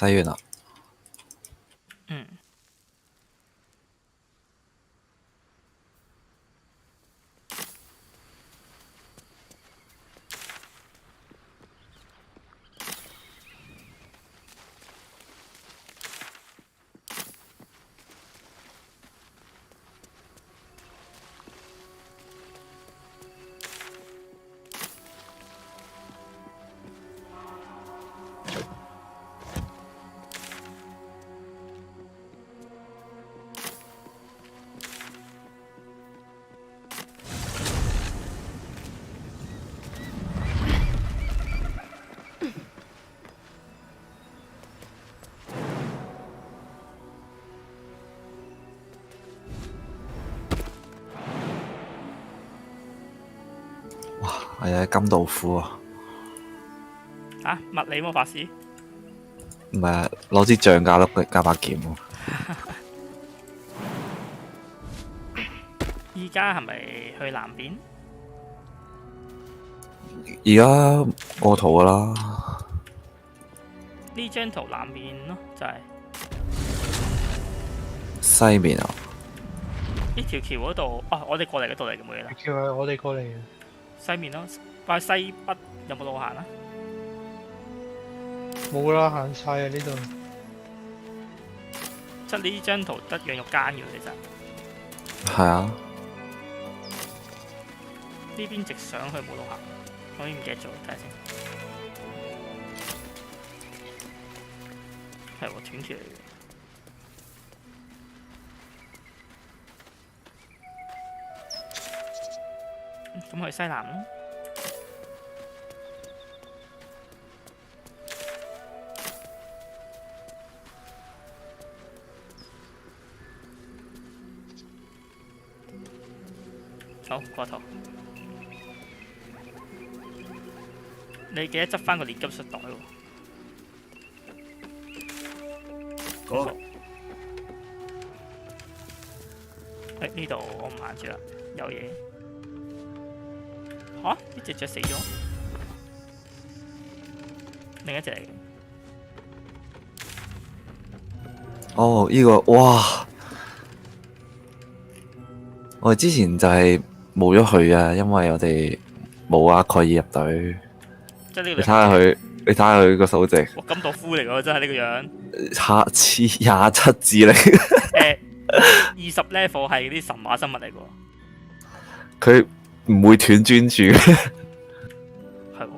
洗完啦。嗯。係啊，金道夫啊！啊，物理魔法師？唔係攞支杖加把劍喎。依家係咪去南邊？而家過圖噶啦。呢張圖南面咯，就係、西面啊！呢條橋嗰度，啊，我哋過嚟嗰度嚟嘅冇嘢啦。橋係我哋過嚟嘅。西面咯，但係西北有冇路行啊？冇啦，行晒啊呢度。即係呢張圖得養肉間嘅其實。係啊。呢邊直上去冇路行，我已經唔記得咗，睇下先。係喎，斷橋嚟嘅。咁去西南咯。好，過圖。你記得執翻個煉金術袋喎。好。呢度我唔行住啦，有嘢。嚇！呢隻雀死咗，另一隻嚟嘅。哦，呢個哇！我哋之前就係冇咗佢啊，因為我哋冇阿蓋爾入隊。即係呢個。你睇下佢，你睇下佢個數值。哇！金道夫嚟㗎，真係呢個樣。下次27字嚟。20 level 係啲神話生物嚟㗎。佢唔會斷專注嘅。係喎。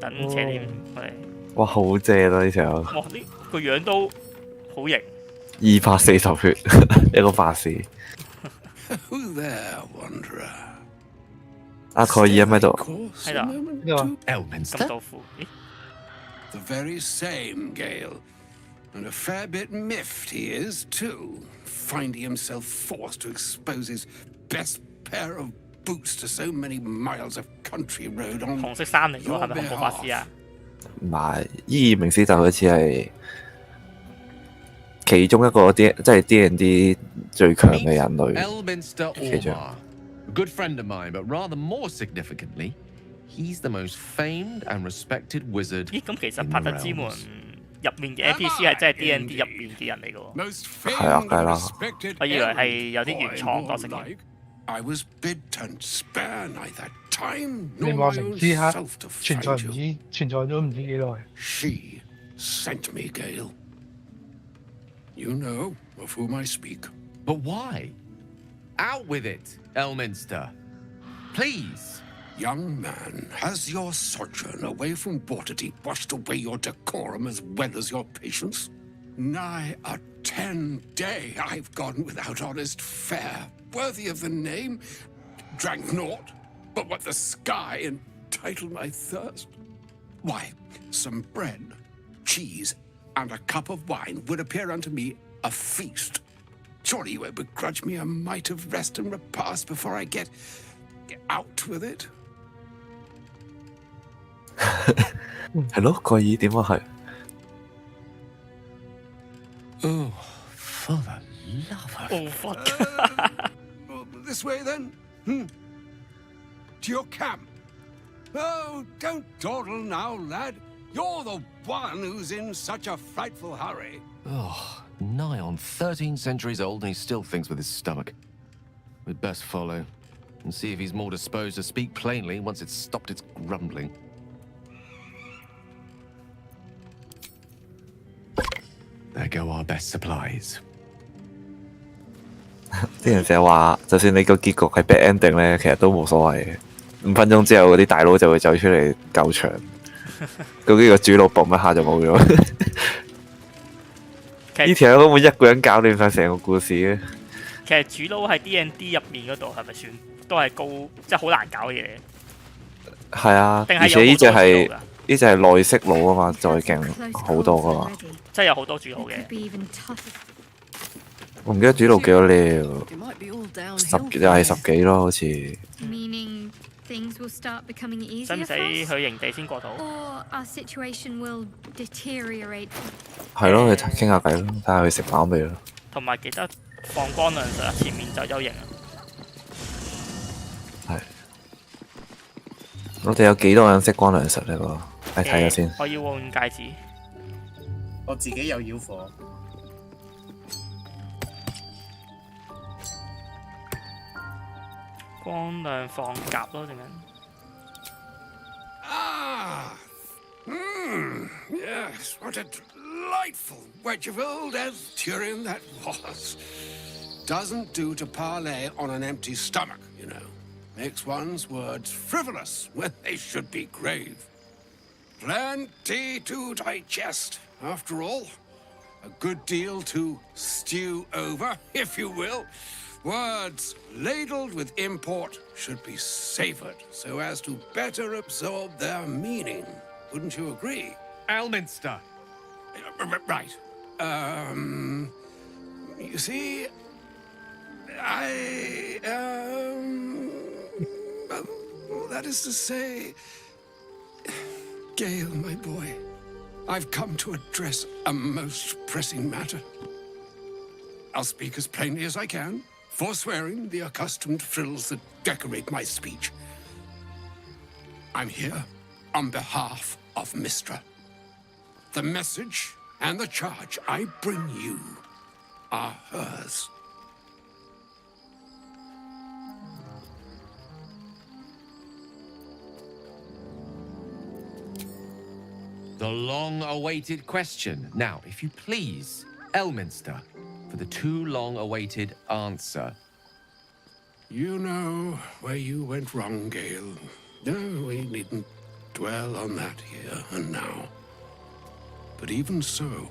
等斜點我哋。哇！好正啊呢條。哇！呢個樣都好型。240血，一個法師。阿蓋爾喺咪度？係啦。金道夫。The very same, Gale. And a fair bit miffed he is, too, finding himself forced to expose his best pair of boots to so many miles of country road on 紅色衫嚟㗎，係咪紅魔法師啊？唔係，伊爾明斯就好似係其中一個即係 D&D 最強嘅人類其中。Good friend of mine, but rather more significantly, he's the most famed and respected wizard. 咦，咁其實柏德之門入面嘅 NPC 係真係 D&D 入面嘅人嚟嘅喎。係啊，梗係啦。我以為係有啲原創角色嘅。I was bid and spare neither time 你 nor 話 my 明 own 知嚇 self to 存在 find 唔 you. 知存在咗唔知幾耐。She sent me, Gale. You know of whom I speak. But why? Out with it, Elminster. Please. Young man, has your sojourn away from Waterdeep washed away your decorum as well as your patience? Nigh a 10-day I've gone without honest fare, worthy of the name. Drank naught but what the sky entitled my thirst. Why, some bread, cheese, and a cup of wine would appear unto me a feast. Surely you won't begrudge me a mite of rest and repast before I get out with it. 係咯，蓋爾點啊係？Oh, for the love of... Oh, fuck. This way, then? To your camp. Oh, don't dawdle now, lad. You're the one who's in such a frightful hurry. Oh, nigh on 13 centuries old and he still thinks with his stomach. We'd best follow and see if he's more disposed to speak plainly once it's stopped its grumbling. There go our best supplies. 啲人成日話，就算你個結局係 bad ending 咧，其實都冇所謂嘅。5分鐘之後，嗰啲大佬就會走出嚟救場，嗰幾個主腦嘣一下就冇咗。呢條友根本一個人搞亂晒成個故事嘅。其實主腦喺 D&D 入面嗰度係咪算都係高，即係好難搞嘅嘢？係啊，而且呢只係內飾佬啊嘛，再勁好多噶嘛。即係有好多主腦嘅。我唔記得主腦幾多 level，又係10幾咯，好似。使唔使去營地先過到？係咯，你傾下偈咯，睇下佢食飽未咯。同埋記得放光亮石，前面就有型啊！係。我哋有幾多人識光亮石呢個？睇睇下先。我要換戒指。我自己有妖火。光亮放甲咯，定係？ Yes, what a delightful wedge of old Arthurian that was. Doesn't do to parley on an empty stomach, you know. Makes one's words frivolous when they should be grave. Plenty to digest, after all. A good deal to stew over, if you will. Words ladled with import should be savoured so as to better absorb their meaning. Wouldn't you agree? Elminster! Right. You see, that is to say, Gale, my boy, I've come to address a most pressing matter. I'll speak as plainly as I can, forswearing the accustomed frills that decorate my speech. I'm here on behalf of Mistra. The message and the charge I bring you are hers. The long-awaited question. Now, if you please, Elminster, for the too long-awaited answer. You know where you went wrong, Gale. No, we needn't dwell on that here and now. But even so,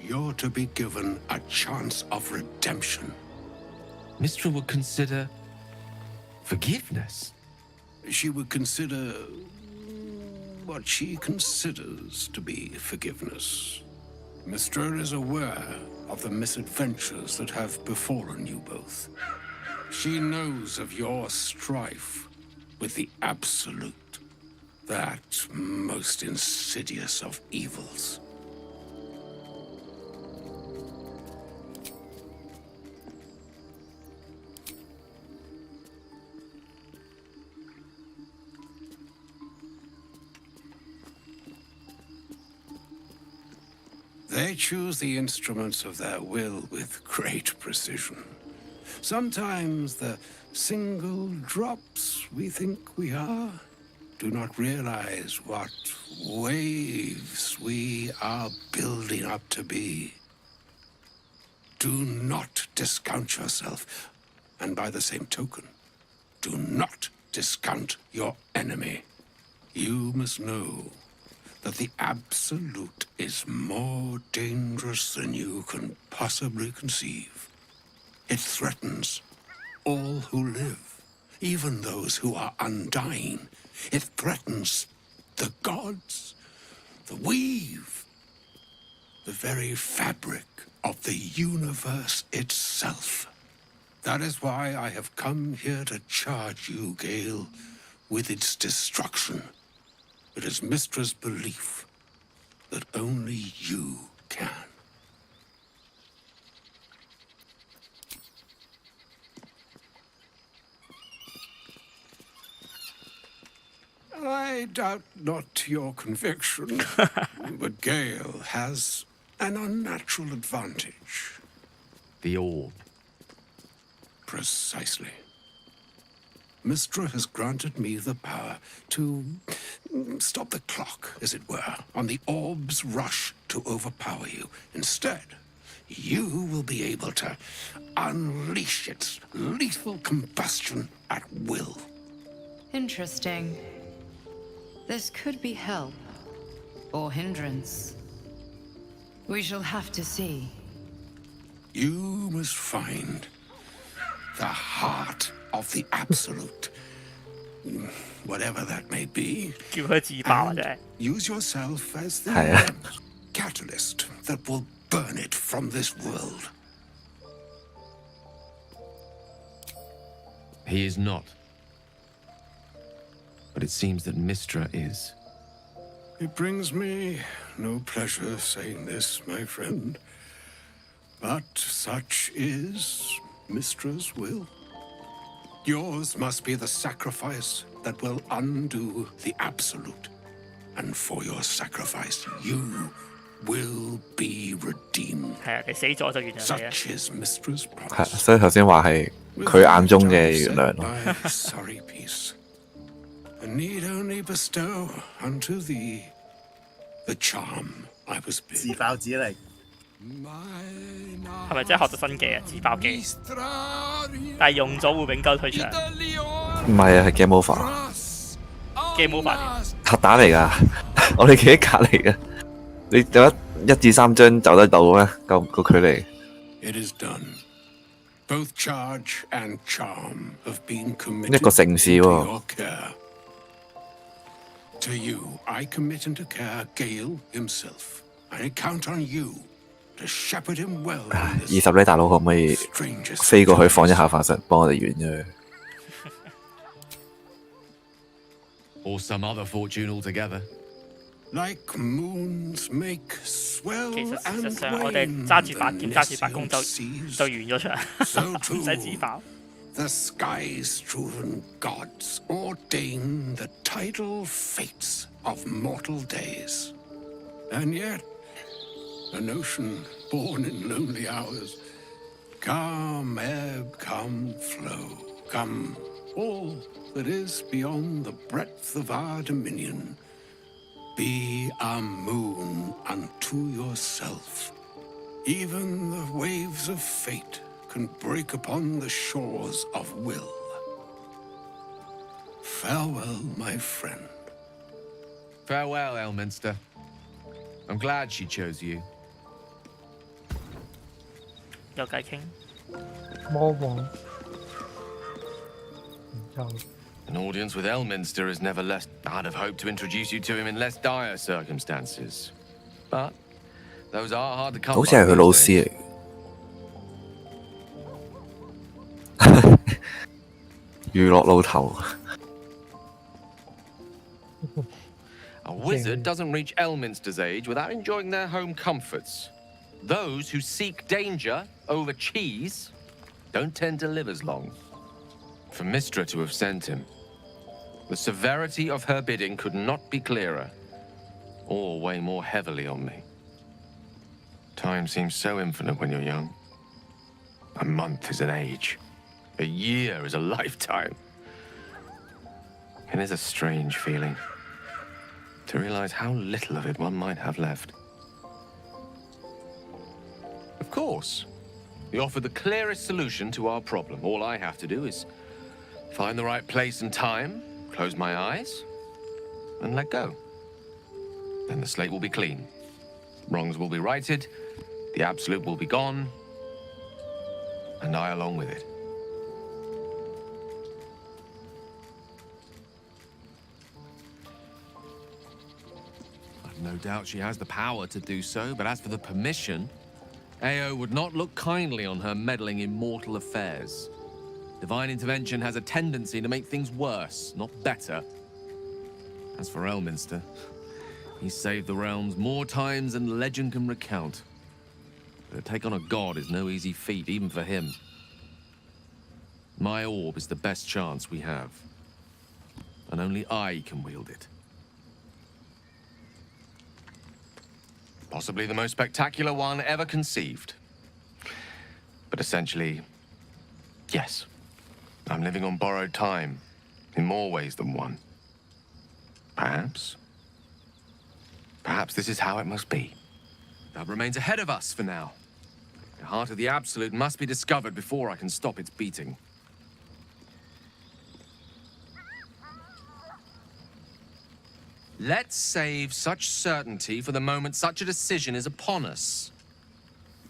you're to be given a chance of redemption. Mistra would consider forgiveness. She would consider what she considers to be forgiveness. Mistra is aware of the misadventures that have befallen you both. She knows of your strife with the Absolute, that most insidious of evils. They choose the instruments of their will with great precision. Sometimes the single drops we think we are do not realize what waves we are building up to be. Do not discount yourself, and by the same token, do not discount your enemy. You must know that the Absolute is more dangerous than you can possibly conceive. It threatens all who live, even those who are undying. It threatens the gods, the weave, the very fabric of the universe itself. That is why I have come here to charge you, Gale, with its destruction. It is Mistra's belief that only you can. I I doubt not your conviction, but Gale has an unnatural advantage. The orb. Precisely. Mistra has granted me the power to stop the clock, as it were, on the orb's rush to overpower you. Instead, you will be able to unleash its lethal combustion at will. Interesting. This could be help or hindrance. We shall have to see. You must find the heart of the absolute, whatever that may be, 叫佢自爆啊！ and 真係 use yourself as the Hiya. catalyst that will burn it from this world. He is not. But it seems that Mistra is. It brings me no pleasure saying this, my friend, but such is Mistra's will. Yours must be the sacrifice that will undo the absolute. And for your sacrifice, you will be redeemed. 係啊，你死咗就原諒你啊！ Such is Mistra's 係， promise. 所以頭先話係佢眼中嘅原諒咯。 My sorry peace, and need only bestow unto thee the charm I was 自 bid. 爆自力，係咪真係學到新技啊？自爆技，但係用咗會永久退場。唔係啊，係 game over， game over 核彈嚟㗎，我哋企喺隔離嘅。你有1至3張走得到咩？夠個距離？ It is done. Both charge and charm have been 一 committed 個城市 to 喎， your care. To you, I commit into care Gale himself. I count on you to shepherd him well in this 20呢大佬可唔可以 strangest 飛過去放一下法術，幫我哋完咗佢？ Or some other fortune altogether. Like moons make 其 swell 實事實 and 上，我哋 wane 揸住把劍、揸 the 住把弓就 Nessian 就 seas. 完咗場， So 唔使自 too, 爆。 the skies-driven gods ordain the tidal fates of mortal days. And yet, an ocean born in lonely hours, come ebb, come flow, come all that is beyond the breadth of our dominion. Be a moon unto yourself. Even the waves of fate can break upon the shores of will. Farewell, my friend. Farewell, Elminster. I'm glad she chose you. 有偈傾，魔王，然後 An audience with Elminster is never less. I'd have hoped to introduce you to him in less dire circumstances. But those are hard to come 好 by 似係佢 these 老 days. 師嚟，娛樂老頭。 A wizard doesn't reach Elminster's age without enjoying their home comforts. Those who seek danger over cheese don't tend to live as long. For Mistra to have sent him, the severity of her bidding could not be clearer, or weigh more heavily on me. Time seems so infinite when you're young. A month is an age. A year is a lifetime. It is a strange feeling to realize how little of it one might have left. Of course, you offer the clearest solution to our problem. All I have to do is find the right place and time, close my eyes, and let go. Then the slate will be clean. Wrongs will be righted, the absolute will be gone, and I along with it. I've no doubt she has the power to do so, but as for the permission, Ao would not look kindly on her meddling in mortal affairs. Divine intervention has a tendency to make things worse, not better. As for Elminster, he's saved the realms more times than legend can recount. But to take on a god is no easy feat, even for him. My orb is the best chance we have. And only I can wield it. Possibly the most spectacular one ever conceived. But essentially, yes, I'm living on borrowed time in more ways than one. Perhaps this is how it must be. That remains ahead of us for now. The heart of the Absolute must be discovered before I can stop its beating. Let's save such certainty for the moment such a decision is upon us.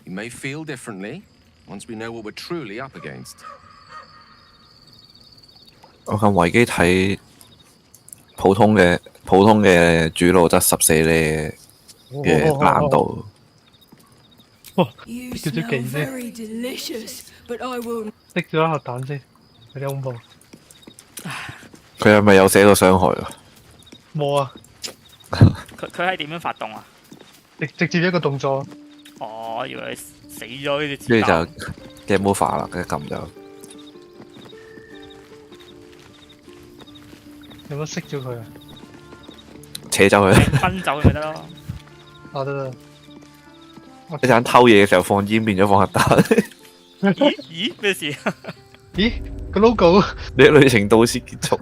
We may feel differently once we know what we're truly up against. 我撳維基睇普通嘅主路得14呢嘅難度。You smell very delicious, but I will。滴咗一核彈先，有啲恐怖。佢係咪有寫到傷害啊？冇啊！佢係點樣發動啊？直接一個動作。哦，我以為死咗呢啲子跟住彈。就 game over 啦，跟住撳咗。有冇熄咗佢啊？扯走佢。分走佢咪得咯。哦，得。一陣偷嘢嘅時候放煙變咗放核彈。咦？咩事？咦？個 logo？你旅程到此結束。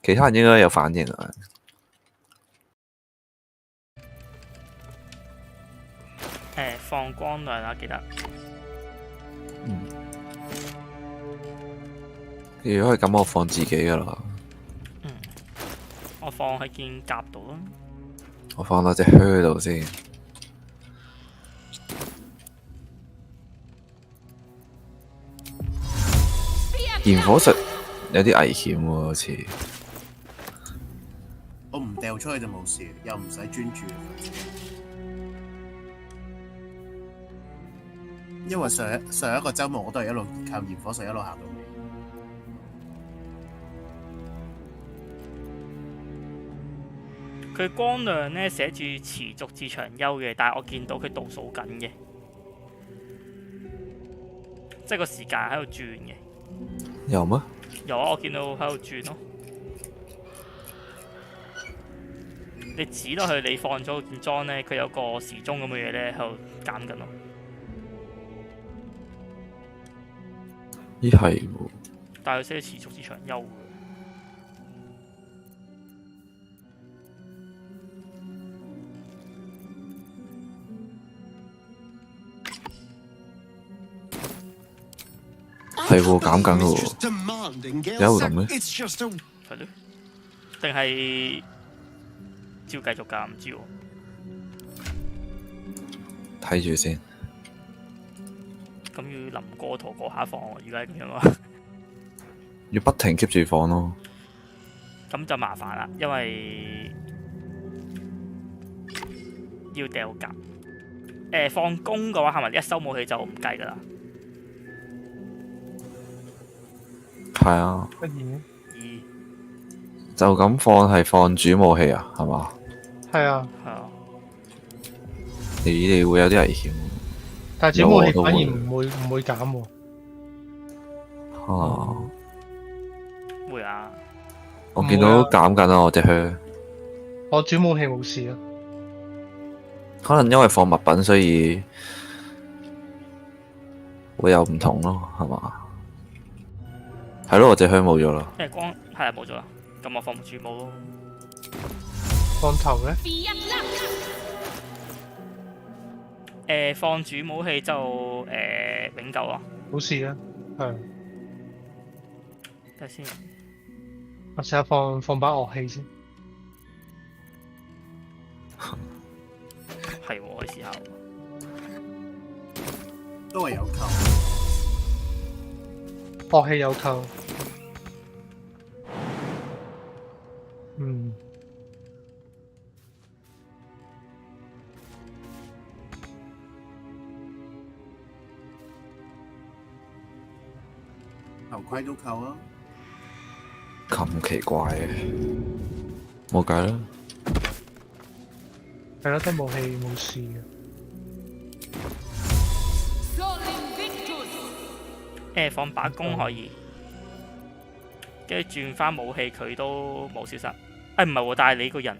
其他人應該有反應啊。放光亮啊，記得。如果係咁，我放自己噶啦。我放喺件甲度啦。我放到隻靴度先。燃火術有啲危險喎，好似。我唔掉出去就冇事，又唔使專注。因為上一個週末我都係一路靠燃火術一路行到尾。佢光亮咧寫住持續至長休嘅，但係我見到佢倒數緊嘅，即係個時間喺度轉嘅。有咩？有啊，我見到喺度轉咯。你指落去，你放咗件裝咧，佢有個時鐘咁嘅嘢咧喺度減緊咯。咦係喎。但係佢寫持續至長休嘅。係喎，減緊喎，有咁咩？係咯，定係照繼續㗎？唔知喎。睇住先。咁要臨過圖過下放喎，如果係咁樣啊。要不停 keep 住放咯。咁就麻煩啦，因為要掉甲。放工嘅話，係咪一收武器就唔計㗎啦？係啊。乜嘢？就咁放係放主武器啊，係嘛？係啊。係啊。你哋會有啲危險。但係主武器反而唔會減喎。啊。會啊。我見到減緊啊，我隻靴。我主武器冇事啊。可能因為放物品，所以會有唔同咯，係嘛？係咯，我隻靴冇咗啦。光係啊，冇咗啦。咁我放主武咯。放頭咧？放主武器就永久咯。冇事啊，係。睇先。我試下放把樂器先。係喎，我試下。都係有扣。樂器有扣。嗯。頭盔都扣啊！咁奇怪嘅，冇計啦。係啦，得武器冇事嘅。放把弓可以，跟住轉翻武器佢都冇消失。唔係喎，但係你個人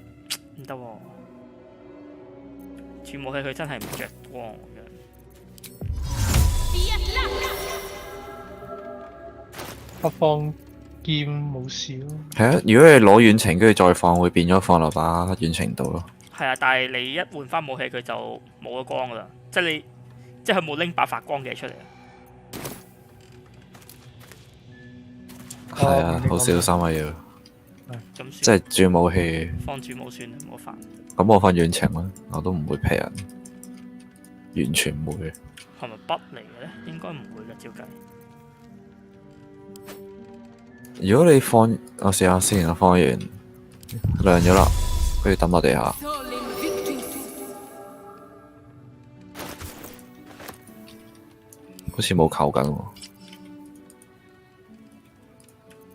唔得喎，主武器佢真係唔着光咁樣。我放劍冇事咯。係啊，如果你攞遠程跟住再放，會變咗放落把遠程度咯。係啊，但係你一換翻武器佢就冇咗光噶啦，即係你即係佢冇拎把發光嘅出嚟啊。係啊，好小心啊要。咁即係轉武器。放主武算啦，唔好煩。咁我放遠程啦，我都唔會劈人，完全唔會。係咪筆嚟嘅咧？應該唔會嘅，照計。如果你放，我試下先，我放完亮咗啦，跟住抌落地下。好似冇扣緊喎。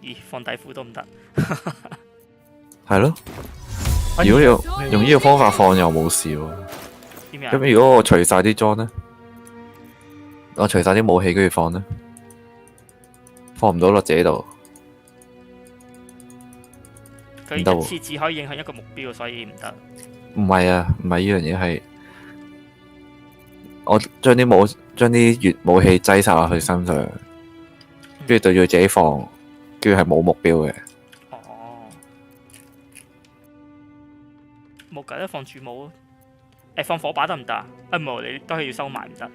咦，放底褲都唔得。係咯。如果用呢個方法放又冇事喎。咁如果我除晒啲裝呢？我除晒啲武器跟住放呢？放唔到落自己度。佢一次只可以影響一個目標，所以唔得。唔係啊，唔係呢樣嘢係，我將啲武器擠晒落去身上，跟住對住自己放，跟住係冇目標嘅。哦，冇計啦，放主武咯。放火把得唔得啊？唔係，你都係要收埋唔得。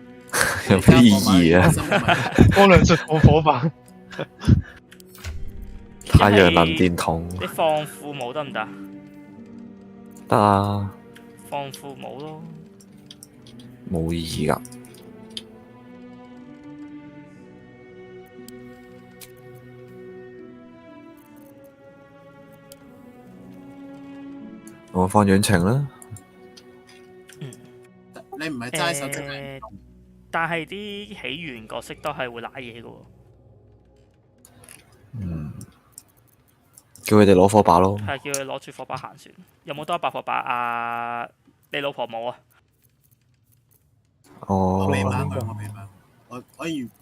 有咩意義啊？光良術放火把。太陽能電筒。你放副武得唔得？得啊。放副武咯。冇意義㗎。我放遠程啦。你唔係齋手真係。但係啲起源角色都係會賴嘢嘅喎。叫佢哋攞火把咯。係叫佢攞住火把行船。有冇多一把火把啊？你老婆冇啊？哦。我未買，我未買。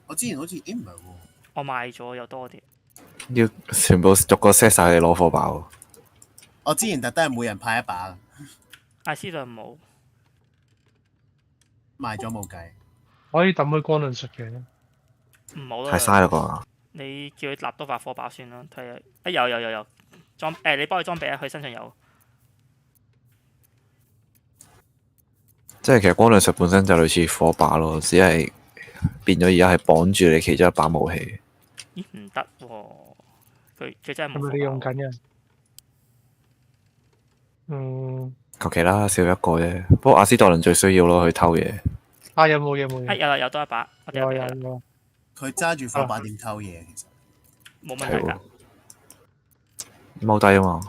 我之前好似唔係喎。我買咗又多啲。要全部逐個 set 晒你攞火把喎。我之前特登係每人派一把。阿斯頓冇。賣咗冇計。可以抌去光輪術嘅。唔好啦。太嘥啦啩。你叫佢立多把火把算啦，睇下。有裝你幫佢裝備啊，佢身上有。即係其實光亮術本身就類似火把咯，只係變咗而家係綁住你其中一把武器。咦？唔得喎，佢真係冇。係咪你用緊嘅？求其啦，少一個啫。不過阿斯特倫最需要咯，去偷嘢。啊！有冇？有啦，有多一把。有。佢揸住火把點偷嘢？其實冇問題㗎。踎低啊嘛，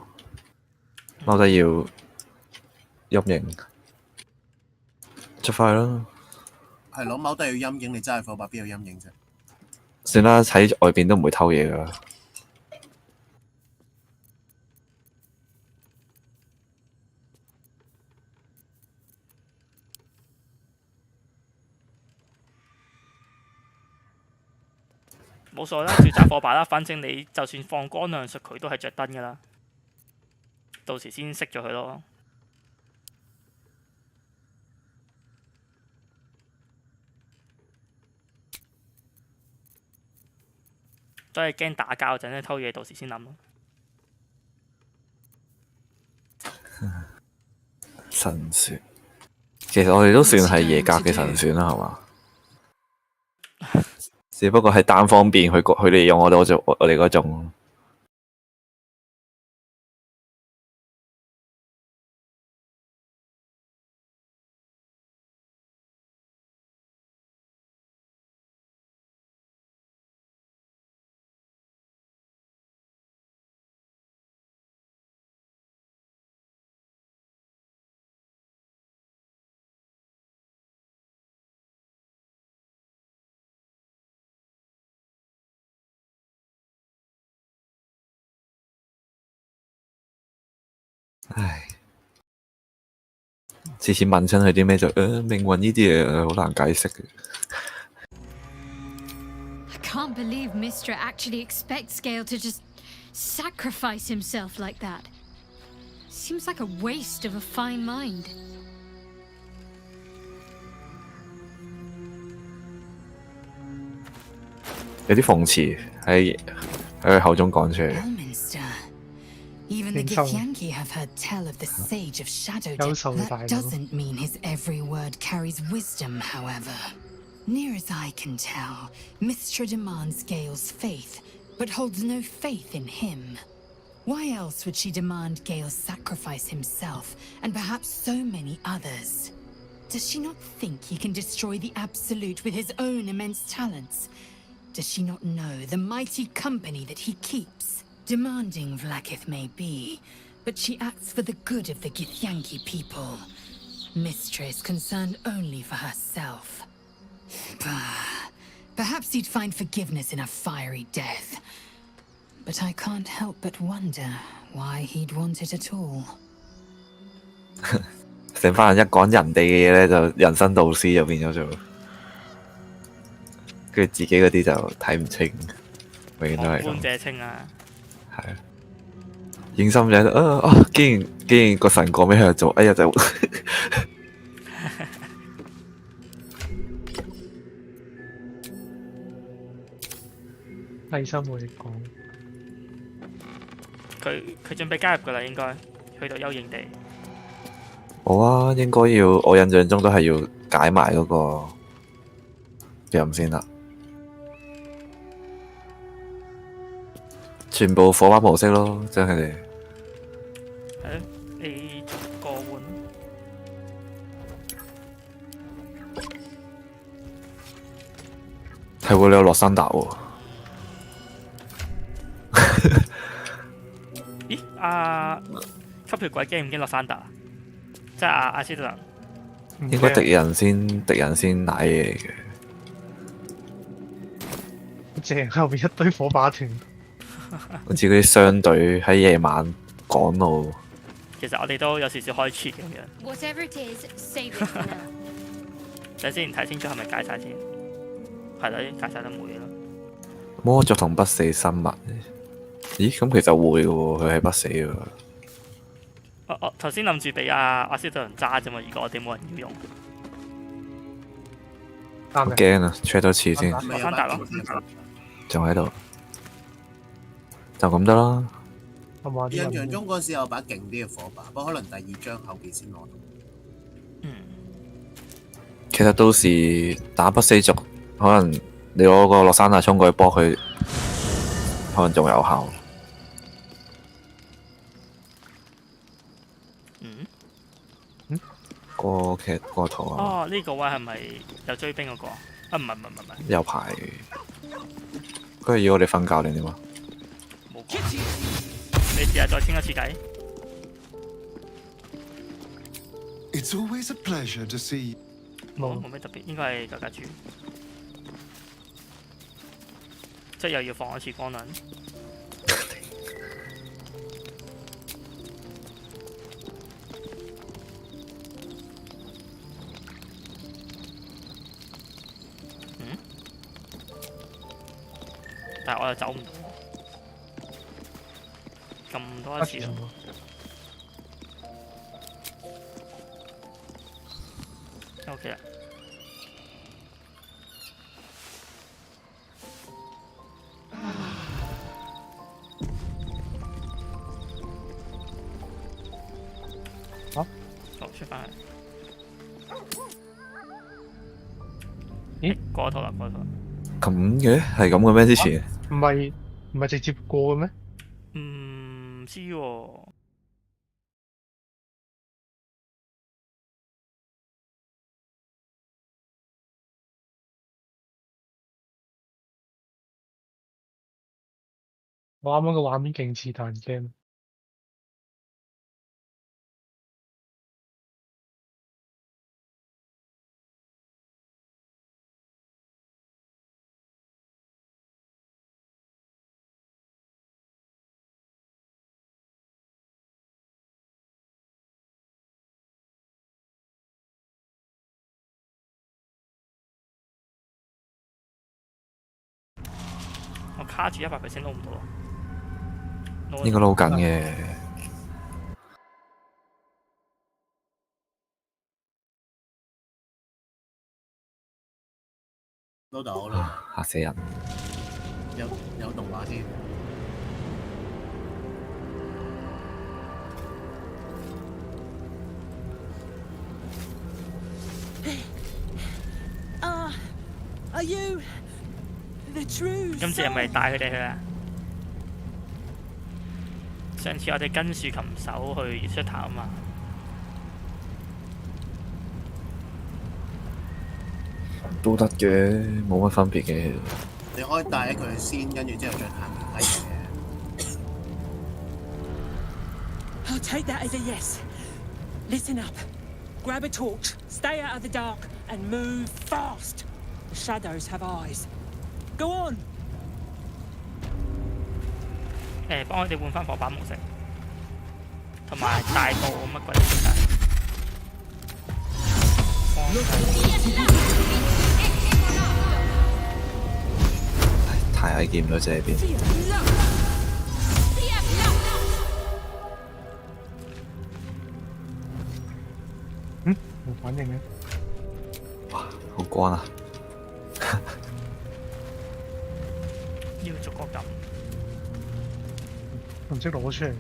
踎低要陰影，出快啦。係咯，踎低要陰影，你揸住火把邊有陰影啫？算啦，喺外邊都唔會偷嘢㗎。冇所謂啦，照揸火把啦。反正你就算放光亮術，佢都係着燈㗎啦。到時先熄咗佢咯。都係驚打交嗰陣咧偷嘢，到時先諗咯。神選，其實我哋都算係夜格嘅神選啦，係嘛？只不過係單方面佢哋用我哋嗰種。唉，次次問親佢啲咩就命運呢啲嘢好難解釋嘅。I can't believe Mistra actually expects Gale to just sacrifice himself like that. Seems like a waste of a fine mind. 有啲諷刺喺佢口中講出嚟。Even the Githyanki have heard tell of the Sage of Shadow Death. That doesn't mean his every word carries wisdom, however. Near as I can tell, Mystra demands Gale's faith, but holds no faith in him. Why else would she demand Gale sacrifice himself, and perhaps so many others? Does she not think he can destroy the Absolute with his own immense talents? Does she not know the mighty company that he keeps? Demanding Vlaakith may be, but she acts for the good of the Githyanki people. Mystra is concerned only for herself. Perhaps he'd find forgiveness in a fiery death. But I can't help but wonder why he'd want it at all. 成班人一講人哋嘅嘢咧，就人生導師就變咗做，跟住自己嗰啲就睇唔清，永遠都係咁。觀者清啊！係啊，影心者竟然個神講咩喺度做，哎呀就第三冇嘢講。佢準備加入噶啦，應該去到幽影地。冇啊，應該要我印象中都係要解埋嗰個任先啦。全部火把模式咯，將佢哋。係咯，你逐個換。係喎，你有洛珊達喎。咦？吸血鬼驚唔驚洛珊達？即係阿斯特蘭。應該敵人先奶嘢嘅。正後邊一堆火把團。好似嗰啲商隊喺夜晚趕路。其實我哋都有少少開設咁樣。Whatever it is, save it for now. 等先睇清楚係咪解晒先。係啦，解晒都冇嘢啦。魔族同不死生物，咦？咁其實會嘅喎，佢係不死嘅喎。我頭先諗住俾阿斯特倫揸啫嘛，如果我哋冇人要用。好驚啊 ！check 多次先。洛珊達咯，仲喺度，就咁得啦。印象中嗰時有把勁啲嘅火把，不過可能第二張後邊先攞到。其實到時打不死族，可能你攞個洛珊達衝過去幫佢，可能仲有效。個圖啊！哦，呢個位係咪有追兵嗰個？啊，唔係，有排。佢係要我哋瞓覺定點啊？冇講。你試下再清一次計。It's always a pleasure to see. 冇咩特別，應該係格格豬，即係又要放一次光輪。但係我又走唔到，咁多一次咯。OK 啦。好，出返去。咦？過咗頭啦。咁嘅係咁嘅咩？之前唔係直接過嘅咩？唔知喎。我啱啱個畫面勁似彈 game。我卡住100% 撈唔到咯。應該撈緊嘅。撈到啦，嚇死人！有動畫添。Are you the true? 今次係咪帶佢哋去啊？上次我哋跟豎琴手去出頭啊嘛。都得嘅，冇乜分別嘅。你可以帶佢先，跟住之後再行其他嘢嘅。I'll take that as a yes. Listen up. Grab a torch, stay out of the dark, and move fast. The shadows have eyes. Go on. 幫我哋換翻火把模式，同埋大步乜鬼都得。太危險啦！這邊冇反應嘅。哇，好光啊！要逐個撳。唔識攞出嚟。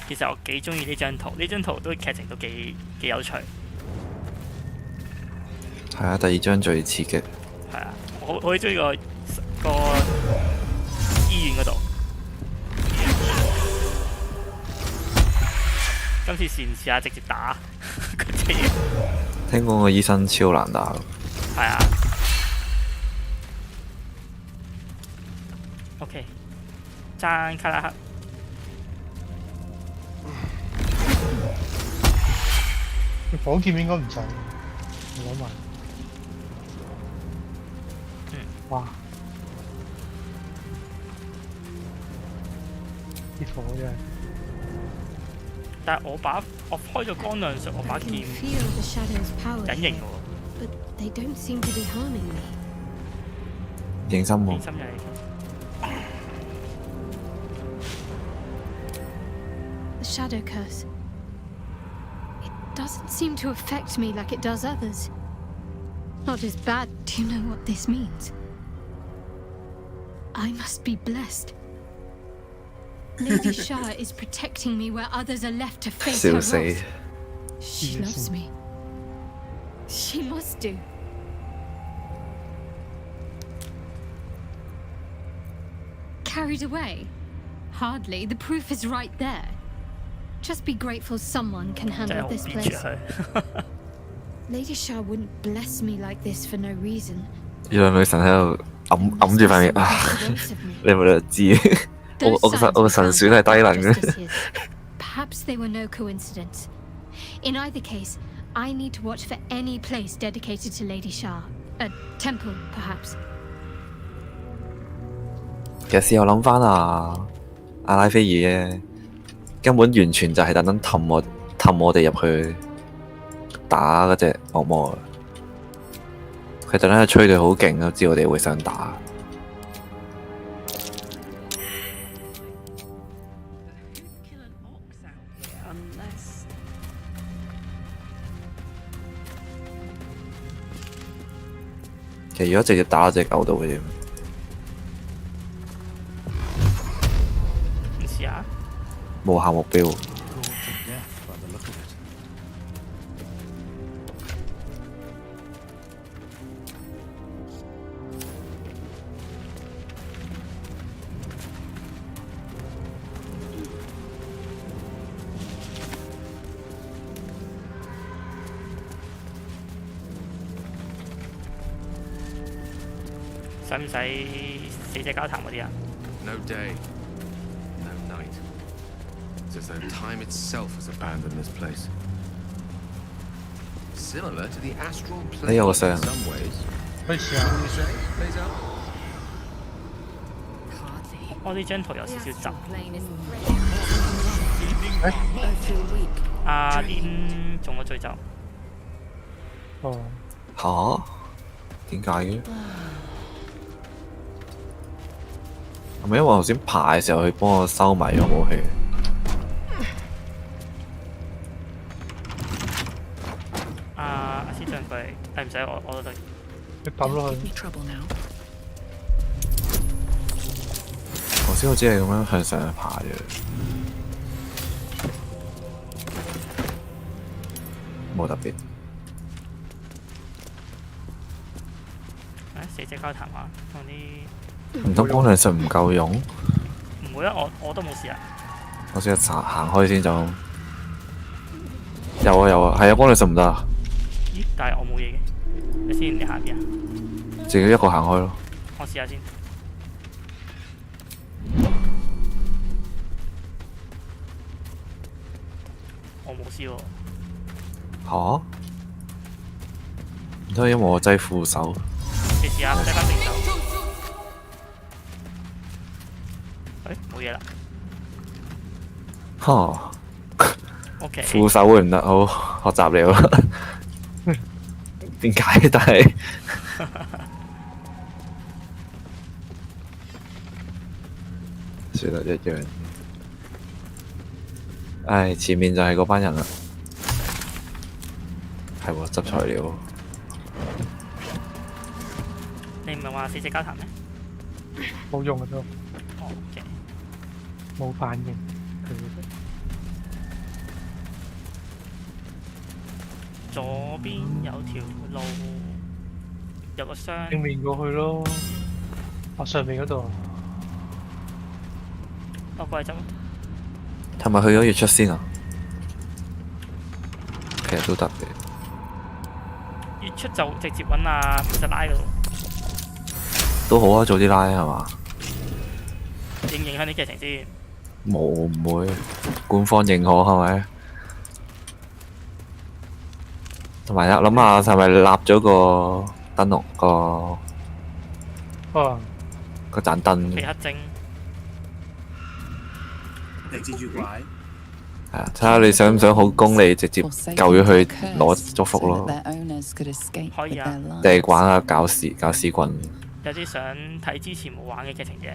其實我幾中意呢張圖，呢張圖都劇情都幾有趣。係啊，第二張最刺激。係啊，我好中意個醫院嗰度。今次試唔試下直接打嗰隻嘢？聽講個醫生超難打。係啊。OK， 爭卡拉克。火劍應該唔使，我攞埋。哇！啲火真係。但係我開咗光亮術，我把劍隱形嘅喎。認真喎。認真嘅。The shadow curse. It doesn't seem to affect me like it does others. Not as bad. Do you know what this means? I must be blessed. Lady Shah is protecting me where others are left to face her wrath. She loves me. She must do. Carried away? Hardly. The proof is right there. Just be grateful someone can handle this place. Lady Shah wouldn't bless me like this for no reason. 呢兩女神喺度揞住塊面啊！你咪就知。我個神選係低能嘅。Perhaps they were no coincidence. In either case, I need to watch for any place dedicated to Lady Shah. A temple, perhaps. 其實事後諗翻啊，阿拉菲爾咧根本完全就係特登氹我哋入去打嗰隻惡魔。佢特登係吹到好勁都知我哋會想打。其實如果直接打隻狗度嘅啫。你試下。無效目標。使唔使死者交談嗰啲啊 ？No day, no night. It's as though time itself has abandoned this place. Similar to the astral plane in some ways. 我呢張圖有少少窒。阿連中咗詛咒。哦。嚇？點解嘅？係咪因為我頭先爬嘅時候佢幫我收埋咗武器？阿師長佢係唔使我都得。你抌落去。頭先我只係咁樣向上爬啫。冇特別。死者交談話同啲唔通光亮術唔夠用？唔會啊！我都冇事啊。我先行開先就。有啊有啊，係啊，光亮術唔得啊。咦？但係我冇嘢嘅。你先，你行邊啊？自己一個行開咯。我試下先。我冇事喎。吓？唔通因為我擠副手？你試下擠翻正手。冇嘢啦。嚇 ！OK。副手會唔得，好學習你喎。點解？但係算啦，一樣。唉，前面就係嗰班人啦。係喎，執材料。你唔係話死者交談咩？冇用嘅都。哦，OK。冇反應。左邊有條路，有個箱。正面過去咯。上面嗰度。我過嚟走。係咪去咗月出先啊？其實都得嘅。月出就直接揾阿實拉嗰度。都好啊，早啲拉係嘛？影唔影響啲劇情先？冇唔會，官方認可係咪？同埋諗下係咪立咗個燈籠個盞燈？皮克精。定蜘蛛怪。係啊，睇下你想唔想好功利，直接救咗佢攞祝福咯。可以啊。定係玩下搞屎棍？有啲想睇之前冇玩嘅劇情啫。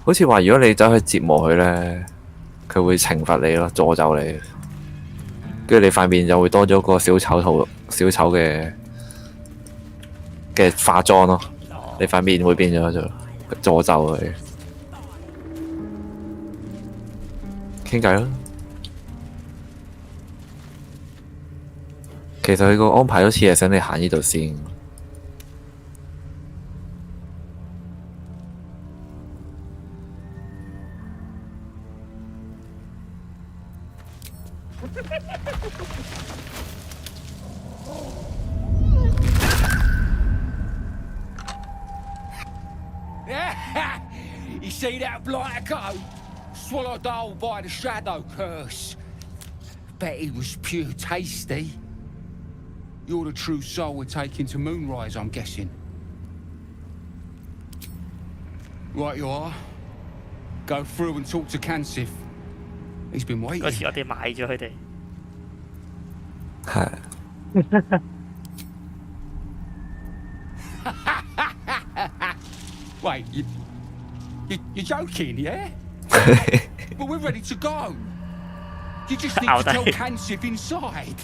好似話如果你走去折磨佢咧，佢會懲罰你咯，詛咒你。跟住你塊面就會多咗個小丑嘅化妝咯，你塊面會變咗就詛咒佢。傾偈啦。其實佢個安排都似係想你行呢度先。You see that blighter go? Swallowed whole by the shadow curse. Bet he was pure tasty. You're the true soul we're taking to Moonrise, I'm guessing. Right you are. Go through and talk to Kansif. He's been waiting. 嗰時我哋買咗佢哋。係。Wait, you're joking, yeah? But we're ready to go. You just need to tell Kansif inside.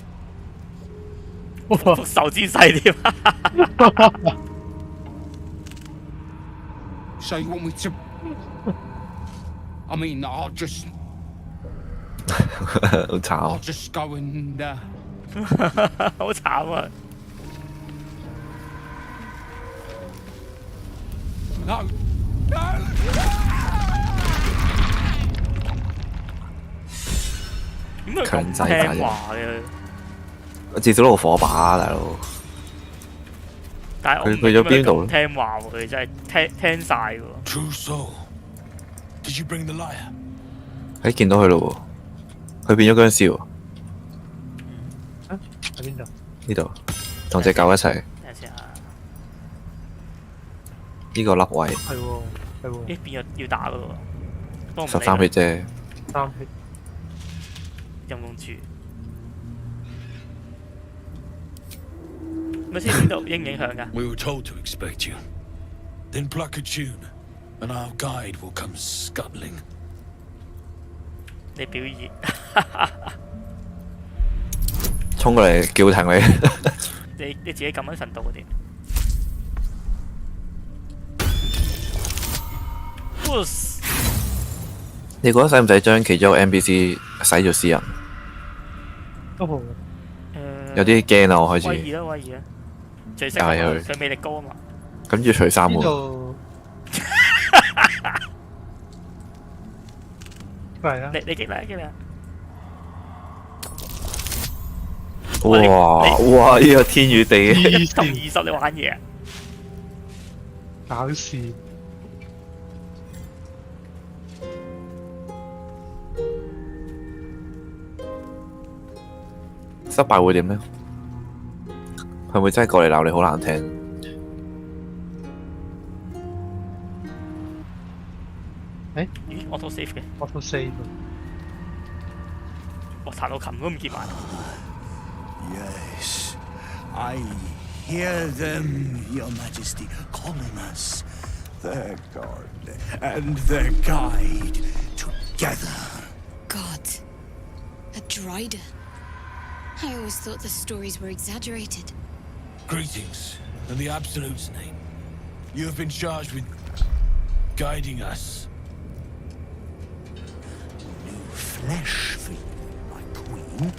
復仇之勢添。So you want me to? I mean, I'll just. 好慘。I'll just go and. 好慘啊！ No, no. 強制反應。聽話嘅。至少攞個火把啊，大佬。但係我佢去咗邊度咧？聽話喎，佢真係聽晒喎。True soul, did you bring the lyre? 誒，見到佢咯喎，佢變咗僵屍喎。喺邊度？呢度，同隻狗一齊。睇下先啊。呢個粒位。係喎，係喎。咦，變咗要打噶咯喎。13血啫。3血。有冇住？咪先呢度影唔影響㗎 We were told to expect you. Then pluck a tune, and our guide will come scuttling. 你表演，衝過嚟叫停你。你自己撳緊神道嗰啲。你覺得使唔使將其中一個 NPC 洗做私人？哦，有啲驚啊！我開始。威爾啦，威爾啦，最識佢魅力高啊嘛。咁要除衫喎。係啊！你擊啦，擊啦！哇！呢個天與地同20你玩嘢，搞事！失敗會點呢？係咪真係過嚟鬧你好難聽？誒？auto save 嘅 ，auto save。我彈到琴都唔見埋。Yes, I hear them, Your Majesty, calling us, their god and their guide, together. God, a Drider. I always thought the stories were exaggerated. Greetings, in the Absolute's name. You have been charged with guiding us. New flesh for you, my queen.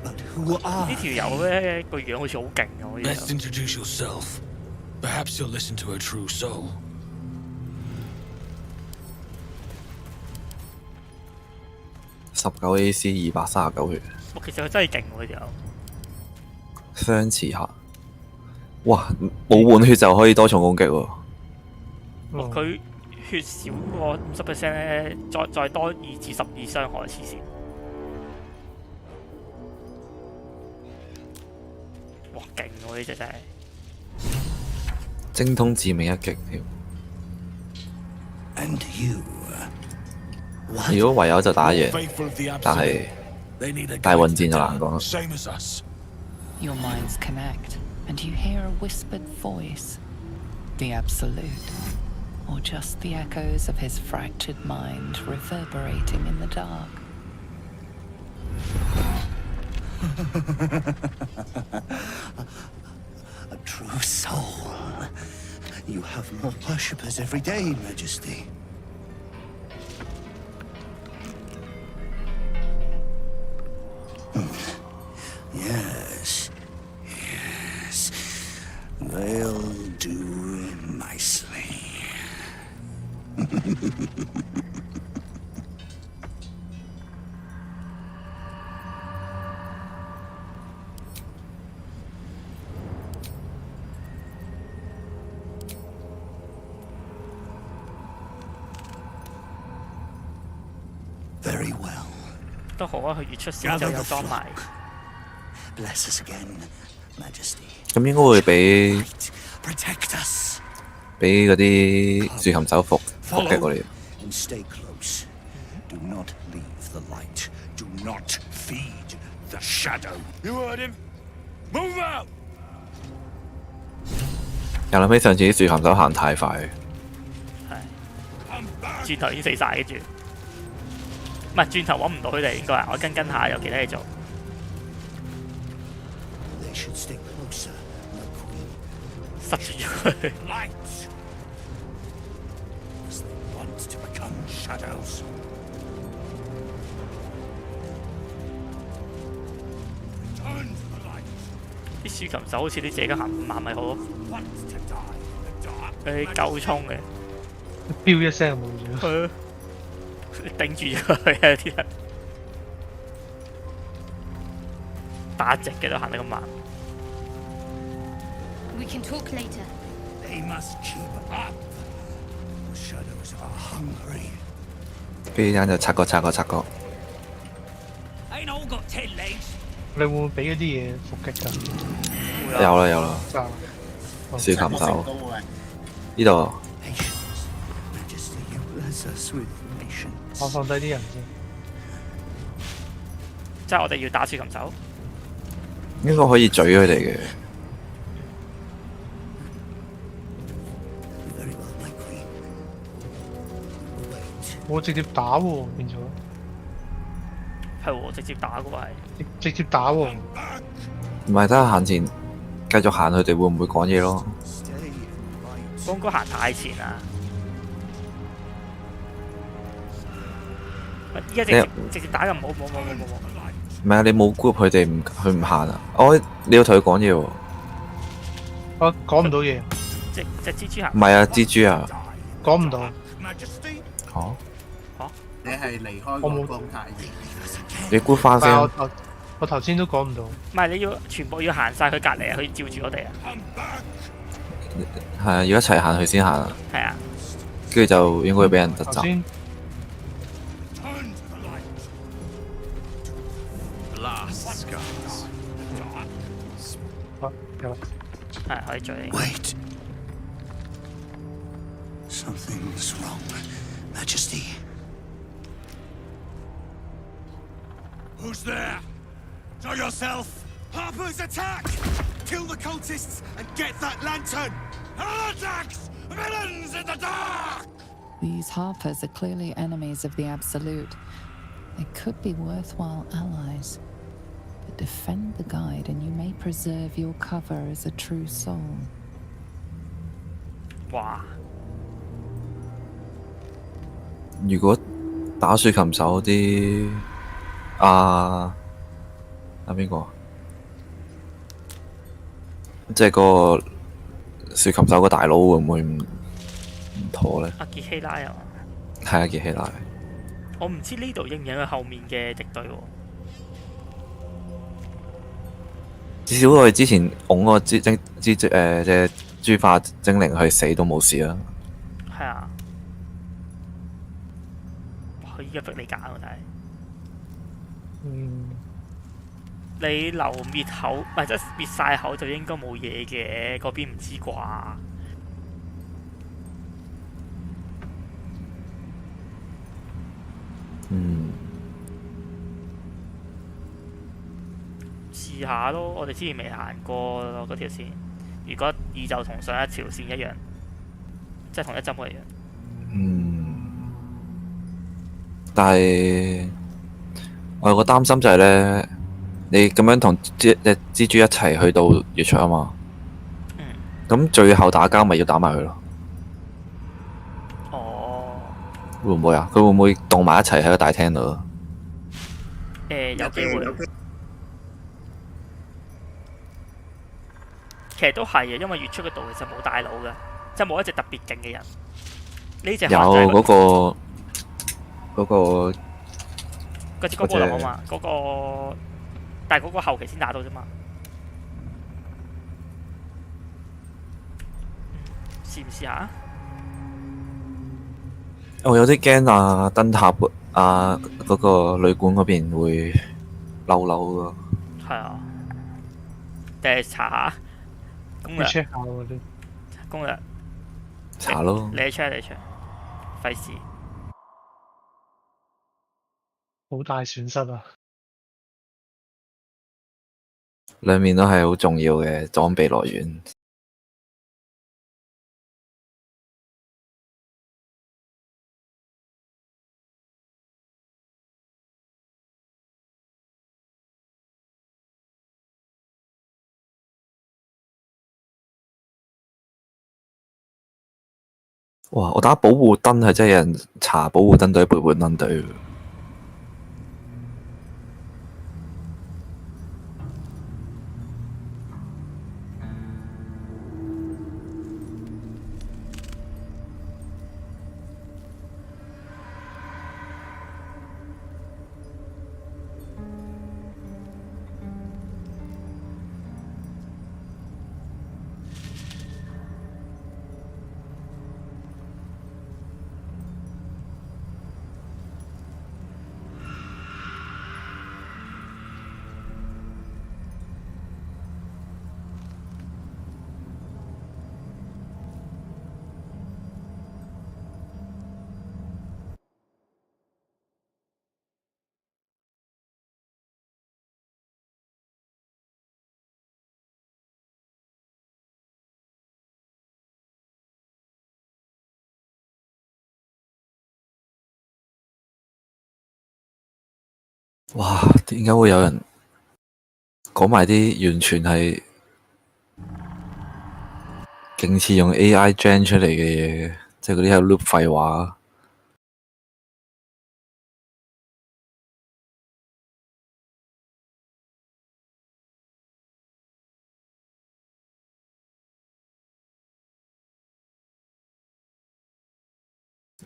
But who are 呢條友咧個樣好似好勁啊！ Best introduce yourself. Perhaps you'll listen to a true soul. 19 AC 239血。其實佢真係勁喎，呢條友。相似下，哇！冇換血就可以多重攻擊喎。佢血少過50%咧，再多2至12傷害，黐線。哇！勁喎呢隻真係。精通致命一擊添。如果唯有就打贏，但係大混戰就難講。 Your minds connect, and you hear a whispered voice. The Absolute, or just the echoes of his fractured mind reverberating in the dark. a true soul? You have more worshippers every day, Majesty. Yes. They'll do nicely. Very well. 都好啊，佢越出線就有裝埋。Bless us again, Majesty. 咁應該會俾嗰啲豎琴手伏擊我哋。And stay close. Do not leave the light. Do not feed the shadow. You heard him. Move out. 又諗起上次啲豎琴手行太快。係。轉頭已經死晒，跟住。唔係轉頭揾唔到佢哋，應該係我跟下有其他嘢做。 Should stay closer, my queen. 塞住咗佢。Lights. As they want to become shadows. Return to the light. 啲豎琴手好似啲自己行咪好咯。佢夠衝嘅。飆一聲冇咗。頂住咗佢啊！啲人打直嘅都行得咁慢。 We can talk later. They must keep up. The shadows are hungry. 跟住間就拆角。Ain't all got 10 legs. 你會唔會俾嗰啲嘢伏擊㗎？有啦。豎琴手呢度。我放低啲人先。即係我哋要打豎琴手。應該可以嘴佢哋嘅。我直接打喎，變咗。係喎，直接打嘅喎係。直接打喎。唔係，睇下行前繼續行，佢哋會唔會講嘢咯？光哥行太前啦。依家直接打嘅冇。唔係啊，你冇 group 佢哋佢唔行啊！你要同佢講嘢喎。我講唔到嘢。隻蜘蛛行。唔係啊，蜘蛛啊。講唔到。嚇？你係離開個光太陽。你 group 翻先。我頭先都講唔到。唔係你要全部要行晒佢隔離啊！佢照住我哋啊。係啊，要一齊行佢先行啊。係啊。跟住就應該會俾人突襲。係可以追你。Wait. Something's wrong, Majesty. Who's there? Show yourself! Harper's attack! Kill the cultists and get that lantern! Heretics! Villains in the dark! These Harpers are clearly enemies of the Absolute. They could be worthwhile allies. But defend the guide and you may preserve your cover as a true soul. 哇！如果打豎琴手啲邊個？即係個豎琴手個大佬會唔會唔妥咧？阿傑希拉啊嘛。係啊，傑希拉。我唔知呢度影唔影佢後面嘅敵對喎。至少我哋之前拱個隻豬化精靈去死都冇事啦。係啊。佢依家逼你揀喎，但係。你留滅口，唔係即係滅晒口就應該冇嘢嘅，嗰邊唔知啩。試下咯，我哋之前未行過嗰條線。如果二就同上一條線一樣，即係同一針嘅一樣。但係我有個擔心就係咧，你咁樣同隻蜘蛛一齊去到月出啊嘛。咁最後打交咪要打埋佢咯。哦。會唔會啊？佢會唔會動埋一齊喺個大廳度？有機會。其實都係嘅，因為月出嗰度其實冇大佬嘅，即係冇一隻特別勁嘅人。呢隻有嗰個嗰隻哥布林啊嘛，嗰個，但係嗰個後期先打到啫嘛。試唔試下？我有啲驚啊！燈塔嗰個旅館嗰邊會嬲嬲噶。係啊。定係查下攻略？ check 下喎啲攻略。查咯。你 check 費事。好大損失啊！兩面都係好重要嘅裝備來源。哇！我打保護燈係真係有人查保護燈隊背叛燈隊。哇！點解會有人講埋啲完全係勁似用 AI gen 出嚟嘅嘢，即係嗰啲喺度 loop 廢話。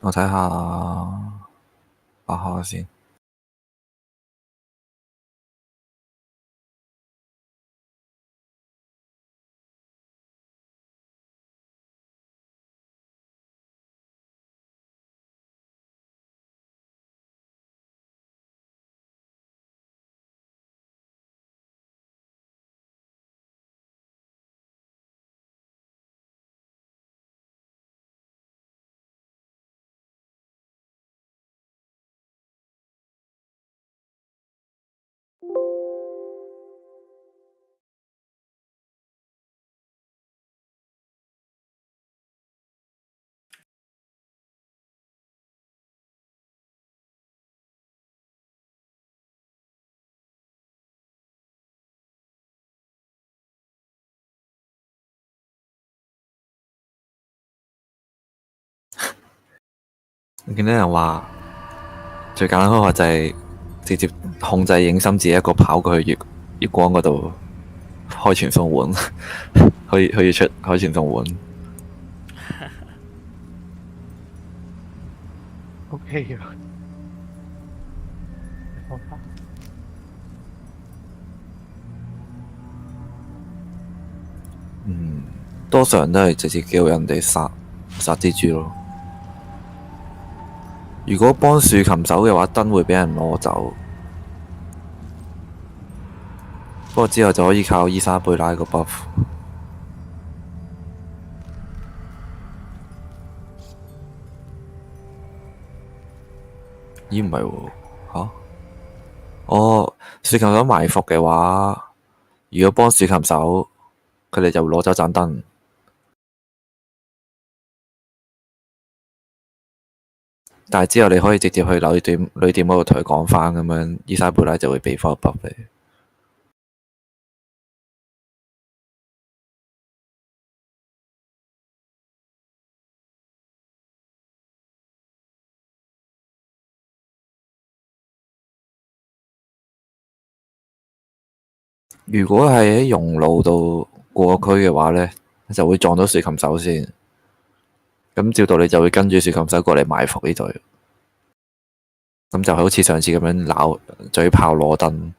我睇下百科先。我見到人話最簡單方法就係直接控制影心，自己一個跑過去月光嗰度開傳送門，可以出開傳送門。OK 嘅方法。多數人都係直接叫人哋殺蜘蛛咯。如果幫豎琴手嘅話，燈會俾人攞走。不過之後就可以靠伊莎貝拉個 buff。咦唔係喎嚇？哦，豎琴手埋伏嘅話，如果幫豎琴手，佢哋就會攞走盞燈。但係之後你可以直接去旅店嗰度同佢講翻咁樣，伊莎貝拉就會俾翻個 buff 你。如果係喺熔爐度過區嘅話呢，就會撞到豎琴手先。咁照道理就會跟住豎琴手過嚟埋伏呢度。咁就好似上次咁樣鬧嘴炮攞燈。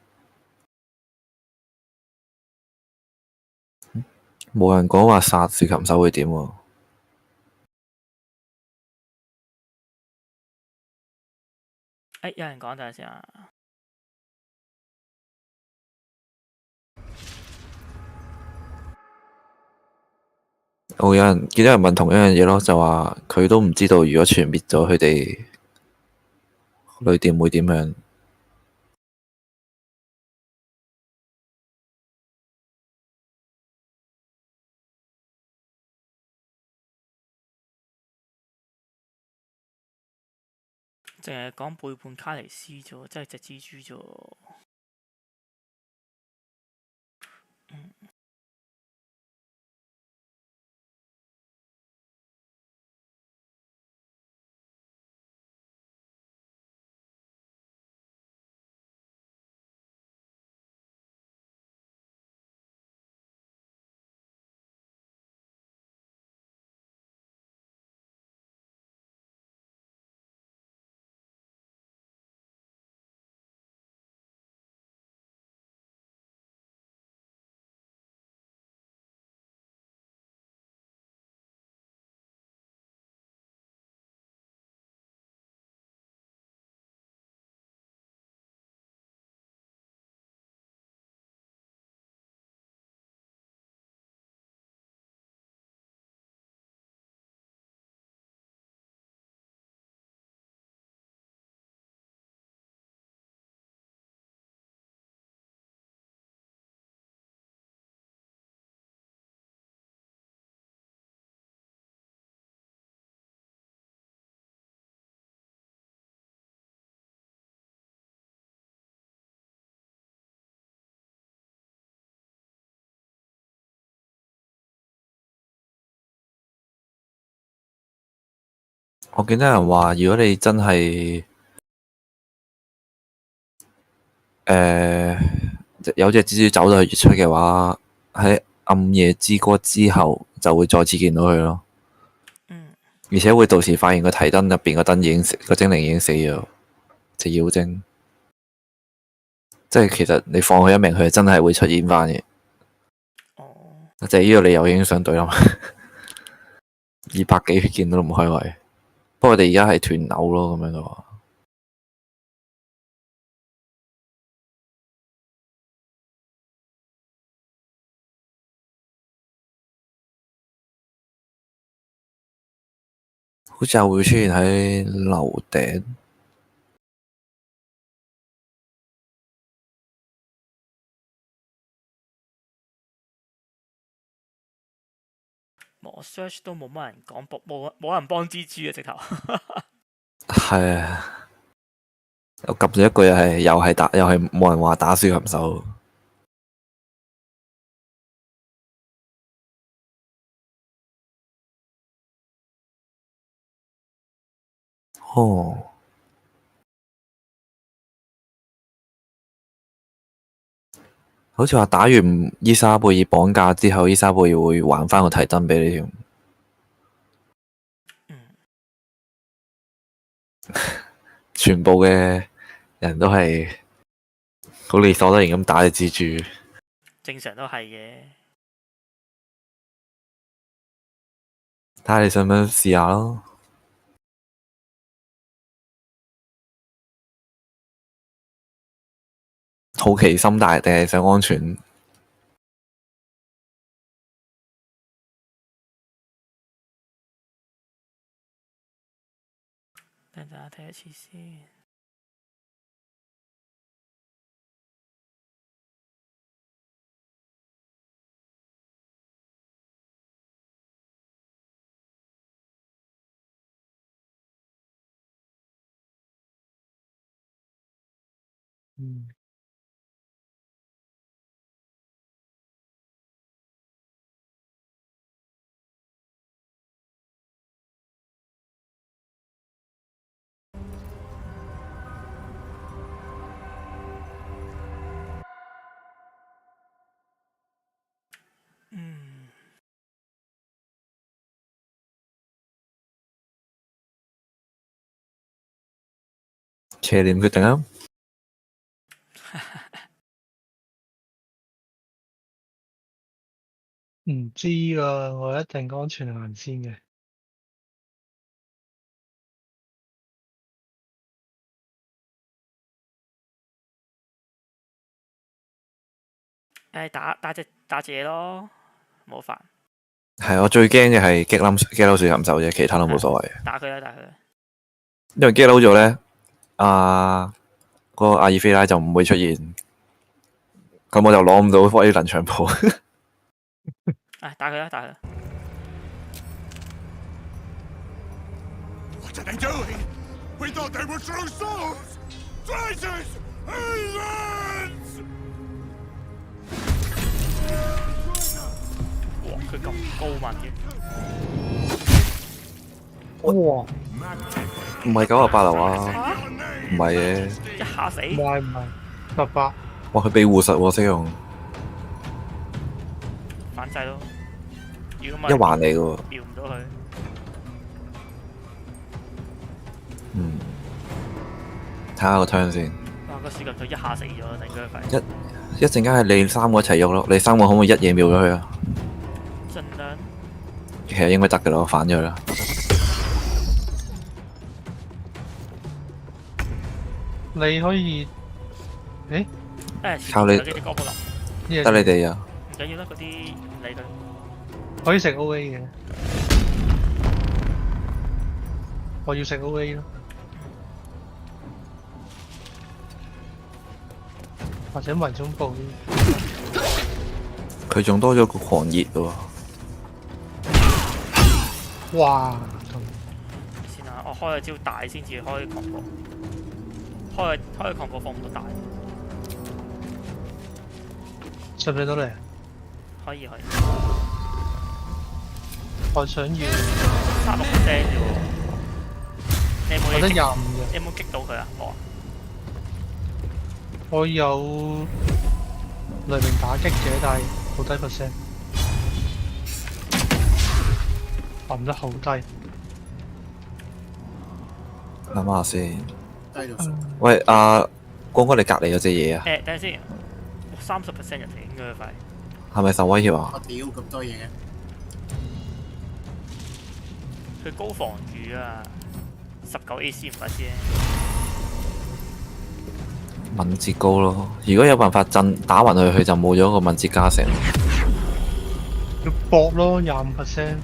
冇人講話殺豎琴手會點喎？有人講，等陣先啊。有人見到人問同一樣嘢咯，就話佢都唔知道如果全滅咗佢哋旅店會點樣。淨係講背叛卡尼斯啫，即係隻蜘蛛啫。我見到人話，如果你真係有隻蜘蛛走到去月出嘅話，喺暗夜之歌之後就會再次見到佢咯。而且會到時發現個提燈入邊個燈已經死，個精靈已經死咗，隻妖精。即係其實你放佢一命，佢真係會出現翻嘅。就係呢個理由已經想對啦嘛。200幾血見到都唔開胃。不過我哋而家係斷樓咯，咁樣嘅話。好似會出現喺樓頂。我 search 都冇乜人講冇人幫蜘蛛啊！直頭係啊，我撳咗一句又係冇人話打輸琴手。哦，好似話打完伊莎貝爾綁架之後，伊莎貝爾會還翻個提燈俾你添。全部嘅人都係好理所當然咁打隻蜘蛛，正常都係嘅。睇下你想唔想試下咯。好奇心大定係想安全？等陣睇一次先。邪念決定啊！唔知啊，我一定安全行先嘅。打隻嘢咯，冇煩。係我最驚嘅係激嬲樹琴手啫，其他都冇所謂。打佢啦！因為激嬲咗咧，個阿爾菲拉就唔會出現，咁我就攞唔到威能長炮。打佢啦！ What are they doing? We thought they were true souls! Traitors! Heathens! 哇！佢咁高敏嘅。哇！唔係98樓啊，唔係嘅。一下死。唔係18。哇！佢庇護實喎，識用。反制咯。如果一環嚟嘅喎。瞄唔到佢。睇下個 turn 先。哇！個樹撳就一下死咗，頂佢肺。一陣間係你3個一齊喐咯，你3個可唔可以一嘢秒咗佢啊？盡量。其實應該得嘅咯，反咗佢啦。你可以，靠你。得你哋啊。唔緊要啦，嗰啲唔理佢。可以食 OA 嘅。我要食 OA 咯。或者迷蹤步。佢仲多咗個狂熱喎。哇！先啊，我開咗招大先至開狂暴，開狂暴放唔到大。上唔上到嚟？可以。我想要36%啫喎。你有冇？我得25啫。你有冇擊到佢啊？冇啊。我有雷鳴打擊嘅，但係好低 percent， 撳得好低。諗下先。低到喂，光哥，你隔離嗰隻嘢啊？等陣先，30% 人哋應該快。係咪受威脅啊？我屌咁多嘢嘅。佢高防禦啊，19 AC 唔怪之。敏捷高咯，如果有辦法打暈佢，佢就冇咗個敏捷加成。要搏咯，25%。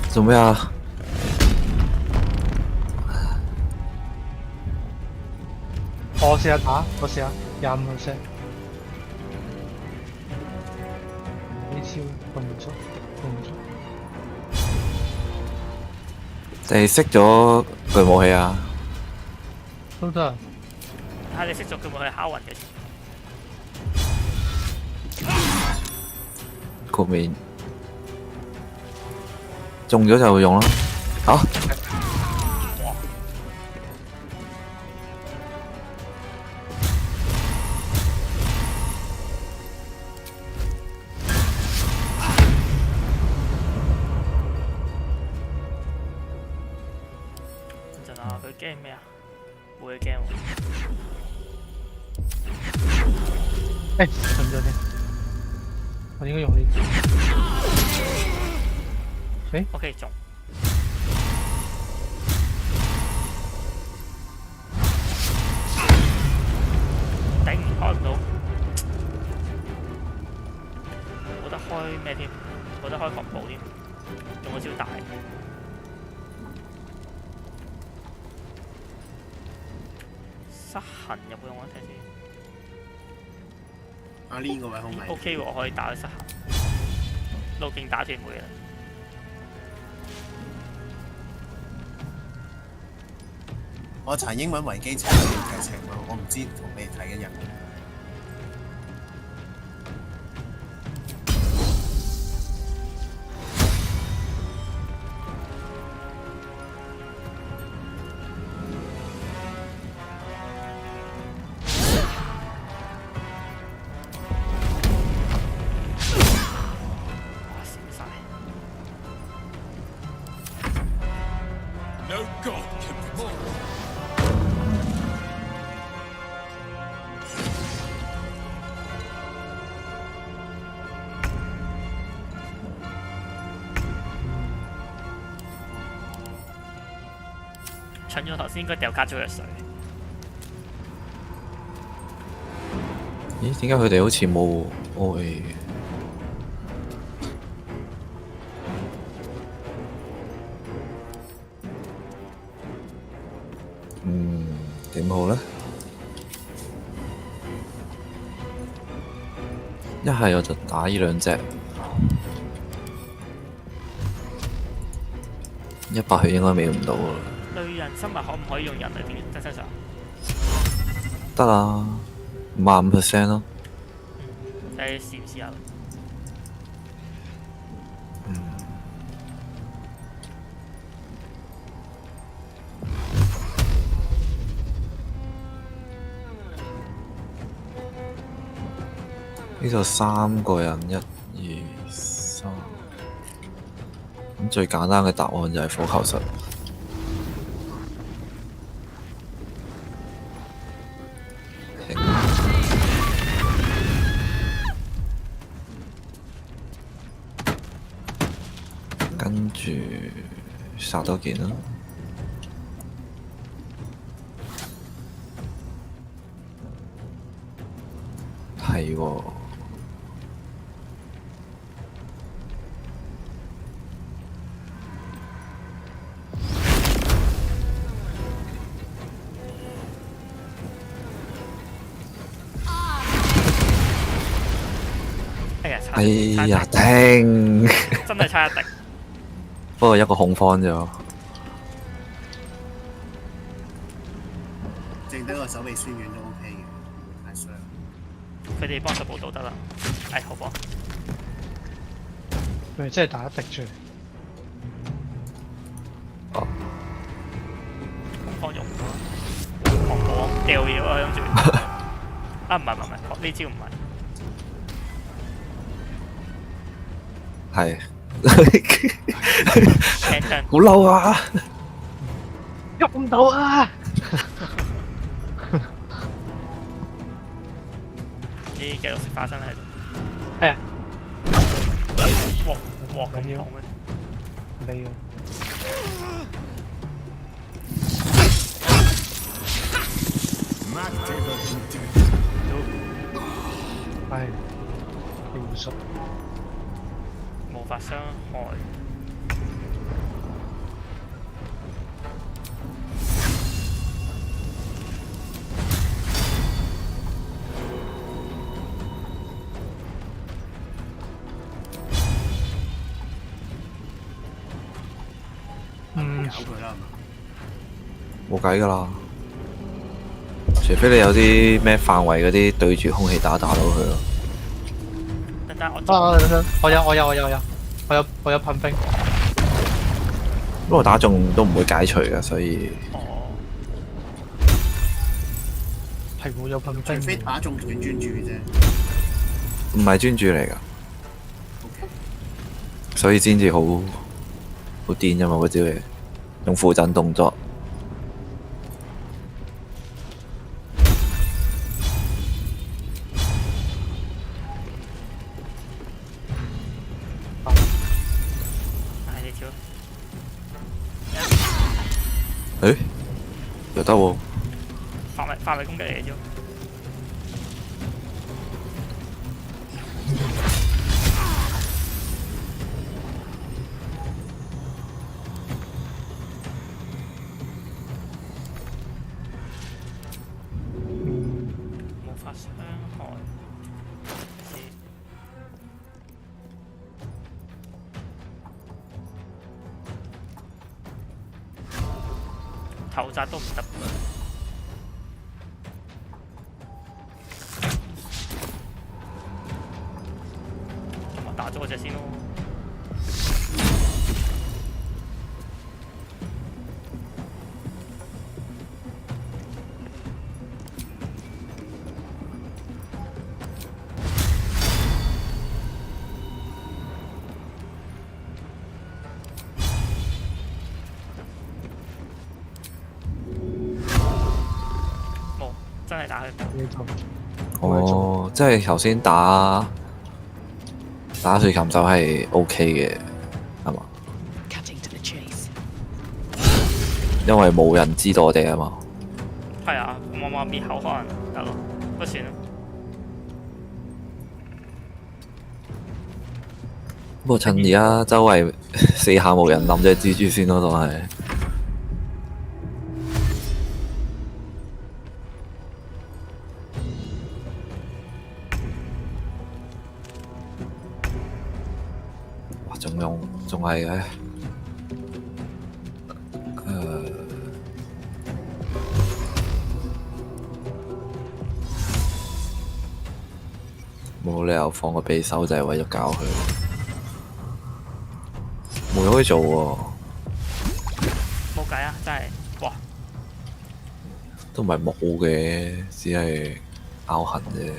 做咩啊？我試下打，我試下25%。呢招用唔出，用唔出。你熄咗具武器啊？都得。睇你熄咗具武器敲暈嘅先。局面中咗就會用啦。啊！佢驚咩啊？冇嘢驚喎。誒，等陣先，我應該用呢個。誒 ，OK 中。頂開唔到，冇得開咩添？冇得開防暴添，用個招大。失衡有冇用啊？睇先。阿呢個位好危。OK 喎，我可以打佢失衡，路徑打斷會嘅。我查英文維基查嘅劇情咯，我唔知同你哋睇嘅人。蠢咗頭先應該掉卡咗藥水。咦？點解佢哋好似冇 OA 嘅？點好咧？一係我就打呢兩隻，100血應該秒唔到啦。類人生物可唔可以用人類點身上？得啊，55%咯。你試唔試下？呢度3個人，1、2、3。咁最簡單嘅答案就係火球術。跟住殺多件啦。係喎。哎呀，頂！真係差一滴。不過一個控方啫。剩低個手臂酸軟都 OK 嘅，唔會太傷。佢哋幫手補到得啦。好幫。佢哋真係打一滴出嚟。掉嘢啊諗住。啊唔係，呢招唔係。係。好嬲啊！喐唔到啊！啲繼續食花生喺度。係啊。哇咁痛嘅。你啊！係技術，無法傷害。搞佢啦，冇計㗎啦，除非你有啲咩範圍嗰啲對住空氣打到佢咯。等我有噴冰。不過打中都唔會解除㗎，所以。係會有噴冰。除非打中斷專注啫。唔係專注嚟㗎，所以先至好癲啫嘛嗰招嘢，用負震動作。誒，又得喎。範圍攻擊嚟嘅啫。無法傷害。頭紮都唔得。咁我打咗嗰隻先咯。真係打佢。哦，即係頭先打水琴手係 OK 嘅，係嘛？因為冇人知道我哋啊嘛。係啊，我話滅口可能得咯，不算啦。不過趁而家周圍四下無人，諗隻蜘蛛先咯，都係。仲係嘅，冇理由放個匕首就係為咗搞佢，冇嘢可以做喎。冇計啊！真係，哇！都唔係冇嘅，只係拗痕啫。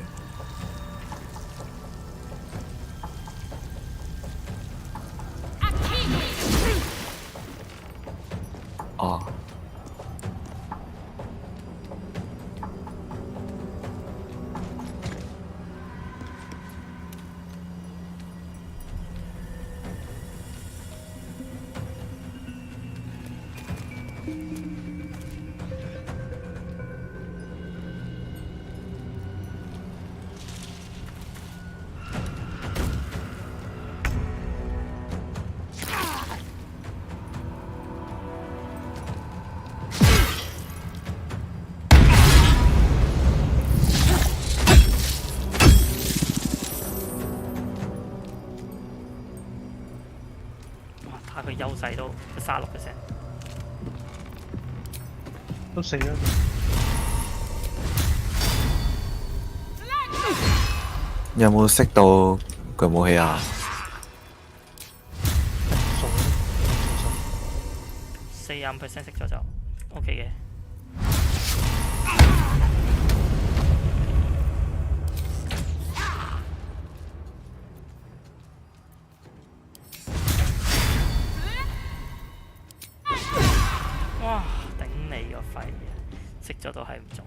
啊！睇佢優勢都36%，都死咗。有冇識到佢武器啊？45%識咗就 OK 嘅。廢嘅，識咗都係唔中。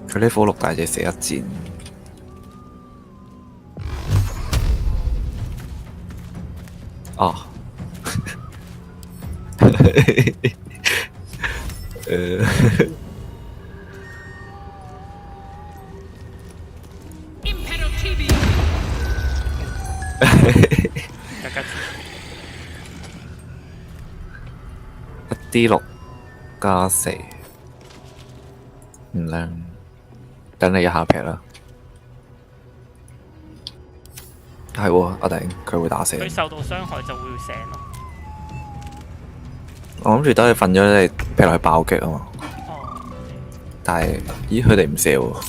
佢呢副6大隻射一箭。哦。1D6加4，唔靚。等你一下劈啦。係喎，阿頂佢會打死。佢受到傷害就會醒咯。我諗住等佢瞓咗，你劈落去爆擊啊嘛。哦。但係，咦佢哋唔射喎，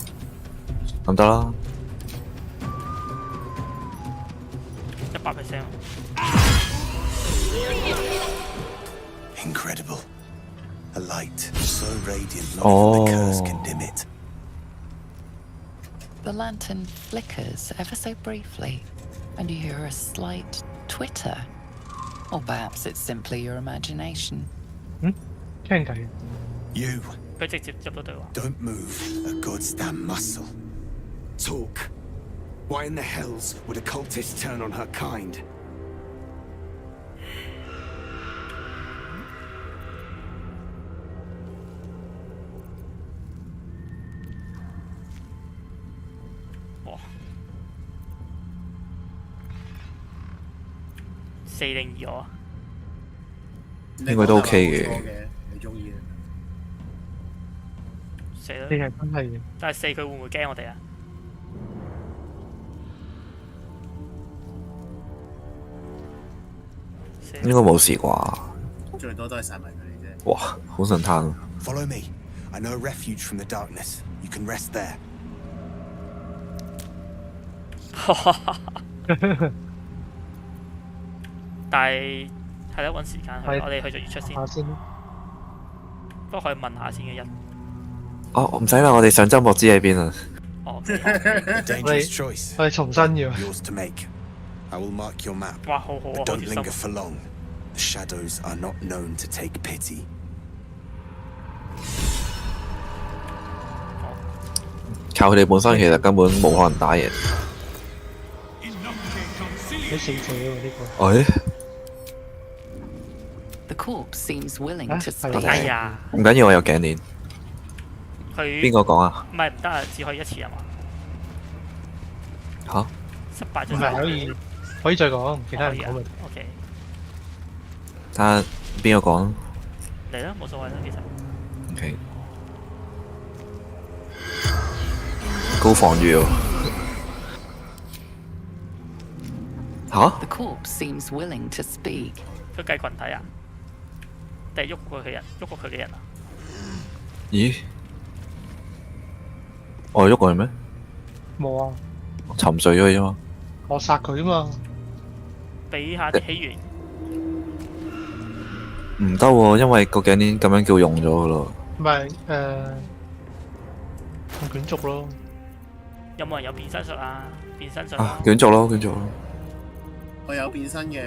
咁得啦。100%。Incredible. A light so radiant long the curse can dim it. The lantern flickers ever so briefly, and you hear a slight twitter. Or perhaps it's simply your imagination. You 佢直接入到對話。 don't move a goddamn muscle. Talk. Why in the hells would a cultist turn on her kind?4定2啊？應該都 OK 嘅。你中意4啦。你係真係。但係4佢會唔會驚我哋啊？應該冇事啩？最多都係殺埋佢哋啫。哇，好神探。 Follow me. I know a refuge from the darkness. You can rest there. 但係係啦，揾時間去，我哋去咗月出先。不過可以問下先嘅一。哦，唔使啦，我哋上周末知喺邊啊。哦。我哋重新要。Yours to make. I will mark your map. 哇，好好啊， But don't linger for long. The shadows are not known to take pity. 靠佢哋本身其實根本冇可能打贏。你死死喎呢個。哎。 The corpse seems willing to speak. 哎呀！唔緊要，我有頸鏈。佢邊個講啊？唔係唔得啊，只可以一次啊嘛。嚇？失敗咗。唔係可以再講，其他人講咪。OK。睇下邊個講。嚟啦，冇所謂啦，其實。OK。高防禦喎。嚇 The corpse seems willing to speak. 佢計群體啊？定係喐過佢人？喐過佢嘅人啊？咦？我喐過佢咩？冇啊！我沉睡咗佢啫嘛。我殺佢啊嘛！俾下啲起源。唔得喎，因為個頸鏈咁樣叫用咗噶咯。唔係用卷軸咯。有冇人有變身術啊？變身術啊！卷軸咯，卷軸咯。我有變身嘅。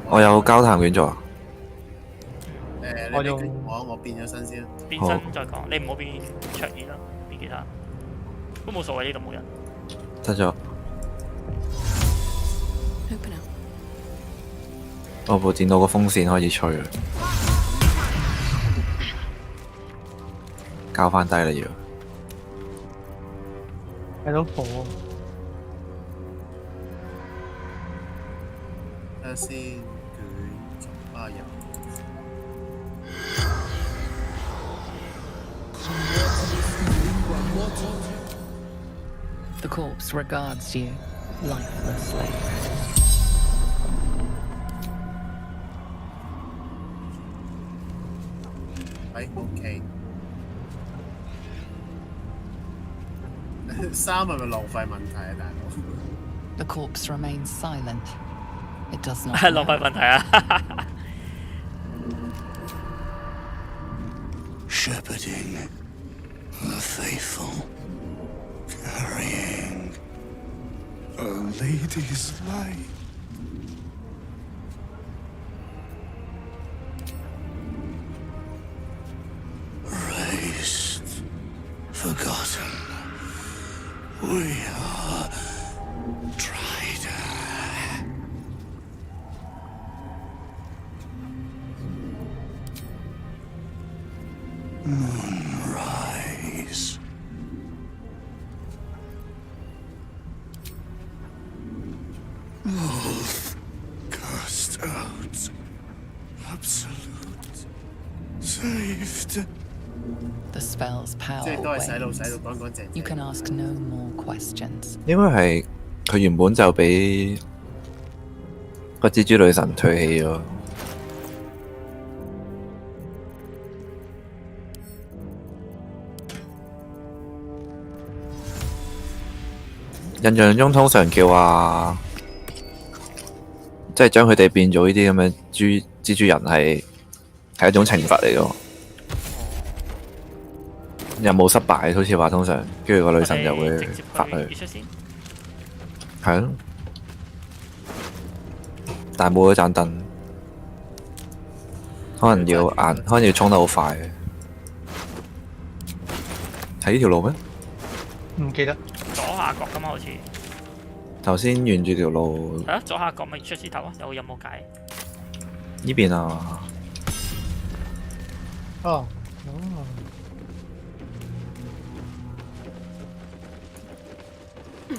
我有交談卷軸啊。你用我變咗身先。變身再講，你唔好變卓兒啦，變其他都冇所謂，呢度冇人。得咗。我部電腦個風扇開始吹啦。交翻低啦要。睇到火。睇下先，佢仲有。The corpse regards you lifelessly. OK 衫係咪浪費問題啊，大佬 The corpse remains silent. It does not. 係浪費問題啊！Shepherding the faithful, carrying a lady's light. Raised, forgotten. We are tried. Moonrise. Wolf cast out. Absolute. Saved. The spell's power wanes. You can ask no more questions. 應該係佢原本就俾個蜘蛛女神唾棄咗。印象中通常叫話，即係將佢哋變做呢啲咁嘅蜘蛛人係一種懲罰嚟嘅。任務失敗，好似話通常，跟住個女神就會罰佢。係咯，但係冇嗰盞燈，可能要衝得好快。係呢條路咩？唔記得。左下角㗎嘛，好似。頭先沿住條路。係啊，左下角咪出獅頭啊，有任務解。呢邊啊。哦。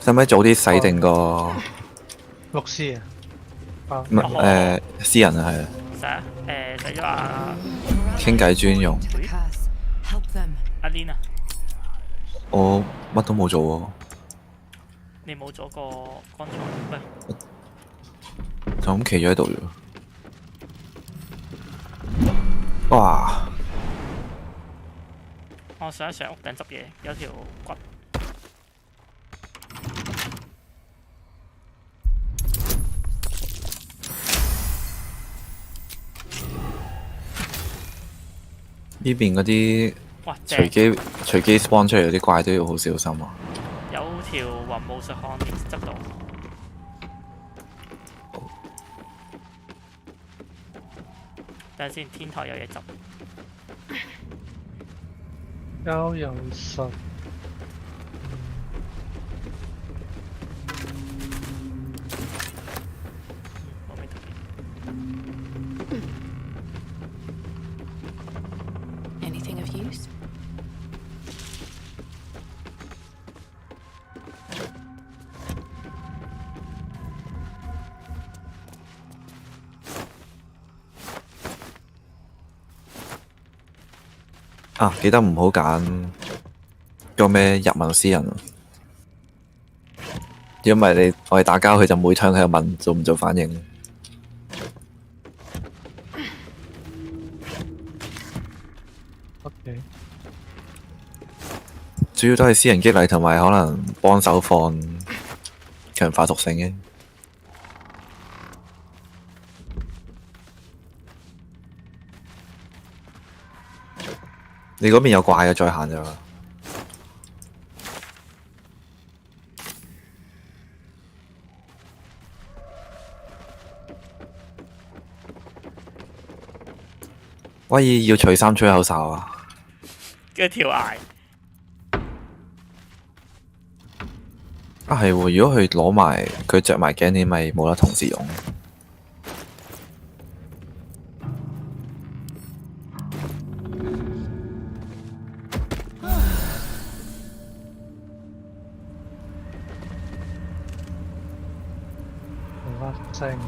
使唔使早啲洗定個牧師啊？唔係私人啊，係啊。使啊，使咗啊。傾偈專用。阿 Lin 啊。我乜都冇做喎。你冇咗個乾草咩？就咁企咗喺度啫。哇！我上一上屋頂執嘢，有條骨。呢邊嗰啲隨機 spawn 出嚟嗰啲怪都要好小心啊！有條雲霧術項執到。等陣先，天台有嘢執。交友術。Anything of use?啊！記得唔好揀個咩日文詩人啊！如果唔係我哋打交，佢就每槍喺度問做唔做反應。OK。主要都係私人激勵同埋可能幫手放強化屬性嘅。你嗰邊有怪嘅，再行就。威爾要除衫吹口哨啊！跟住跳崖。啊係喎，如果佢攞埋佢着埋頸鏈，咪冇得同時用。聲。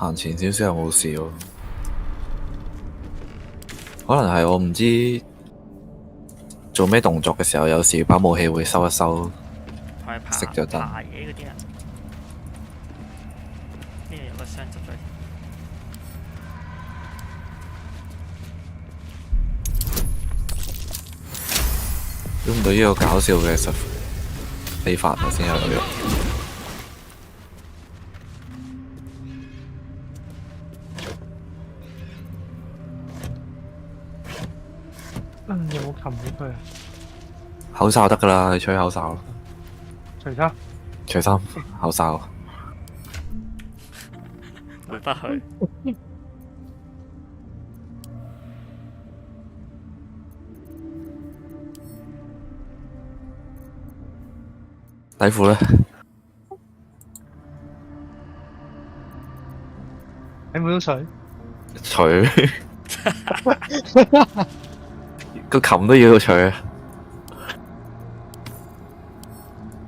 行前少少又冇事喎，可能係我唔知做咩動作嘅時候，有時把武器會收一收，熄咗燈。爬嘢嗰啲啊，呢度有個箱執咗。估唔到呢個搞笑嘅飛法頭先有用。有冇擒起佢啊？口哨得㗎啦，你吹口哨。除衫。除衫，口哨。回返去。底褲咧？你冇水？除。個琴都要除啊！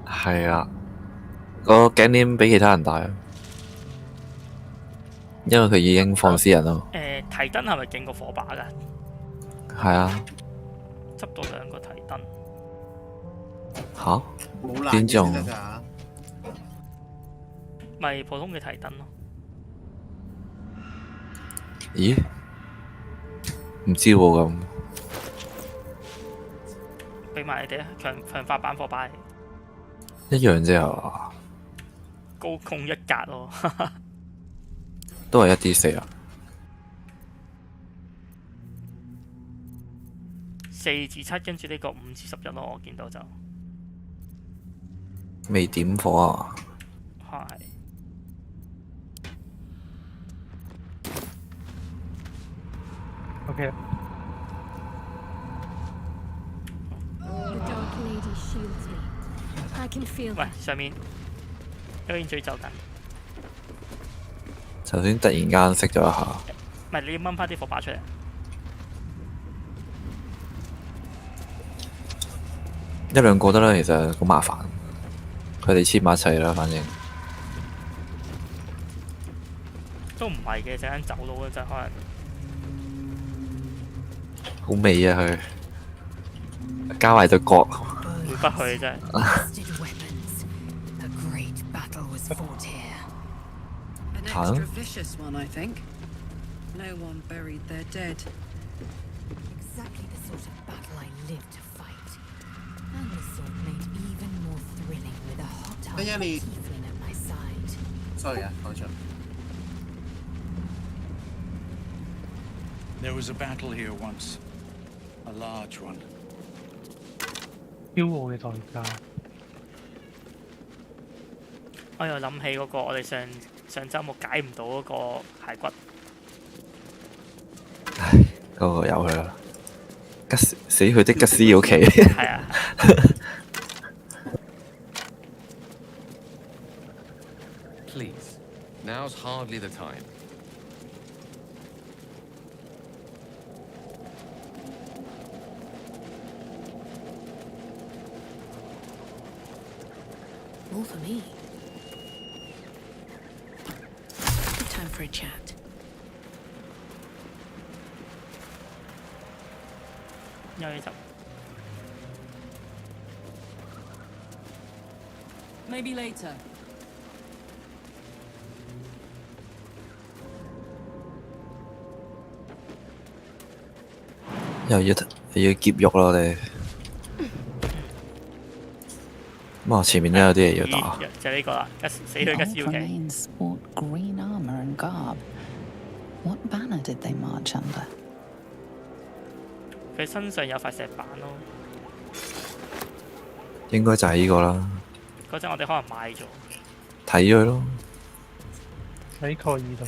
係啊，個頸鏈俾其他人戴啊，因為佢已經放私人咯。提燈係咪勁過火把㗎？係啊。執到2個提燈。吓？冇爛邊種？咪普通嘅提燈咯。咦？唔知喎咁。俾埋你哋啊，強化版火把一樣啫係嘛？高控1格咯。都係1D4啊。4至7，跟住呢個5至11咯，我見到就。未點火啊？係。OK。喂，上面有煙嘴走緊。頭先突然間熄咗一下。唔係，你要掹翻啲火把出嚟。1-2個得啦，其實好麻煩。佢哋黐埋一齊啦，反正。都唔係嘅，陣間走佬嗰陣可能。好味啊佢，加埋對角。回不去真係。An extra vicious one, I think. No one buried their dead. Exactly the sort of battle I live to fight. And the sort made even more thrilling with a hot-hearted tiefling at my side. Sorry 啊，講錯。There was a battle here once. A large one. 驕傲嘅代價。我又諗起嗰個我哋上週末解唔到嗰個骸骨。唉，嗰個由佢啦。死去的吉斯要企。係啊。please. Now's hardly the time. All for me. Good time for a chat. Maybe later. 又要劫獄啦，我哋。咁啊，前面都有啲嘢要打。就係呢個啦，死去嘅小騎。 sport green armor and garb. What banner did they march under? 佢身上有塊石板咯。應該就係呢個啦。嗰陣我哋可能買咗。睇咗佢咯。喺蓋爾度。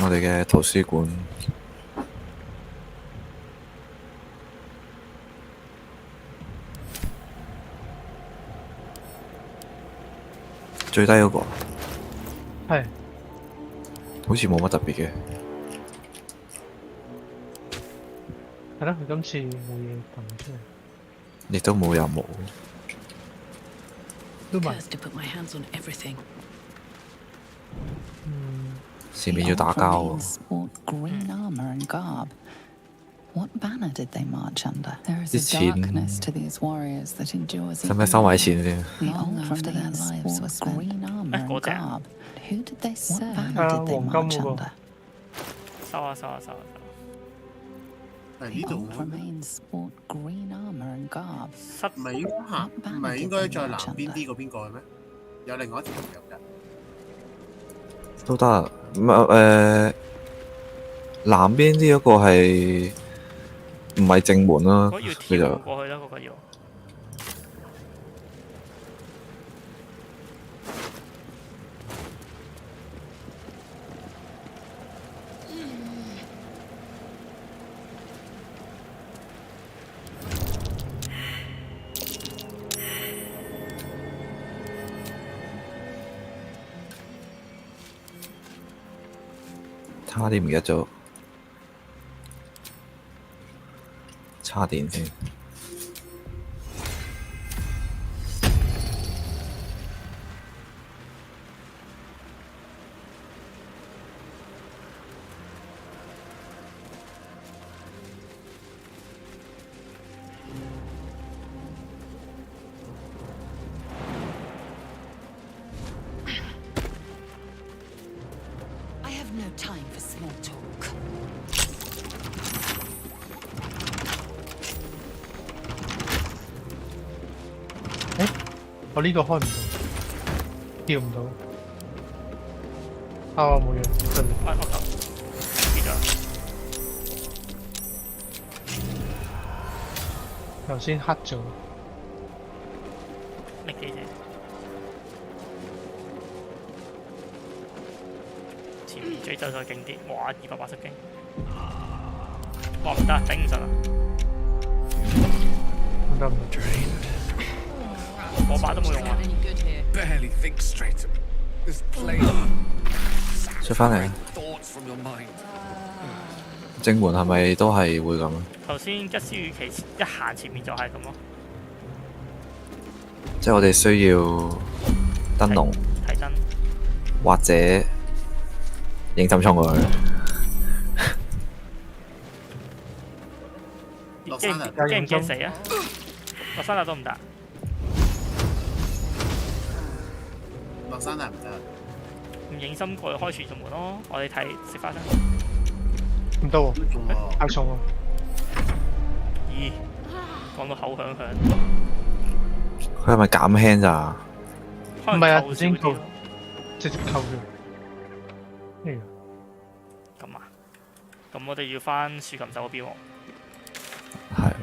我哋嘅圖書館。最低嗰個。係。好似冇乜特別嘅。係咯，佢今次冇嘢揼出嚟。亦都冇任務。都問。To put my hands on everything. 前面要打交喎。 sport green armor and garb. What banner did they march under? There is a darkness to these warriors that endures. 使唔使收埋錢先 Long after their lives were green armor and garb. Who did they serve? What banner did they march under? 收啊收啊收啊！係呢度 remains sport green armor and garb. 唔係應該行，唔係應該再南邊啲嗰邊過去咩？有另外一條入㗎。都得，南邊啲嗰個係唔係正門啦？嗰要跳過去啦，嗰個要。差啲唔記得咗，叉電先。我呢個開唔到，跳唔到。啊，我冇嘢，真係。我跌咗。頭先黑咗。力機啫。前面追走再勁啲，哇！280擊。哇唔得，頂唔順啊！唔得唔得。火把都冇用啊！ Barely think straight. This plane. 出返嚟。正門係咪都係會咁？頭先一絲羽期一行前面就係咁咯。即係我哋需要燈籠，睇燈，或者認真衝過去。驚唔驚死啊？落山都唔得。落山係唔得。唔認真過去開傳送門咯，我哋睇食花生。唔得喎，太重喎。咦？講到口響響。佢係咪減輕咋？唔係啊，先扣，直接扣咗。咩咁啊？咁我哋要翻豎琴手嗰邊喎。係。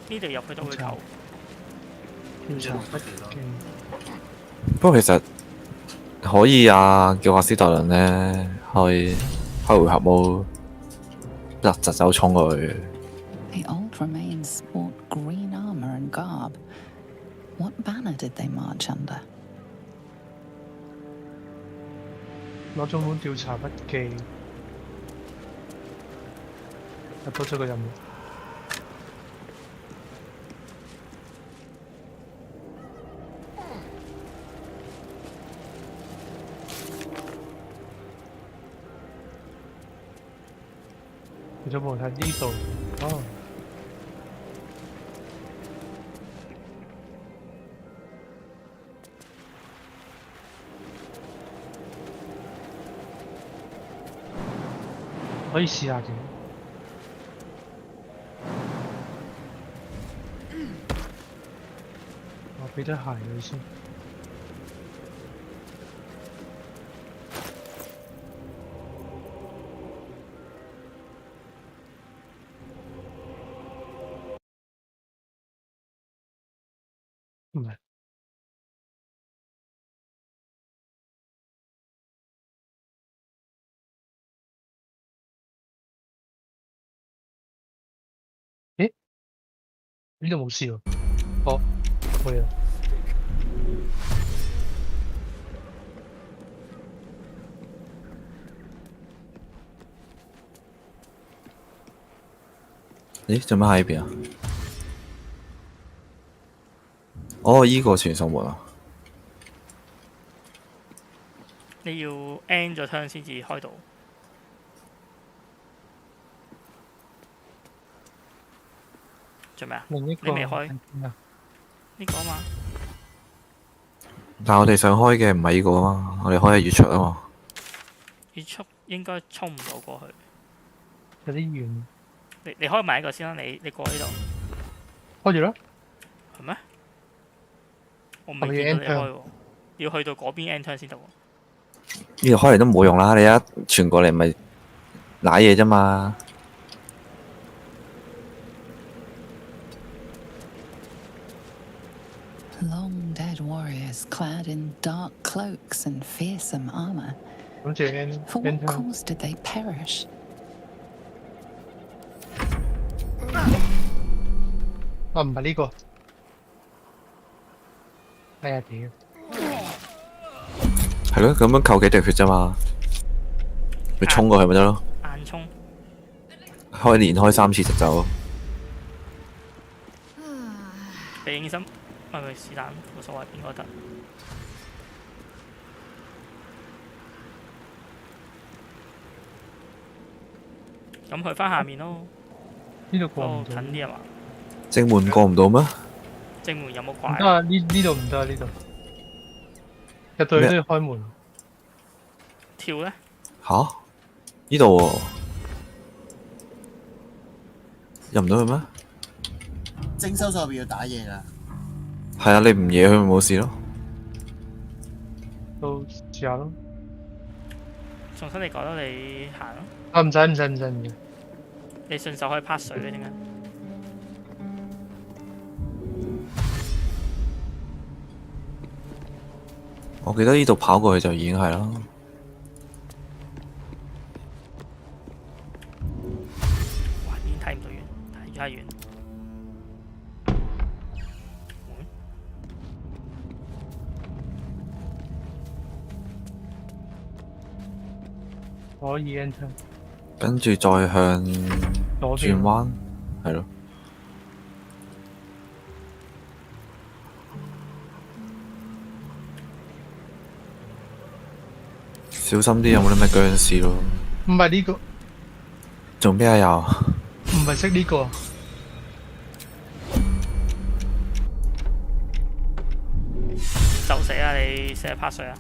呢度入去都會扣。不過其實可以啊，叫阿斯特倫咧開回合冇，疾走衝過去。The old remains sport green armor and garb. What banner did they march under? 攞咗本調查筆記，又多咗個任務。去咗望下呢度，哦。可以試下嘅。我俾對鞋佢先。唔係。誒？呢度冇事喎。哦，冇嘢啦。咦？做乜喺呢邊啊？哦，依個傳送門啊！你要 end 咗槍先至開到。做咩啊？另一個你未開？呢個啊嘛。但係我哋想開嘅唔係依個啊嘛，我哋開係月出啊嘛。月出應該衝唔到過去。有啲遠。你開埋一個先啦，你過呢度。開住啦。係咩？我未見到你開喎，要去到嗰邊 end turn 先得喎。呢度開嚟都冇用啦，你一傳過嚟咪揦嘢啫嘛。Long dead warriors clad in dark cloaks and fearsome armor. For what cause did they perish? 啊，唔係呢個。哎呀屌！係咯，咁樣扣幾滴血啫嘛，咪衝過去咪得咯。硬衝。連開3次就走。俾影心，咪是但，冇所謂，邊個得？咁去翻下面咯。呢度過唔到。近啲啊嘛？正門過唔到咩？正門有冇怪？唔得啊！呢度唔得啊！呢度入到去都要開門。跳咧？吓？呢度喎，入唔到去咩？徵收所入邊要打嘢㗎。係啊，你唔惹佢咪冇事咯。到試下咯。重新你覺得你行咯。啊，唔使。你順手可以拍水嘅點解？我記得呢度跑過去就已經係啦。哇！已經睇唔到遠，睇太遠。可以 enter。跟住再向轉彎，係咯。小心啲，有冇啲咩僵屍咯？唔係呢個。做咩啊又？唔係識呢個。就死啊！你成日拍水啊！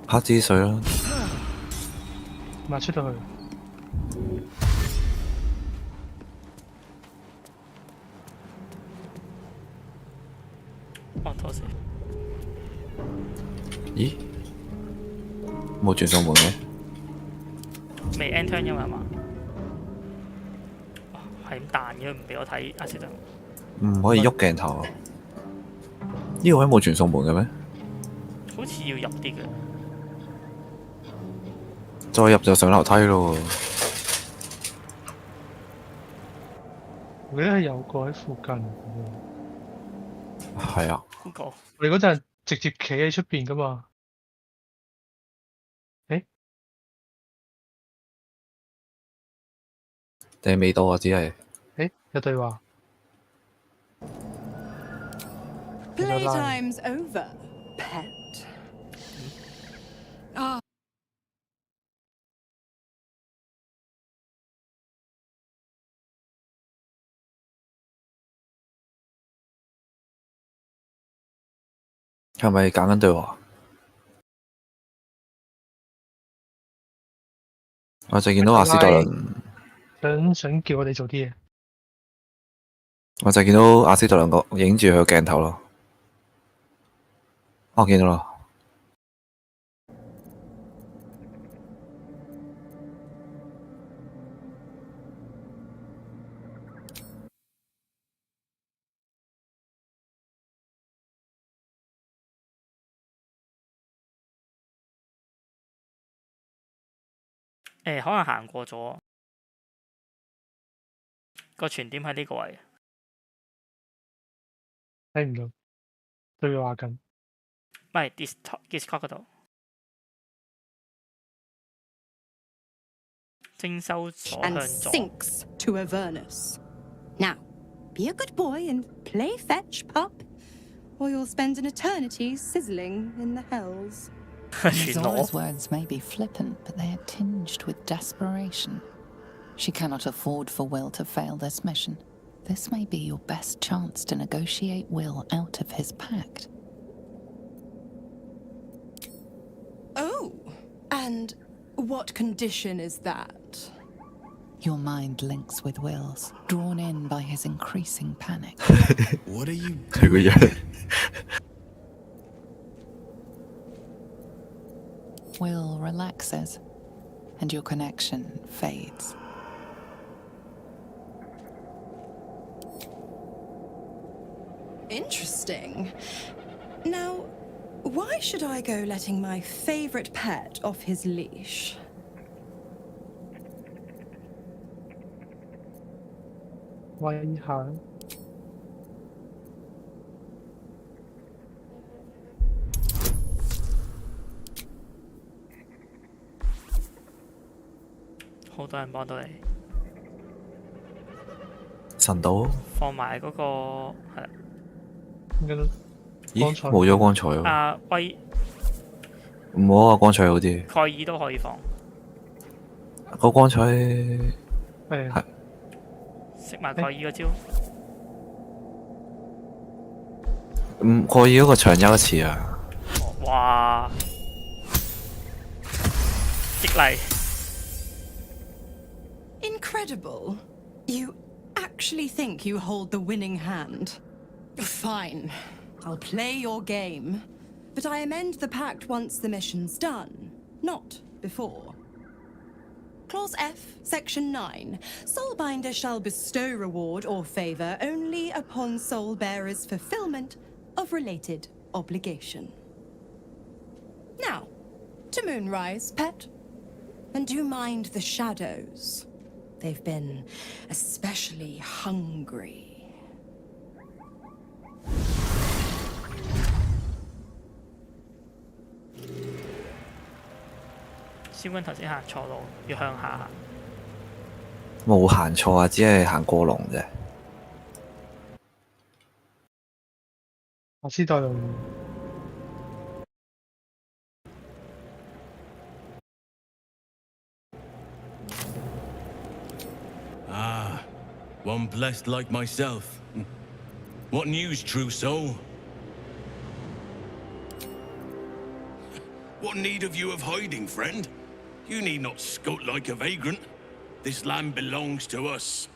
拍支水啦。咪出到去。哦，拖死。咦？冇轉送門嘅？未 end turn 因為係嘛？係咁彈嘅，唔俾我睇阿小珍。唔可以喐鏡頭。呢個位冇轉送門嘅咩？好似要入啲嘅。再入就上樓梯咯。我記得係有個喺附近嘅。係啊。邊個？我哋嗰陣直接企喺出邊噶嘛。定未到啊？只係。有對話。Playtime's over, pet. 啊！係咪揀緊對話？我就見到阿斯特倫，想叫我哋做啲嘢。我就見到阿斯特倫個影住佢個鏡頭咯。我見到啦。可能行過咗。個傳點喺呢個位。睇唔到，對話緊。唔係 Discord 嗰度。徵收所向 And 左。 sinks to Avernus. Now, be a good boy and play fetch, pup, or you'll spend an eternity sizzling in the hells. Zora's words may be flippant, but they are tinged with desperation. She cannot afford for Will to fail this mission. This may be your best chance to negotiate Will out of his pact. Oh, and what condition is that? Your mind links with Will's, drawn in by his increasing panic. What are you doing? Will relaxes, and your connection fades. Interesting. Now, why should I go letting my favorite pet off his leash? Why her?好多人幫到你。神島。放埋嗰個係啦。咦？冇咗光彩喎。阿威。唔好啊，光彩好啲。蓋爾都可以放。個光彩係。食埋蓋爾嗰招。蓋爾嗰個長優詞啊！哇！激勵。Incredible. You actually think you hold the winning hand? Fine. I'll play your game. But I amend the pact once the mission's done, not before. Clause F, Section 9. Soulbinder shall bestow reward or favor only upon soul bearer's fulfillment of related obligation. Now, to Moonrise, pet. And do mind the shadows. They've been especially hungry. 小君頭先行錯路，要向下行。冇行錯啊，只係行過龍啫。我知道。Ah, one blessed like myself. What news, true soul? What need have you of hiding, friend? You need not skulk like a vagrant. This land belongs to us.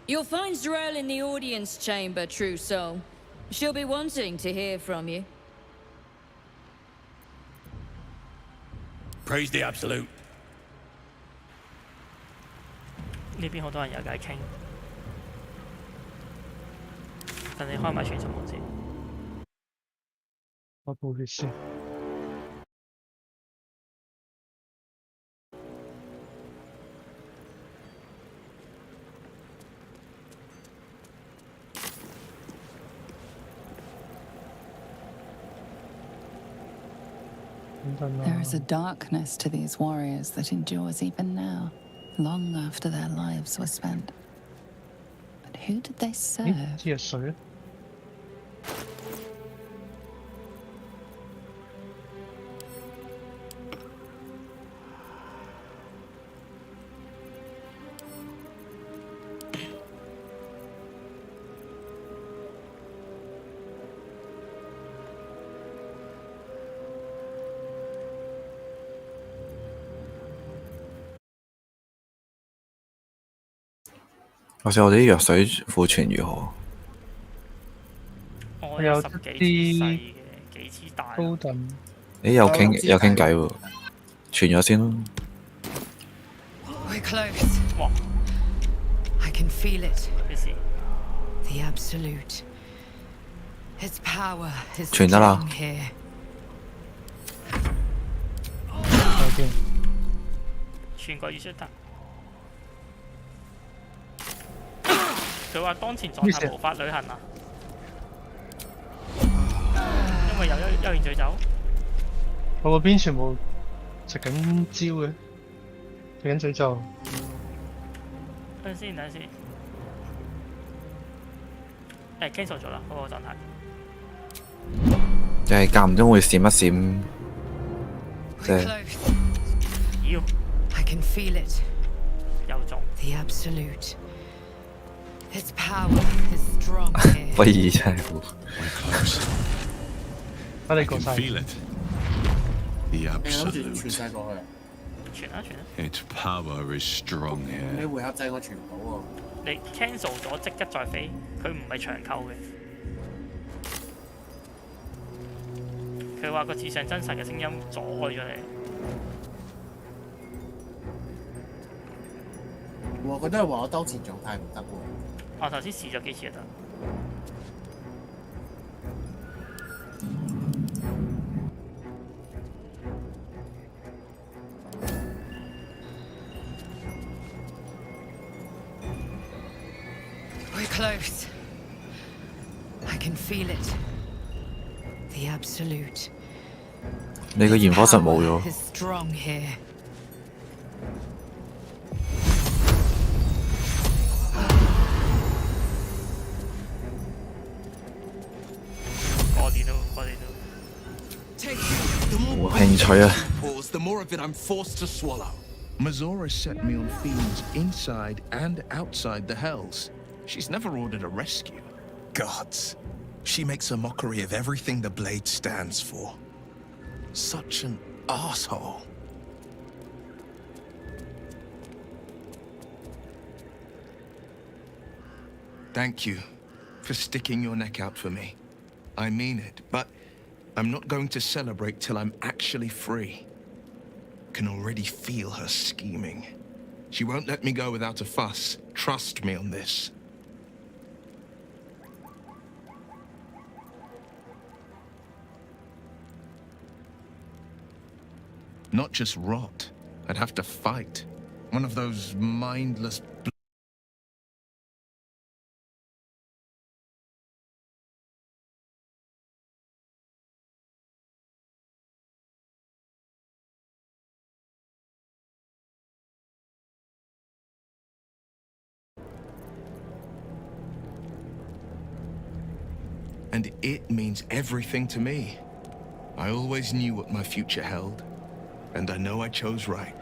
You'll find Zarel in the audience chamber, true soul. She'll be wanting to hear from you. Praise the Absolute. 呢邊好多人有偈傾，等你開埋傳送門先。我補血先。There is a darkness to these warriors that endures even now, long after their lives were spent. But who did they serve? 知係水啊！或者我哋啲藥水庫存如何？我有10幾支細嘅，幾支大。高頓。誒有傾偈喎，傳咗先咯。We're close. 哇 I can feel it. 咩事？ The absolute. Its power is 傳得啦 strong here. 傳個語出得。佢話當前狀態無法旅行啊，因為有休完醉酒。我嗰邊全部食緊蕉嘅，食緊水酒。等陣先，等陣先。cancel 咗啦，嗰個狀態。就係間唔中會閃一閃，即係。妖 I can feel it. 又中。 The absolute. Its power is strong here. 不義真係好。我哋過晒。 Feel it. The 你諗住 absolute. 傳晒過去啊？傳啊傳啊！ Its power is strong 你 here. 回合制我傳唔到喎。你 cancel 咗即刻再飛，佢唔係長扣嘅。佢話個自上真實嘅聲音阻礙咗你。我覺得係話我當前狀態唔得喎。我頭先試咗幾次就得。We're close. I can feel it. The absolute. 你個研科室冇咗。 Is strong here. 冇興趣啊！ The more of it I'm forced to swallow. Mazora set me on fiends inside and outside the hells. She's never ordered a rescue. Gods. She makes a mockery of everything the blade stands for. Such an asshole. Thank you for sticking your neck out for me. I mean it, but I'm not going to celebrate till I'm actually free. Can already feel her scheming. She won't let me go without a fuss. Trust me on this. Not just rot. I'd have to fight. One of those mindless and it means everything to me. I always knew what my future held, and I know I chose right.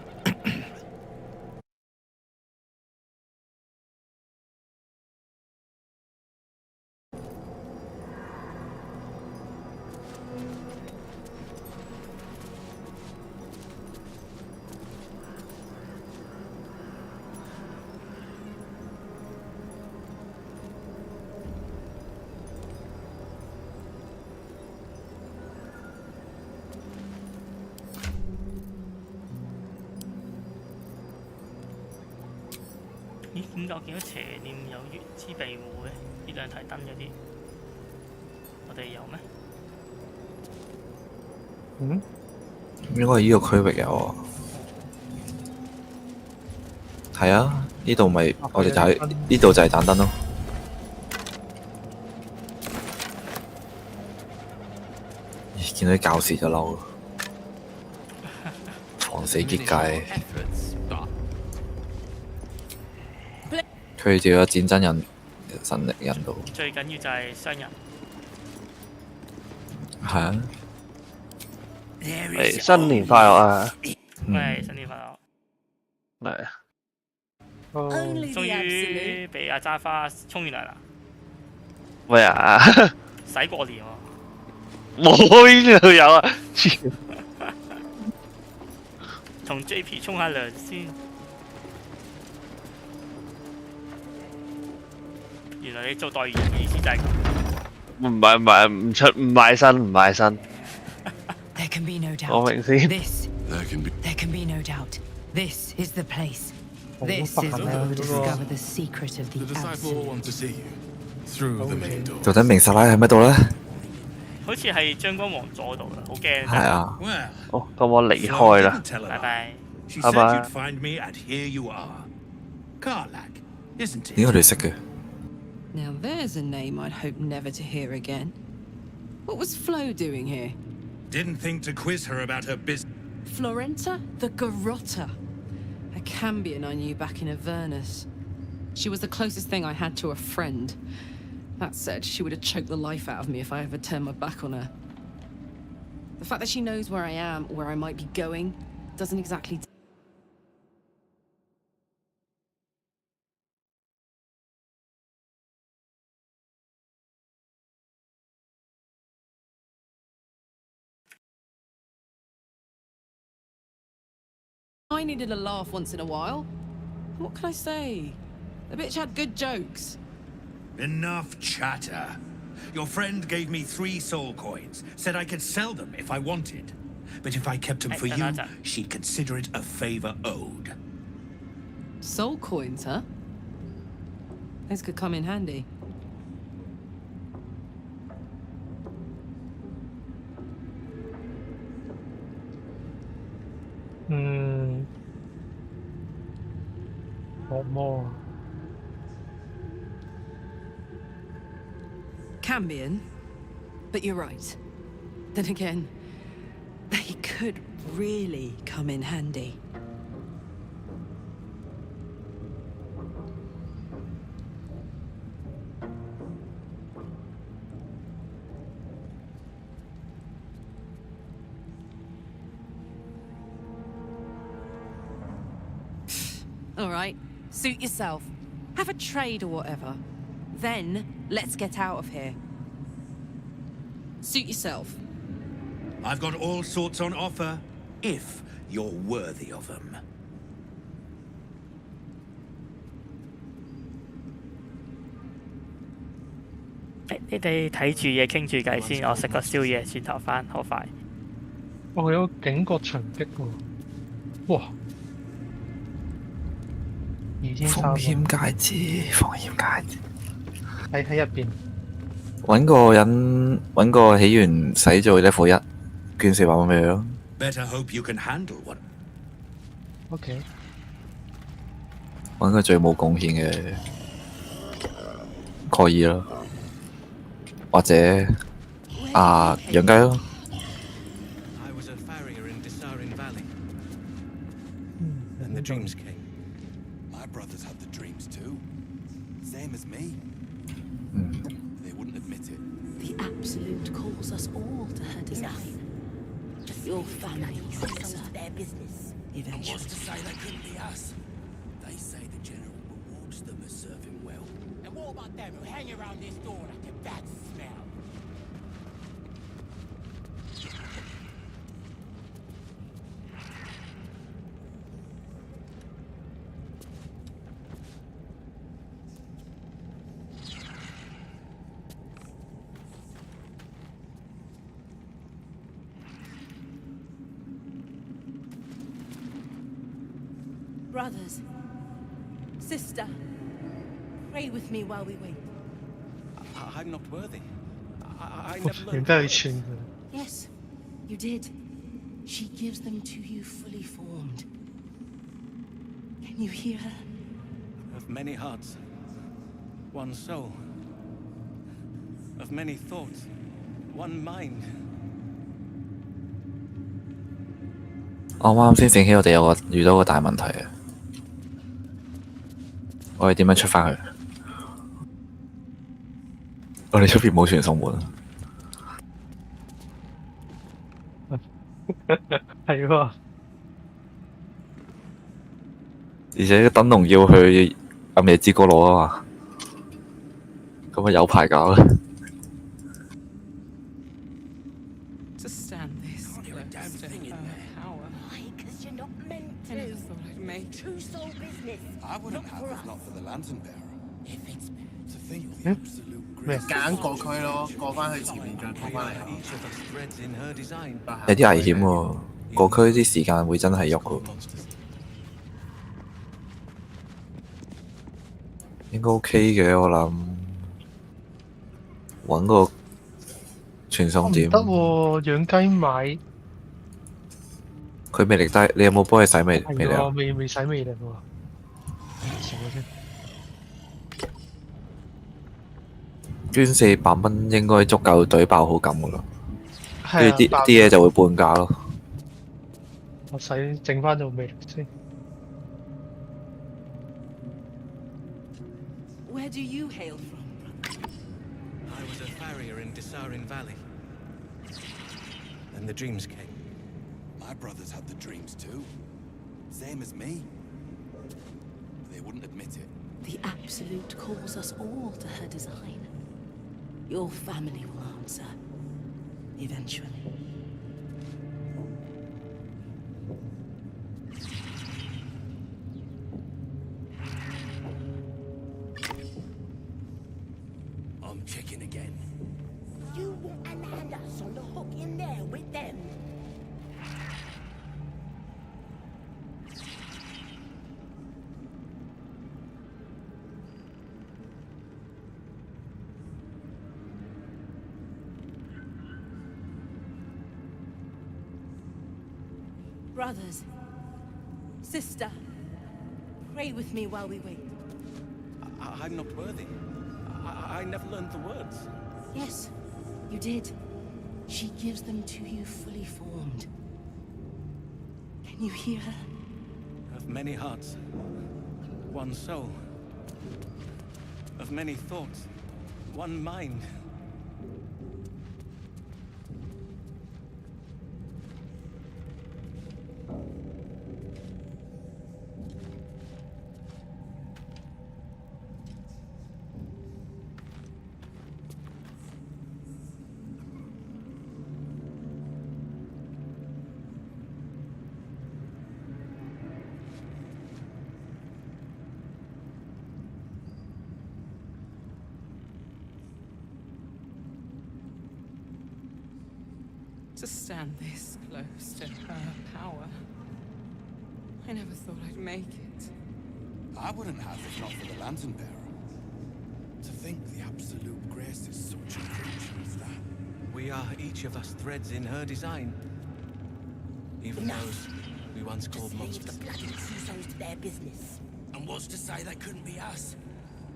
咦？點解我見到邪念有月之庇護嘅？呢兩台燈嗰啲，我哋有咩？嗯？應該係呢個區域有啊。係啊，呢度咪我哋就係呢度就係盞燈咯。咦？見到啲教士就嬲咯。防死結界。佢哋有戰爭人神力引導。最緊要就係商人。係啊。新年快樂啊！喂，新年快樂。係啊。終於俾阿揸花沖完涼啦。喂啊！使過年喎。冇邊度有啊？同 JP 沖下涼先。原來你做代言嘅意思就係咁。唔係唔賣身唔賣身。There can be no doubt. 我明先。There can be no doubt. This is the place. This is where we discover the secret of the absolute. 到底明薩拉喺乜度咧？好似係將軍王座度啦，好驚。係啊。哦，咁我離開啦。拜拜。拜拜。點解佢哋識嘅？ Now there's a name I'd hope never to hear again. What was Flo doing here? Didn't think to quiz her about her business. Florenta the Garotta. A Cambion I knew back in Avernus. She was the closest thing I had to a friend. That said, she would have choked the life out of me if I ever turned my back on her. The fact that she knows where I am, where I might be going, doesn't exactly... I needed a laugh once in a while. What can I say? The bitch had good jokes. Enough chatter. Your friend gave me 3 soul coins, said I could sell them if I wanted. But if I kept them for you, she'd consider it a favor owed. Soul coins, huh? Those could come in handy. What more? Cambion, but you're right. Then again, they could really come in handy. All right, suit yourself. Have a trade or whatever. Then, let's get out of here. Suit yourself. I've got all sorts on offer, if you're worthy of them. 你哋睇住嘢傾住偈先，我食個宵夜，轉頭返，好快。哦，有警覺牆壁喎！哇！2300風險戒指，風險戒指。喺入邊。揾個人揾個起源使做level 1，捐400蚊俾佢咯。Better hope you can handle one. OK。揾個最冇貢獻嘅蓋爾咯，或者養雞咯。I was a farrier in Desarin Valley. Then the dreams came. My brothers had the dreams too. Same as me. They wouldn't admit it. The Absolute calls us all to her design. Your family comes to their business. Eventually. What's to say they couldn't be us? They say the general rewards them as serving well. And what about them who hang around this door like a bad smell? Brothers, sister, pray with me while we wait. I'm not worthy. I 原都係串嘅。 Yes, you did. She gives them to you fully formed. Can you hear her? Of many hearts, one soul. Of many thoughts, one mind. 我啱先醒起，我哋遇到個大問題啊！我哋點樣出翻去？我哋出邊冇傳送門。係喎，而且燈籠要去暗夜之歌攞啊嘛，咁啊有排搞啦。夾硬過區咯，過翻去前面再過翻嚟。有啲危險喎，過區啲時間會真係喐喎。應該 OK 嘅，我諗。揾個傳送點。唔得喎，養雞買。佢魅力低，你有冇幫佢洗魅力啊？未洗魅力喎，傻啫。捐400蚊應該足夠懟爆好咁噶啦，係啊，跟住啲嘢就會半價咯。我洗整翻到魅力先。Where do you hail from? I was a farrier in Desarin Valley. Then the dreams came. My brothers had the dreams too. Same as me. They wouldn't admit it. The Absolute calls us all to her design. Your family will answer. Eventually. I'm checking again. You want to land us on the hook in there with them? Brothers, sister, pray with me while we wait. I'm not worthy. I never learned the words. Yes, you did. She gives them to you fully formed. Can you hear her? Of many hearts, one soul. Of many thoughts, one mind. To stand this close to her power. I never thought I'd make it. I wouldn't have if not for the Lantern Bearer. To think the Absolute Grace is such a creature as that. We are each of us threads in her design. Even those we once called monsters. The bloody Crusoes to their business. And what's to say they couldn't be us?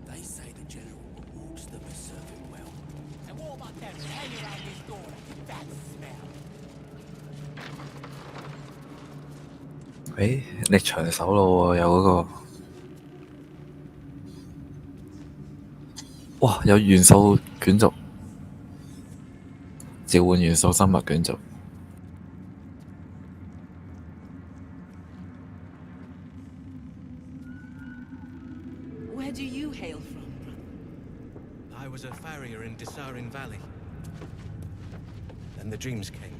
They say the General rewards them as serving well. And what about them hanging around this door like that smell? 力場手咯喎，有嗰個，哇！有元素卷軸，召喚元素生物卷軸。Where do you hail from? I was a farrier in Desarin Valley. Then the dreams came.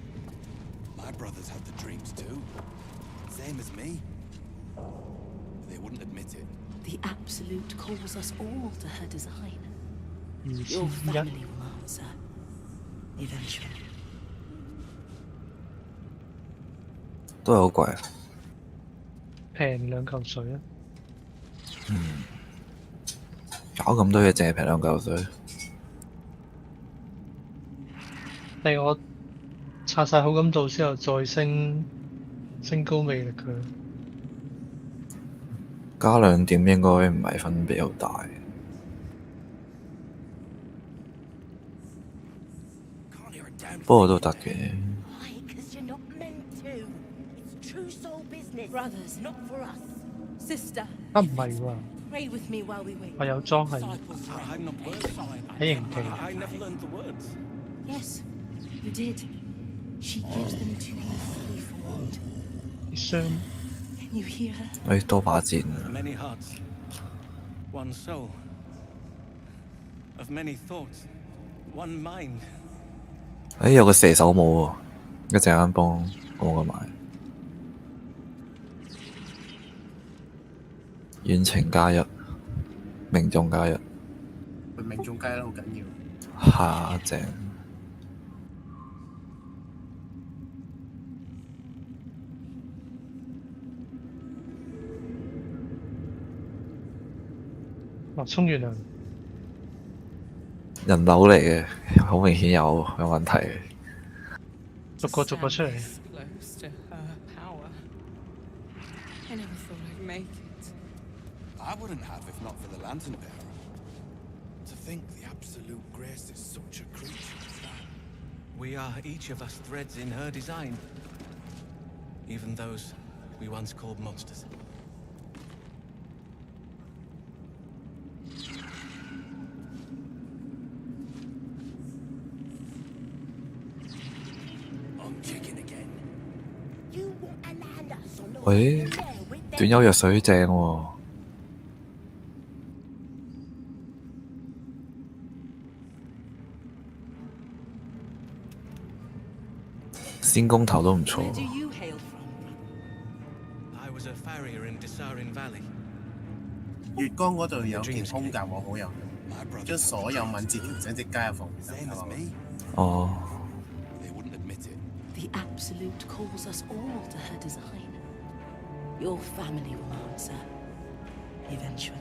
My brothers had the dreams too. Same as me. They wouldn't admit it. The Absolute calls us all to her design. Your family will answer. Eventually. 都係好貴啊！平2嚿水啊！搞咁多嘢，淨係平2嚿水。定我拆晒好感度之後再升高魅力佢。加2點應該唔係分別好大。不過都得嘅。Why? 'Cause you're not meant to. It's true Brothers, not for us. Sister, 啊唔係喎， pray with me while we wait. 我有裝係 I'm not words. 喺營地。 I never learned the words. Yes, you did. She gives them to you fully formed. 啲傷 Can you hear her? 哎，多把箭啊！ Many hearts, one soul. Of many thoughts, one mind. 哎，有個射手帽喎，一陣間幫我個買。遠程加一，命中加一。命中雞啦，好緊要。下正。哦，沖完涼。人流嚟嘅，好明顯有問題。逐個出嚟。 Close to her power. I never thought I'd make it. I wouldn't have if not for the lantern bearer. To think the absolute grace is such a creature as that. We are each of us threads in her design. Even those we once called monsters. I'm checking again. You won't land us on the 喂，短優藥水正喎。仙公頭都唔錯。 Where do you hail from? I was a farrier in Desarin Valley. 月光嗰度有件空甲我好有用，將所有敏捷調整值加入防禦等級。哦。 They wouldn't admit it. The Absolute calls us all to her design. Your family will answer. Eventually.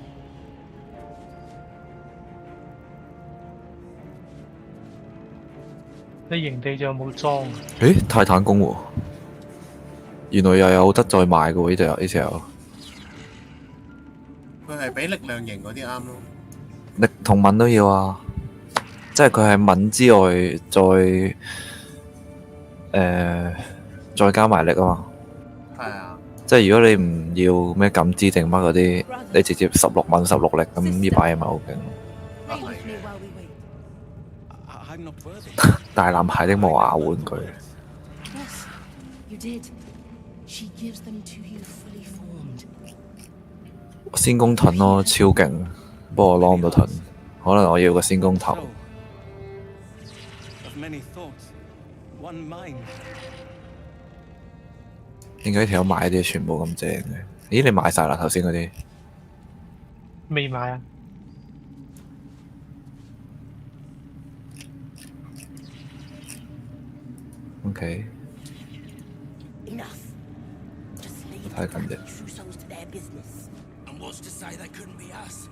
你營地仲有冇裝？誒，泰坦宮喎，原來又有得再買嘅喎，呢條友。佢係俾力量型嗰啲啱咯。力同敏都要啊，即係佢係敏之外，再加埋力啊嘛。係啊。即係如果你唔要咩感知定乜嗰啲，你直接16敏16力咁呢把嘢咪好勁。 I'm not worthy. 大男孩的磨牙玩具。 Yes, you did. She gives them to you fully formed. 仙公盾咯，超勁，不過我攞唔到盾，可能我要個仙公頭。 Of many thoughts, one mind. 點解條友買啲嘢全部咁正嘅？咦，你買晒啦頭先嗰啲？未買啊？ OK， Enough. Just leave 睇緊啫。 true souls to their business. And what's to say they couldn't be us?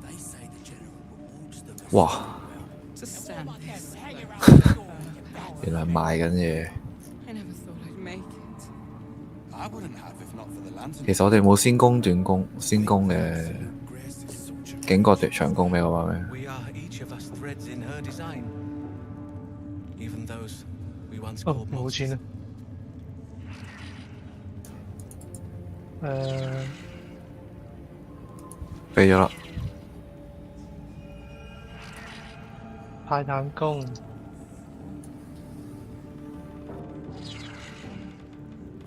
They say the general rewards them. 哇！ To stand this. 原來賣緊嘢。 I never thought I'd make it. I wouldn't have if not for the lantern. 其實我哋冇仙公短弓，仙公嘅警覺奪長弓俾我話咩？ We are each of us threads in her design. Even those we once 哦， called 冇錢啊！俾咗啦。泰坦宮。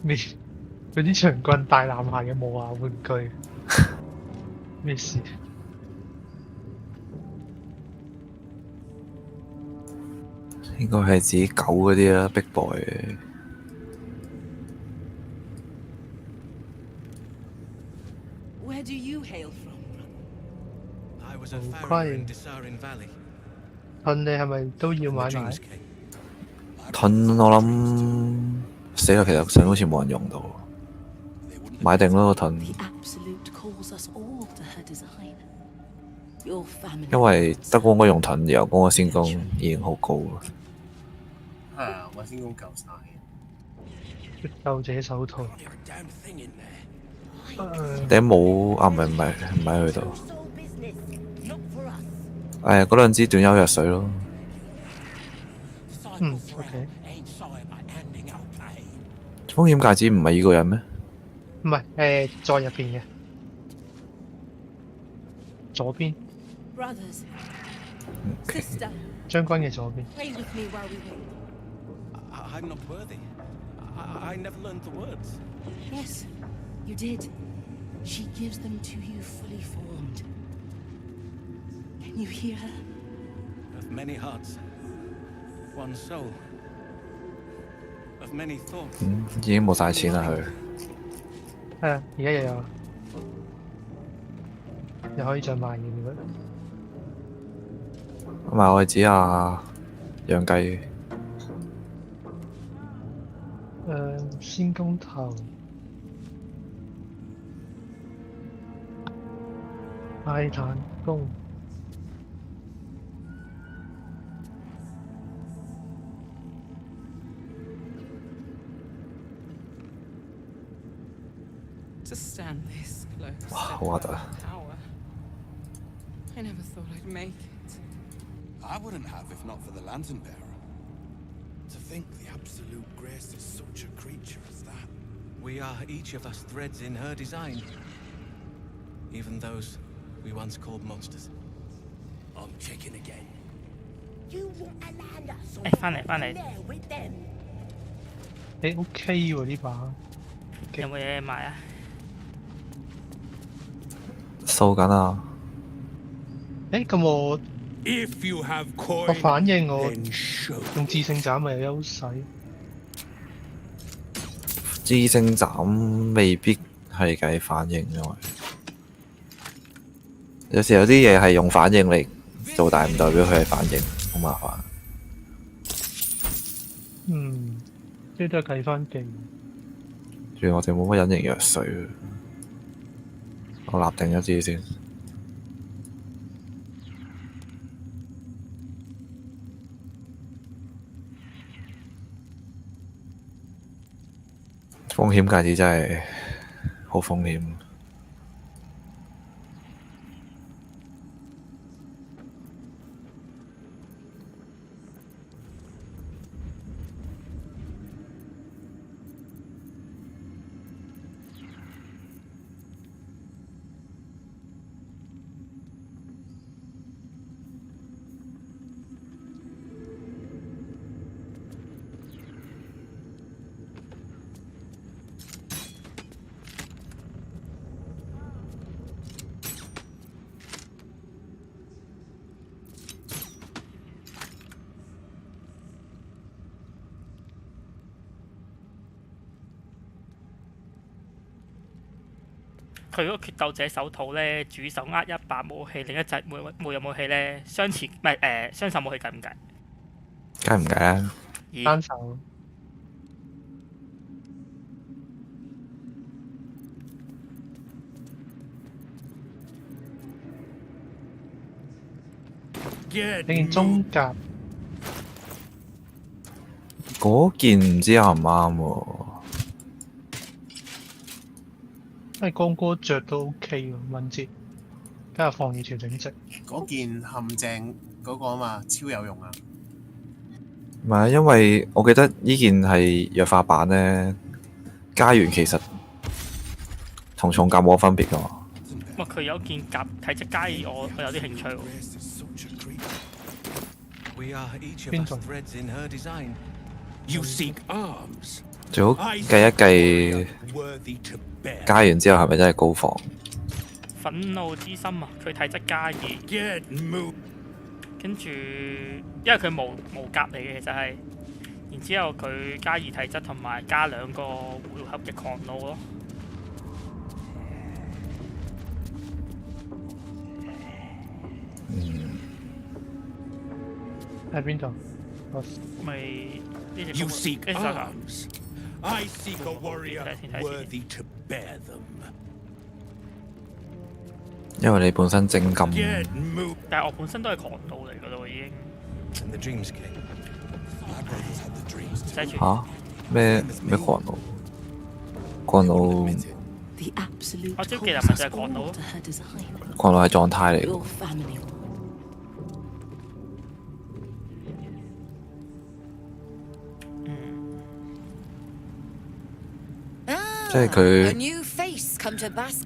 咩？嗰啲長棍大男孩嘅無牙玩具。咩事？應該係指狗嗰啲啦，Big Boy。 Where do you hail from? I was a farrier 快 in Desarin Valley. 盾你係咪都要買埋？盾我諗死啦，其實上好似冇人用到，買定咯個盾。 The Absolute calls us all to her design. Your family. 因為德光嗰用盾，然後嗰個仙公已經好高啦。係啊，我仙公夠晒。鬥者手套。頂帽啊，唔係喺佢度。嗰兩支短優藥水咯。嗯 ，OK。風險戒指唔係依個人咩？唔係在入邊嘅左邊。Brothers, sister, 將軍嘅左邊。 pray with me while we wait. I'm not worthy. I never learned the words. Yes, you did. She gives them to you fully formed. Can you hear her? Of many hearts, one soul. Of many thoughts. 已經冇晒錢啦佢。係啊，而家又有，又可以再賣嘢嘅。賣我子啊，養雞。先攻頭，泰坦攻。To stand this close. 哇，好核突啊！ Power. I never thought I'd make it. I wouldn't have if not for the lantern bearer. To think the absolute grace is such a creature as that. We are each of us threads in her design. Even those we once called monsters. I'm checking again. You won't land us 翻嚟翻嚟。 there with them. OK 喎呢把。有冇嘢賣啊？掃緊啊！咁我 If you have 個 coin, 反應我 then show. 用智勝斬咪有優勢。智勝斬未必係計反應，因為有時有啲嘢係用反應嚟做，但係唔代表佢係反應，好麻煩。呢都係計翻勁。仲我哋冇乜隱形藥水，我立定一支先。風險戒指真係好風險。佢嗰個決鬥者手套咧，主手握一把武器，另一隻冇有武器咧，雙持唔係雙手武器計唔計？梗係唔計啦。單手。你件中甲嗰件唔知啱唔啱喎。因為光哥着都 OK 喎，敏捷，加上防禦調整值。嗰件陷阱嗰個啊嘛，超有用啊！唔係，因為我記得呢件係弱化版咧，加完其實同重甲冇分別㗎嘛。哇！佢有件甲體質加二，我有啲興趣喎。邊度 threads in her design. You seek arms. 最好計一計，加完之後係咪真係高防？憤怒之心啊！佢體質加二，跟住因為佢無甲嚟嘅，其實係，然之後佢加二體質同埋加2個回合嘅狂怒咯。喺邊度？咪呢隻 You seek arms. I seek a warrior worthy to bear them. 因為你本身正金，但係我本身都係狂怒嚟㗎咯，已經。嚇咩狂怒？狂怒，我招技能咪就係狂怒咯。狂怒係狀態嚟㗎。即係佢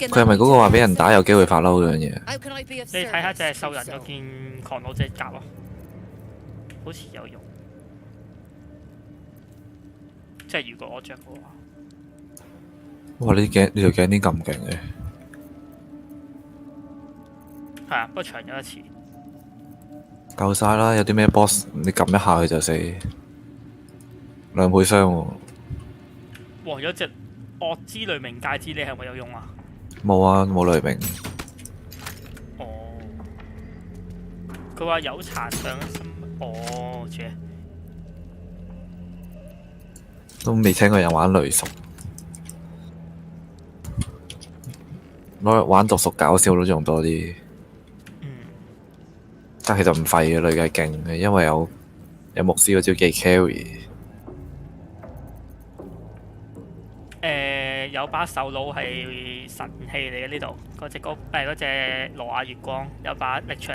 係咪嗰個話俾人打有機會發嬲嗰樣嘢？你睇下隻獸人嗰件狂怒隻甲啊，好似有用。即係如果我着嘅話。哇！呢條頸鏈咁勁嘅。係啊，不過長咗一次。夠晒啦！有啲咩 boss 你撳一下佢就死，2倍傷喎。哇！有隻惡之雷鳴戒指，你係咪有用啊？冇啊，冇雷鳴。哦。佢話有殘上身。哦，切。都未聽過人玩雷屬，攞嚟玩毒屬搞笑都仲多啲。但其實唔廢嘅，累計勁嘅，因為有牧師嗰招技 carry。有把手腦係神器嚟嘅呢度，嗰隻羅亞月光有把力場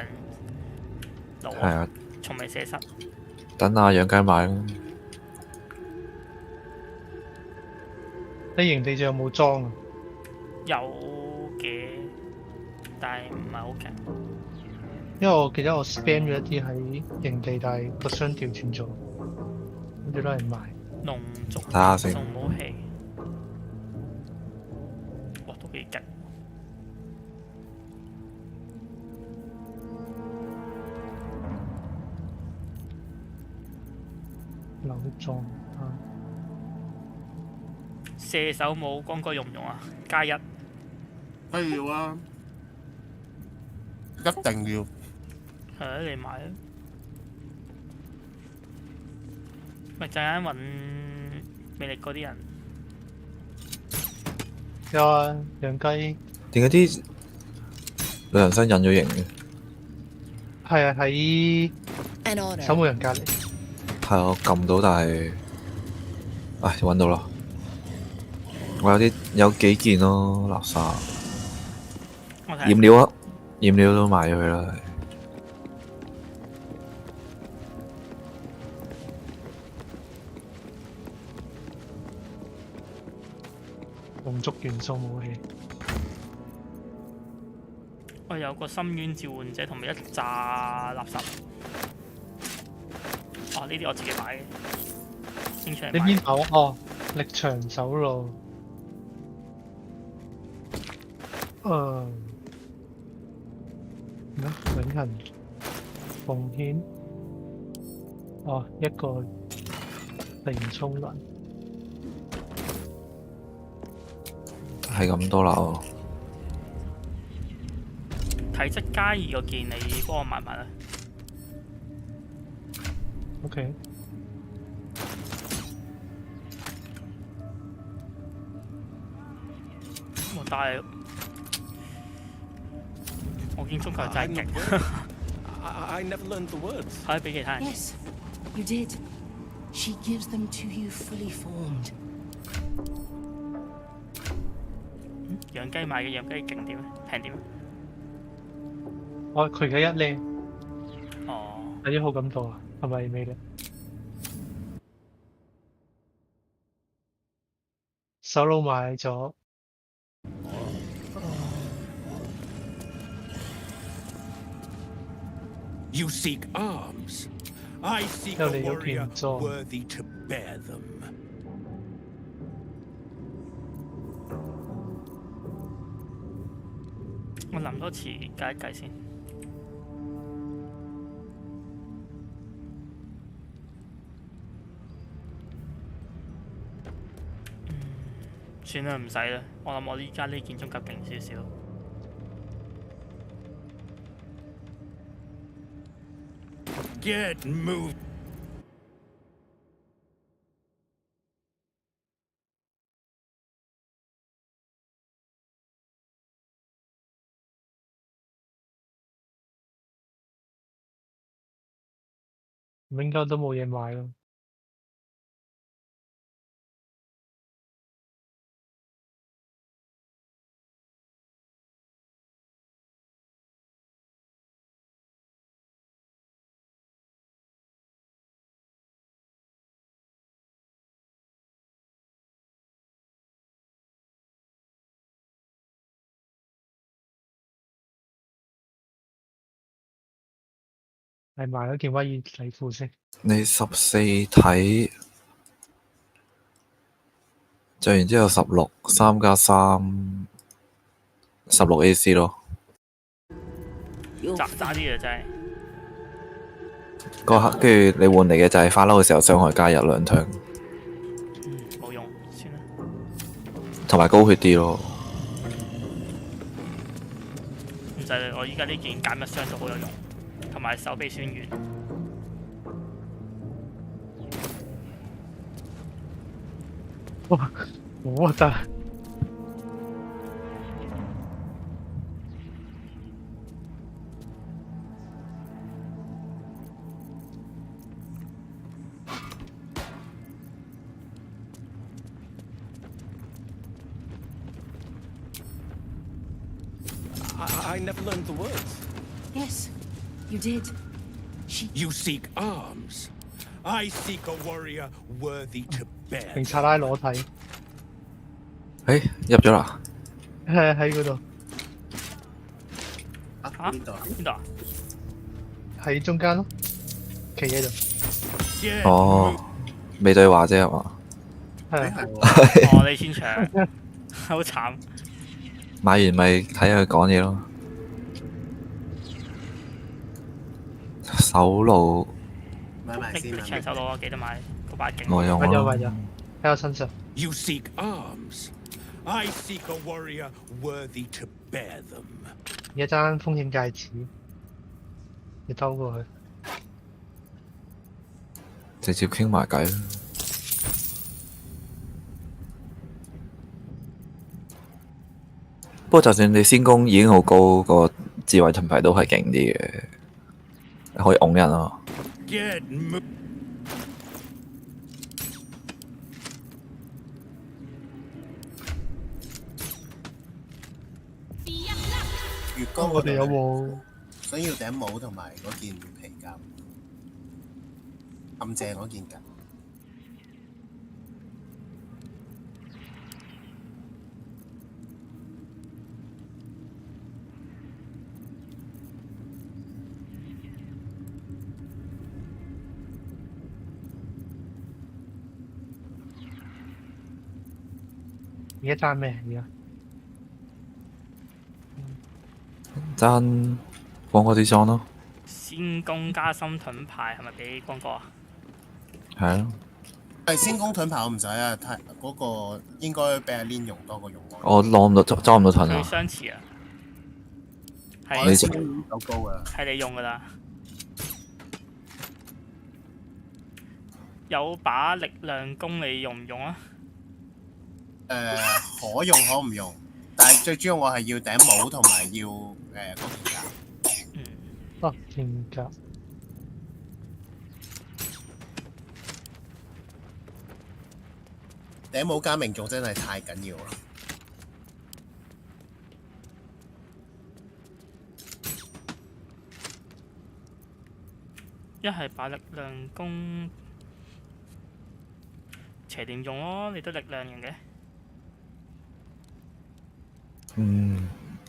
腦，係啊，從未射失。等阿養雞買啦。你營地仲有冇裝啊？有嘅，但係唔係好勁。因為我記得我 spam 咗一啲喺營地，但係個箱調轉咗，跟住攞嚟賣。龍族送武器，哇，都幾勁！扭裝啊！射手冇光哥用唔用啊？加1。不要啊！一定要。係啊，你買啊！咪陣間揾魅力嗰啲人。有啊，養雞。點解啲女人生隱咗形嘅？係啊，喺守門人隔離。係我撳到，但係，唉，揾到啦！我有幾件咯，垃圾。燃料啊，燃料都賣咗佢啦。龍族元素武器。我有個深淵召喚者同埋一紮垃圾。哦，呢啲我自己買嘅。經常買。你邊頭？哦，力場走路。咩？永恆奉獻。哦，一個零充能。係咁多啦。體質加2嗰件，你幫我買埋啦。OK。但係我見足球真係勁。I never learned the words. 可以俾其他人。Yes, you did. She gives them to you fully formed. 養雞買嘅養雞勁點？平點？佢而家1靚。哦。有啲好感度啊，係咪未咧？手佬買咗。You seek arms. I seek a warrior worthy to bear them. 我諗多次計一計先。算啦，唔使啦。我諗我依家呢件中甲勁少少。Get moved.唔應該都冇嘢買咯。係買咗件威爾底褲先。你14睇，着完之後16 3+3 16 AC 咯。雜渣啲嘅真係。嗰刻跟住你換嚟嘅就係花褸嘅時候傷害加入2槍，冇用，算啦。同埋高血啲咯。唔使，我依家呢件減一傷都好有用，同埋手臂酸軟。哇，好核突！I never learned the words. Yes, you did. You seek arms. I seek a warrior worthy to bear. 警察拉裸體。入咗啦。喺嗰度。嚇？邊度啊？喺中間咯，企喺度。哦，未對話啫係嘛？你先搶，好慘。買完咪睇下佢講嘢咯。手路。買埋先。你搶手路啊！記得買嗰把勁。我用咯。買咗，喺我身上。You seek arms. I seek a warrior worthy to bear them. 而家爭風險戒指，你兜過去。直接傾埋偈啦。不過就算你先攻已經好高，個智慧盾牌都係勁啲嘅，可以擁人啊。月光我哋有冇想要頂帽同埋嗰件皮夾，咁正嗰件㗎。而家爭咩？而家爭光哥啲裝咯。先攻加深盾牌係咪俾光哥啊？係啊。係先攻盾牌我唔使啊，太嗰個應該俾阿 Lin 用多過用我。我攞唔到裝唔到盾啊。佢相似啊。係夠高啊。係你用㗎啦。有把力量弓你用唔用啊？可用可唔用，但係最主要我係要頂帽同埋要嗰件甲。件甲。頂帽加命中真係太緊要啦。一係把力量弓斜點用咯，你都力量型嘅。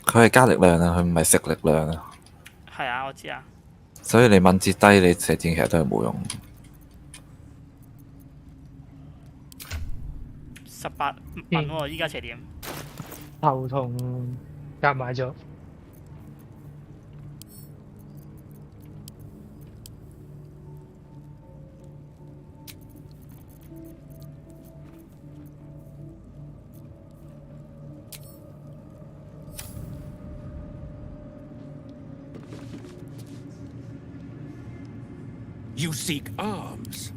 佢係加力量啊，佢唔係食力量啊。係啊，我知啊。所以你敏捷低，你射箭其實都係冇用。18蚊喎，依家斜點。頭同夾買咗。You seek arms.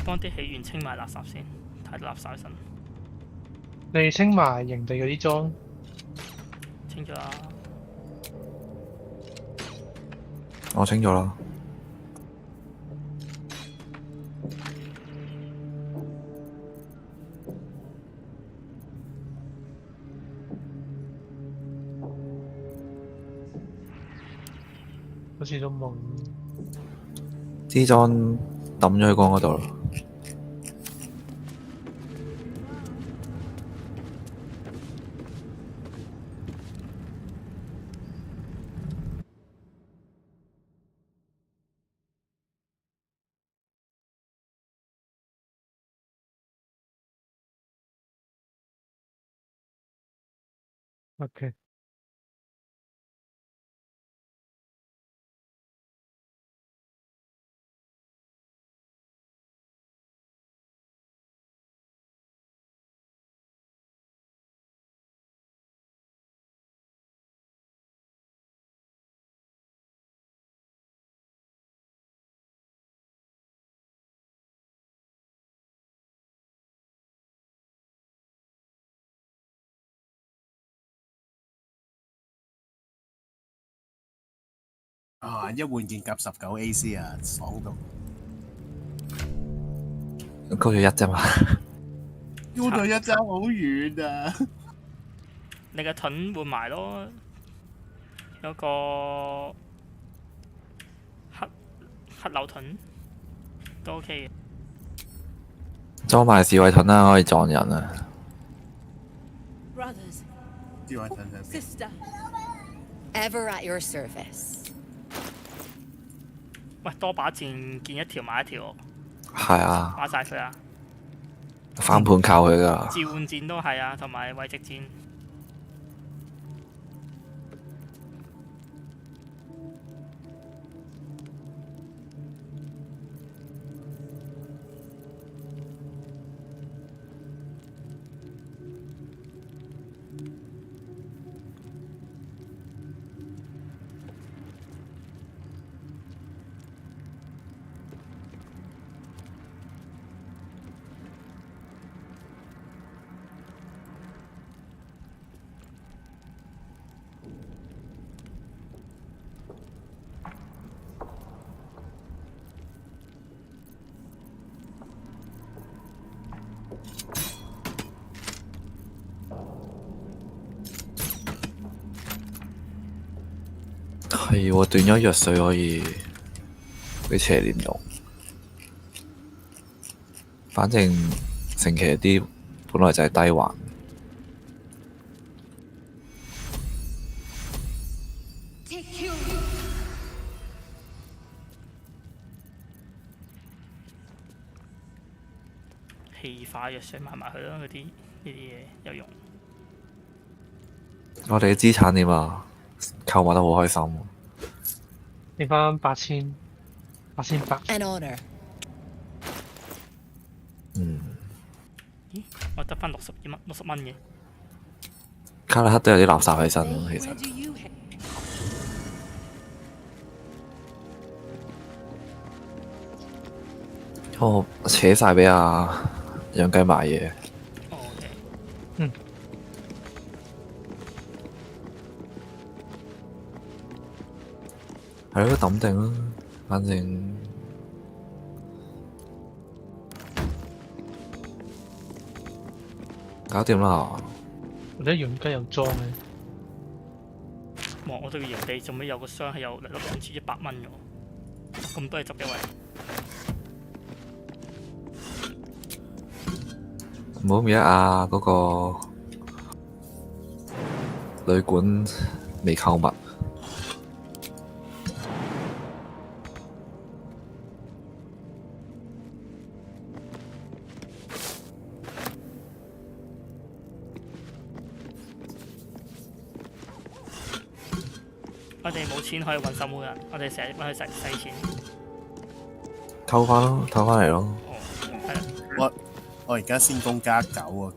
幫啲起源清埋垃圾先，太多垃圾喺身。你清埋營地嗰啲裝。清咗啦。我清咗啦。好似都冇。支裝抌咗去光嗰度啦。OK。啊！一換件甲19 AC 啊，爽到！高咗一啫嘛。高到一爭好遠啊！你嘅盾換埋咯，有個黑流盾都 OK 嘅。裝埋智慧盾啦，可以撞人啊！ Brothers, 智慧盾上邊 sister. Ever at your service. 喂，多把劍，見一條買一條。係啊，買晒佢啊！翻盤靠佢㗎。召喚戰都係啊，同埋位直戰。係喎，斷咗藥水可以俾邪念用。反正成期啲本來就係低環。氣化藥水買埋佢咯，嗰啲呢啲嘢有用。我哋嘅資產點啊？購買得好開心。剩翻8800。An honor. 咦？我得翻60蚊嘅。卡拉克都有啲垃圾喺身喎，其實。我扯晒俾阿養雞買嘢。嗯。係咯，抌定啦，反正搞掂啦。或者養雞有裝嘅。哇！我對個營地做咩有個箱係有嚟粒唔知100蚊嘅喎，咁多嘢執嘅喂。唔好唔記得啊！嗰個旅館未購物。我哋冇錢可以揾守護人，我哋成日揾佢使錢。偷翻咯，偷翻嚟咯。我而家先攻加9啊！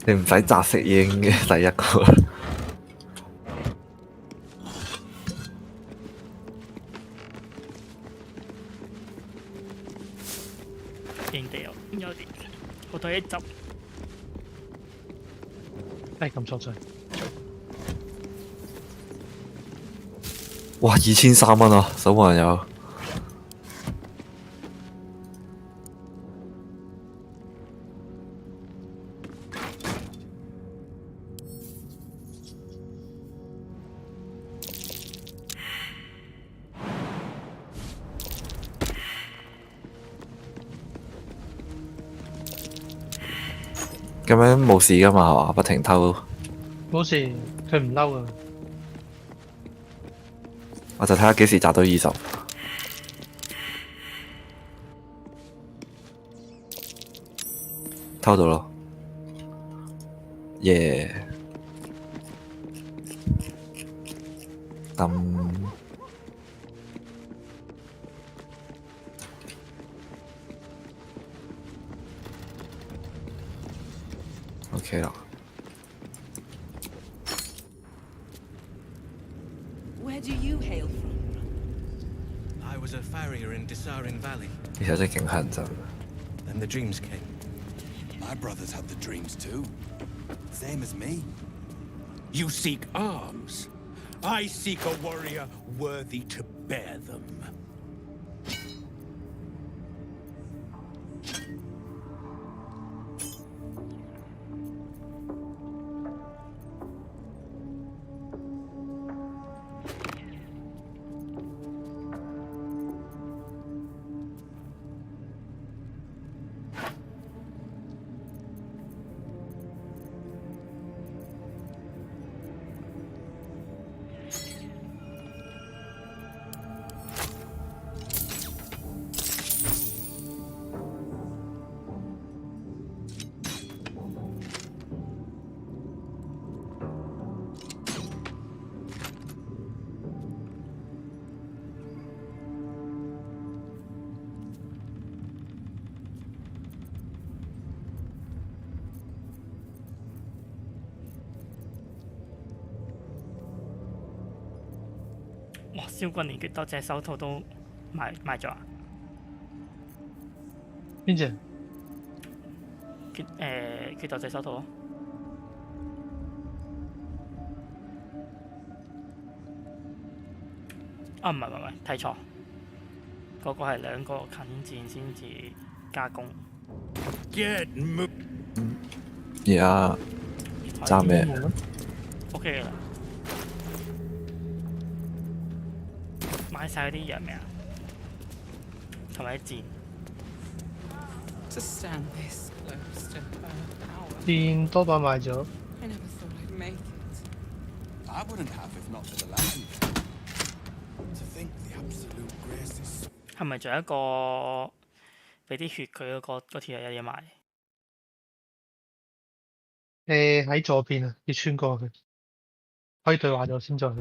你唔使擲食已經嘅第一個。營地有啲好多嘢執。咁錯罪。哇！2300蚊啊，守護人有。咁樣冇事噶嘛係嘛？不停偷。冇事，佢唔嬲啊。我就睇下幾時摘到20。偷到咯。耶！燈。OK 啦。 Where do you hail from? I was a farrier in Desarin Valley. 其實真係勁乞人憎。 Then the dreams came. My brothers had the dreams too. Same as me. You seek arms. I seek a warrior worthy to bear them.哇！蕭君連決鬥隻手套都買咗啊？邊隻？決鬥隻手套咯。啊，唔係，睇錯，嗰個係兩個近戰先至加工。而家揸咩 ？OK 嘅啦。 買晒嗰啲藥未啊？同埋啲箭。箭多把買咗。係咪仲有一個俾啲血佢嗰條有嘢賣？喺左邊啊，要穿過去，可以對話咗先再去。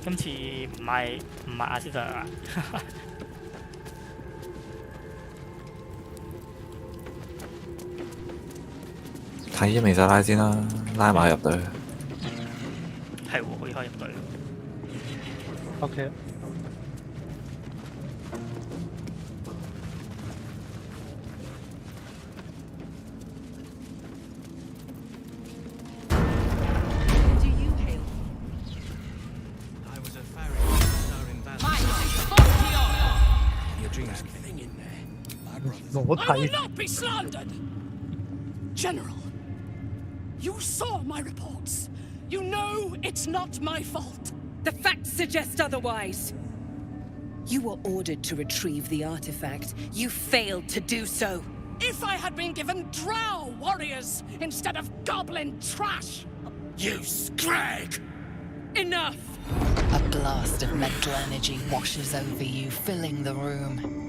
今次唔係阿斯特啊！睇咗未晒拉先啦，拉埋入隊。係喎，可以入隊。OK。I will not be slandered! General, you saw my reports. You know it's not my fault. The facts suggest otherwise. You were ordered to retrieve the artifact. You failed to do so. If I had been given drow warriors instead of goblin trash! You scrag! Enough! A blast of mental energy washes over you, filling the room.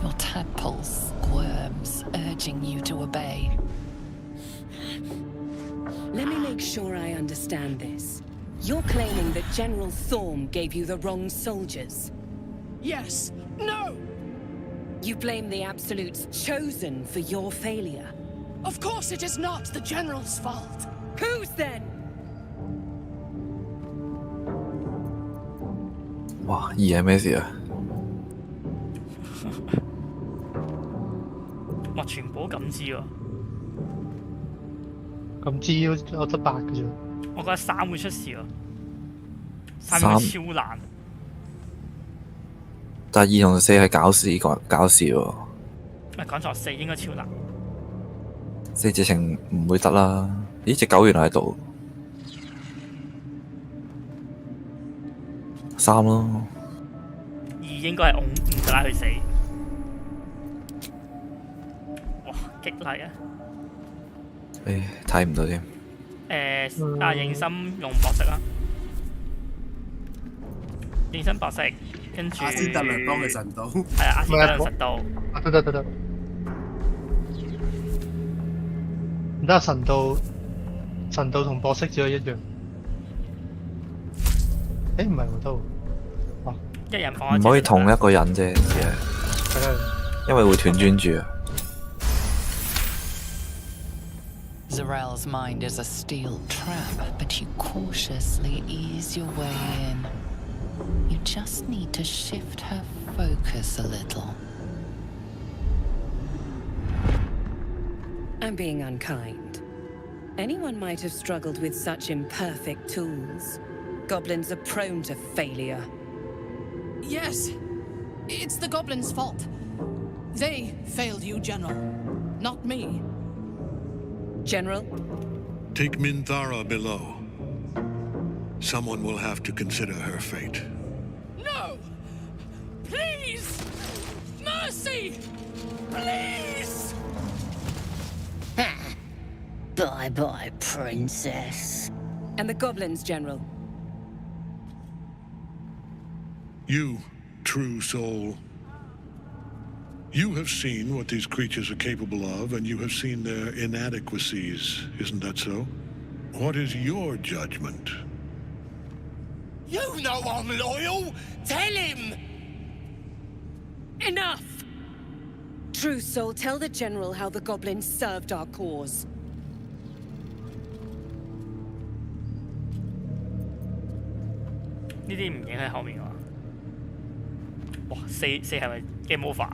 Your tadpole squirms, urging you to obey. Let me make sure I understand this. You're claiming that General Thorm gave you the wrong soldiers? Yes. No! You blame the Absolute's Chosen for your failure? Of course it is not the General's fault. Whose then? 哇！二係咩事啊？哇！全部都感知喎。感知我得8嘅啫。我覺得3會出事喎，3會超難。但係2同4係搞事喎。唔係講錯，4應該超難。4直情唔會得啦。咦？隻狗原來喺度。3咯。2應該係拱唔拉佢死。哇！激勵啊！睇唔到添。認心用博士啦，認心博士，跟住阿斯特良幫佢神道。係啊，阿斯特良神道。得。唔得，神道同博士只係一樣。唔係我都，哦，一人放一隻。唔可以同一個人啫，只係，因為會斷專注啊。Zarel's mind is a steel trap, but you cautiously ease your way in. You just need to shift her focus a little. I'm being unkind. Anyone might have struggled with such imperfect tools. Goblins are prone to failure. Yes, it's the goblins' fault. They failed you, General, not me. General? Take Minthara below. Someone will have to consider her fate. No! Please! Mercy! Please! Bye-bye, Princess. And the goblins, General? You, true soul. You have seen what these creatures are capable of, and you have seen their inadequacies, isn't that so? What is your judgment? You know I'm loyal! Tell him! Enough! True soul, tell the General how the goblins served our cause. This 唔影喺後面喎。哇，四係咪 game over？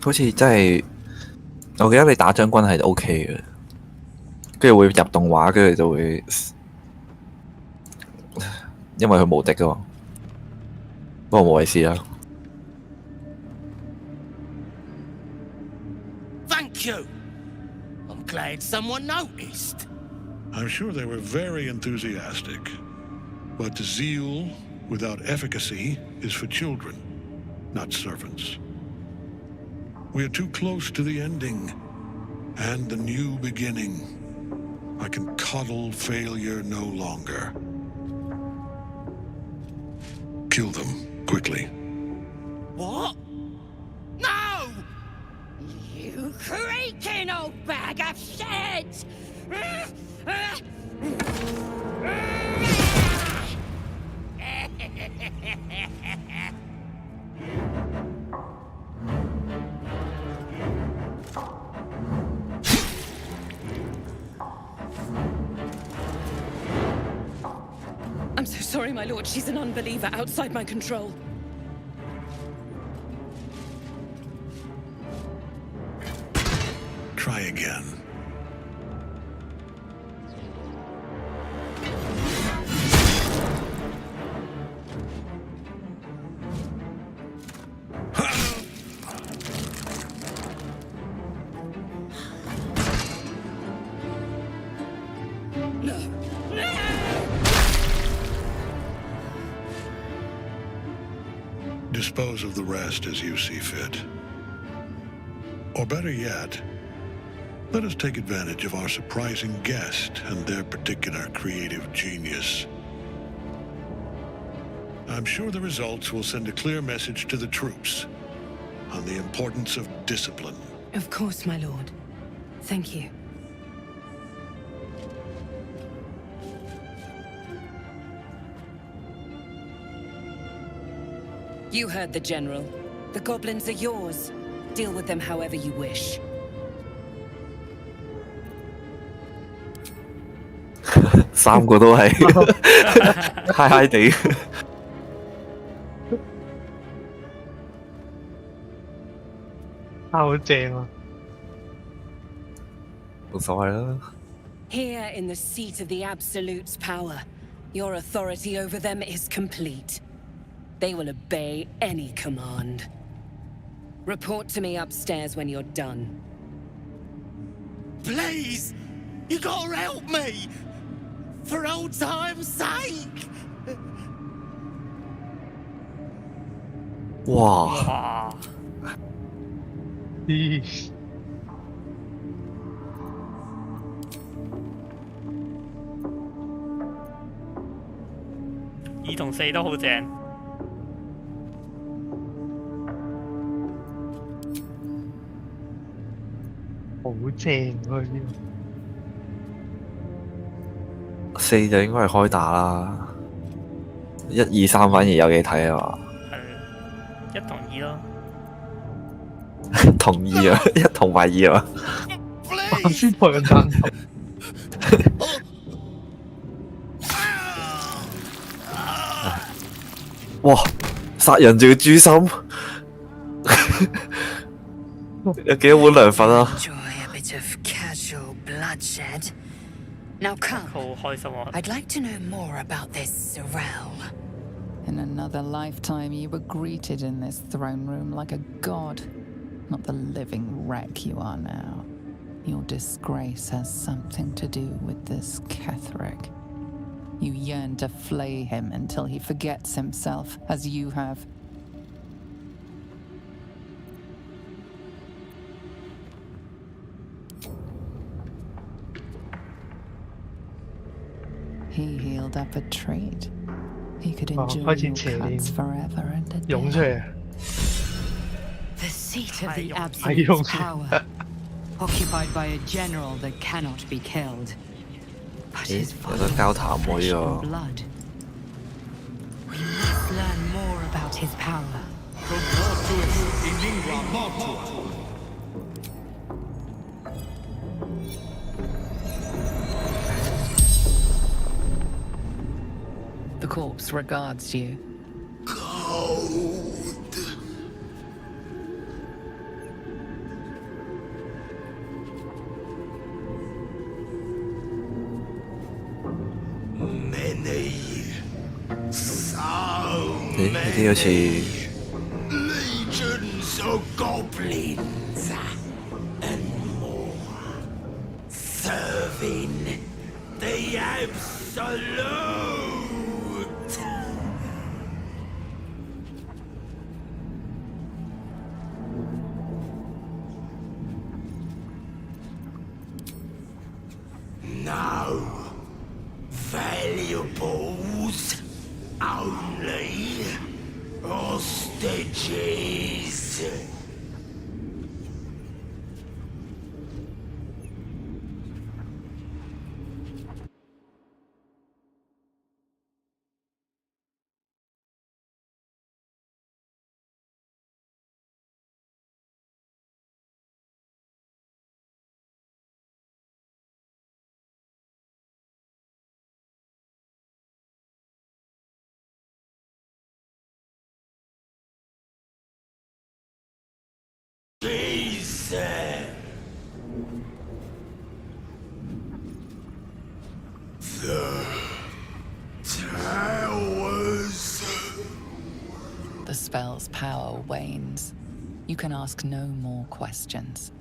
好似真係，我記得你打將軍係 OK 嘅，跟住會入動畫，跟住就會，因為佢無敵噶嘛。不過冇謂事啦。Thank you! I'm glad someone noticed. I'm sure they were very enthusiastic. But zeal without efficacy is for children, not servants. We are too close to the ending and the new beginning. I can coddle failure no longer. Kill them, quickly. What? No! You creaking old bag of shit! I'm so sorry, my lord. She's an unbeliever outside my control. Try again. Dispose of the rest as you see fit. Or better yet, let us take advantage of our surprising guest and their particular creative genius. I'm sure the results will send a clear message to the troops on the importance of discipline. Of course, my lord. Thank you. You heard the General. The goblins are yours. Deal with them however you wish. 三個都係嗨嗨地。好正啊！冇所謂啦。Here in the seat of the Absolute's power, your authority over them is complete. They will obey any command. Report to me upstairs when you're done. Please! You gotta help me! For old time's sake! 哇！咦？2同4都好正。好好正佢呢4就應該係開打啦，1、2、3反而有嘢睇啊嘛。係1同2咯。同意啊，1同埋2啊。先破人彈頭。哇！殺人仲要誅心，有幾多碗涼粉啊？ Now come. I'd like to know more about this Sorrel. In another lifetime, you were greeted in this throne room like a god, not the living wreck you are now. Your disgrace has something to do with this Ketheric. You yearn to flay him until he forgets himself, as you have. He healed up a treat. He could enjoy your cuts forever and a day. The seat of the Absolute's power, occupied by a general that cannot be killed. But his father's flesh and blood. We must learn more about his power. The corpse regards you. Cold. Many. So many. Legions of goblins and more. Serving the Absolute. No valuables, only hostages. The towers. The spell's power wanes. You can ask no more questions.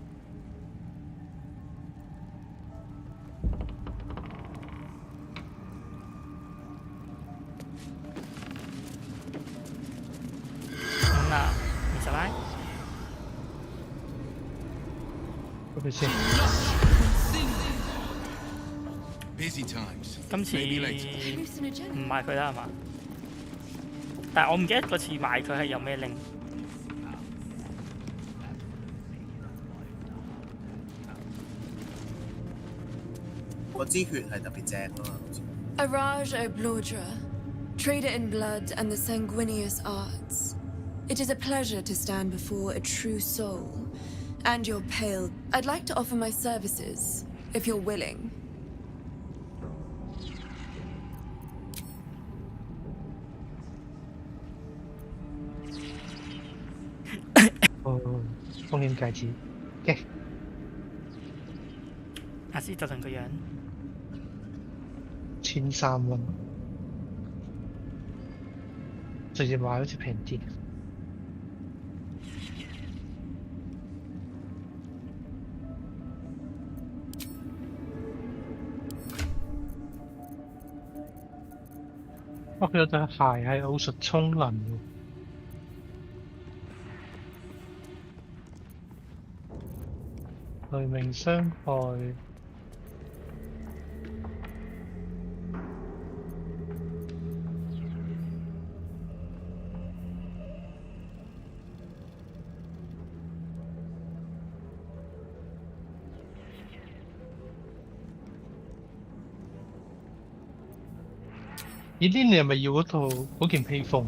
Busy times. 今次唔賣佢啦，係嘛？但係我唔記得嗰次賣佢係有咩令。嗰支血係特別正啊嘛。Araj Oblodra, trader in blood and the sanguineous arts. It is a pleasure to stand before a true soul. And you're pale. I'd like to offer my services, if you're willing. 封臉戒指嘅。阿斯特頓個樣1300蚊，直接買好似平啲。哇！佢有對鞋係奧術充能喎。雷鳴傷害。咦？呢你係咪要嗰件披風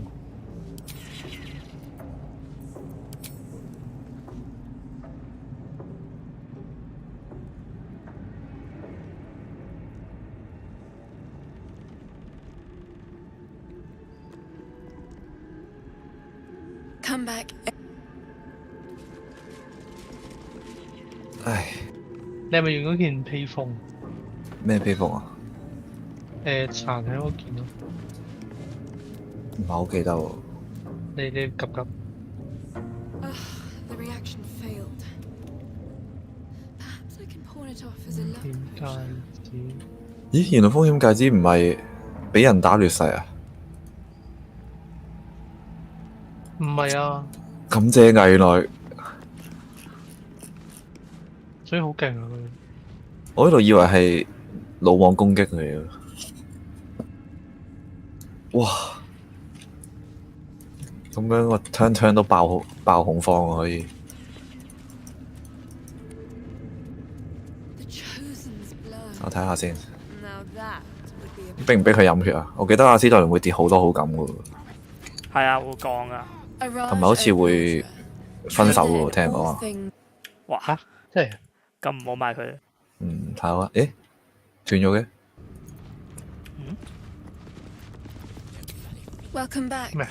？Come back. 唉，你係咪用嗰件披風？咩披風啊？殘喺嗰件咯。唔係好記得喎。你急。The reaction failed. Perhaps I can pawn it off as a luck. 戒指。咦？原來風險戒指唔係俾人打劣勢啊？唔係啊。咁正啊！原來。所以好勁啊佢。我呢度以為係魯莽攻擊嚟嘅。哇！咁樣我turn 都爆恐慌啊！可以。我睇下先。逼唔逼佢飲血啊？我記得阿斯代倫會跌好多好感嘅喎。係啊，會降啊。同埋好似會分手嘅喎，聽講話。哇嚇！真係。咁唔好買佢。睇下啊，誒斷咗嘅。Welcome back. 咩？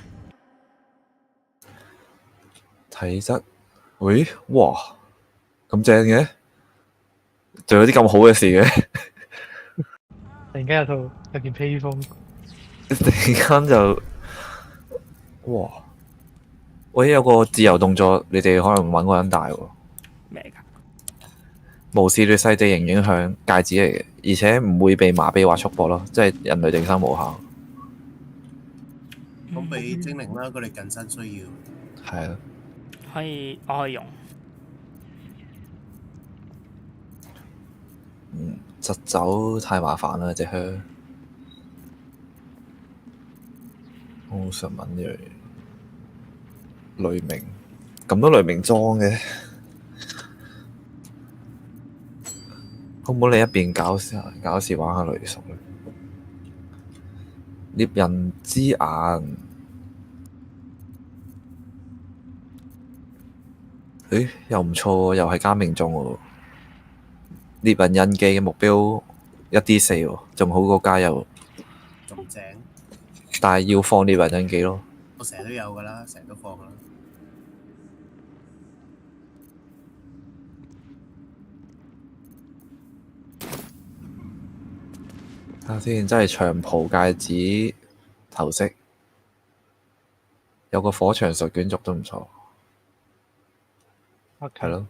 體質，喂，哇，咁正嘅，仲有啲咁好嘅事嘅。突然間有件披風。突然間就，哇！喂，有個自由動作，你哋可能揾個人戴喎。咩㗎？無視劣勢地形影響戒指嚟嘅，而且唔會被麻痹或束縛咯，即係人類定生無效。咁俾精靈啦，佢哋近身需要。係啊。我可以用。疾走太麻煩啦，隻靴。奧術敏鋭，雷鳴，咁多雷鳴裝嘅。好唔好你一邊搞事玩下雷術咧？獵人之眼，又唔錯喎，又係加命中喎。獵人印記嘅目標1D4喎，仲好過加油。仲正。但係要放獵人印記咯。我成日都有㗎啦，成日都放㗎啦。睇下先，真係長袍戒指頭飾，有個火長術卷軸都唔錯。係咯。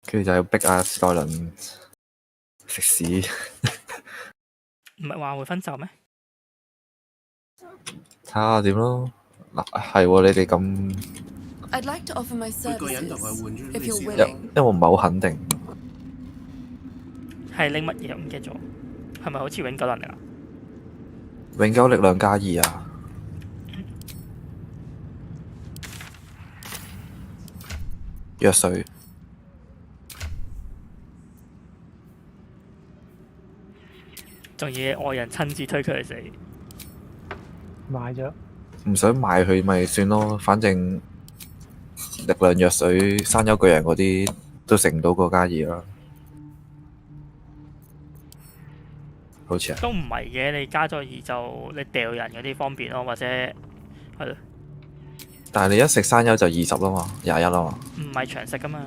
跟住就要逼阿斯代倫食屎。唔係話會分手咩？睇下點咯。嗱，係喎，你哋咁。I'd like to offer my services if you're 因 willing. 為唔係好肯定。係拎乜嘢？唔記得咗。係咪好似永久能力啊？永久力量+2啊！藥水。仲要愛人親自推佢去死。買咗。唔想買佢咪算咯，反正力量藥水、山丘巨人嗰啲都食唔到個+2啦。好似啊。都唔係嘅，你加咗2就你掉人嗰啲方便咯，或者係咯。但係你一食山丘就20啦嘛，21啦嘛。唔係長食噶嘛，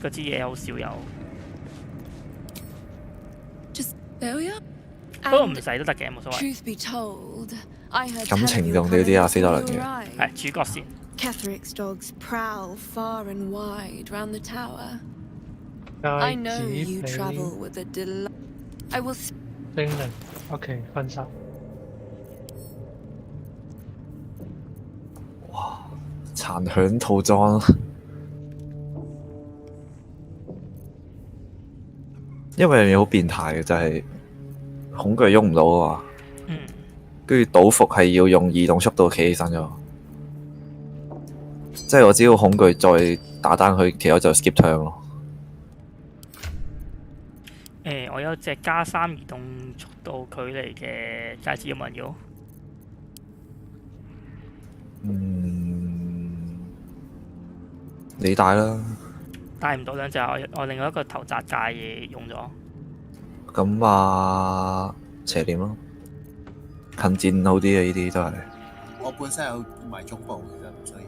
嗰支嘢好少有。不過唔使都得嘅，冇所謂。感情用啲啲阿斯代倫嘅。係主角線。Catheric's dogs prowl far and wide round the tower. 戒 I know 指 you 俾 travel with a delight. I will. 精靈 ，OK， 分手。哇！殘響套裝。因為樣嘢好變態嘅，就係、恐懼喐唔到啊嘛。跟住倒伏係要用移動速度企起身嘅。即係我只要恐懼再打單佢，其實就 skip turn 咯。我我有隻加3移動速度距離嘅戒指，有冇人要？你戴啦。戴唔到兩隻，我另外一個頭紮戒用咗。咁啊，邪念咯，近戰好啲嘅呢啲都係。我本身有埋中部其實，所以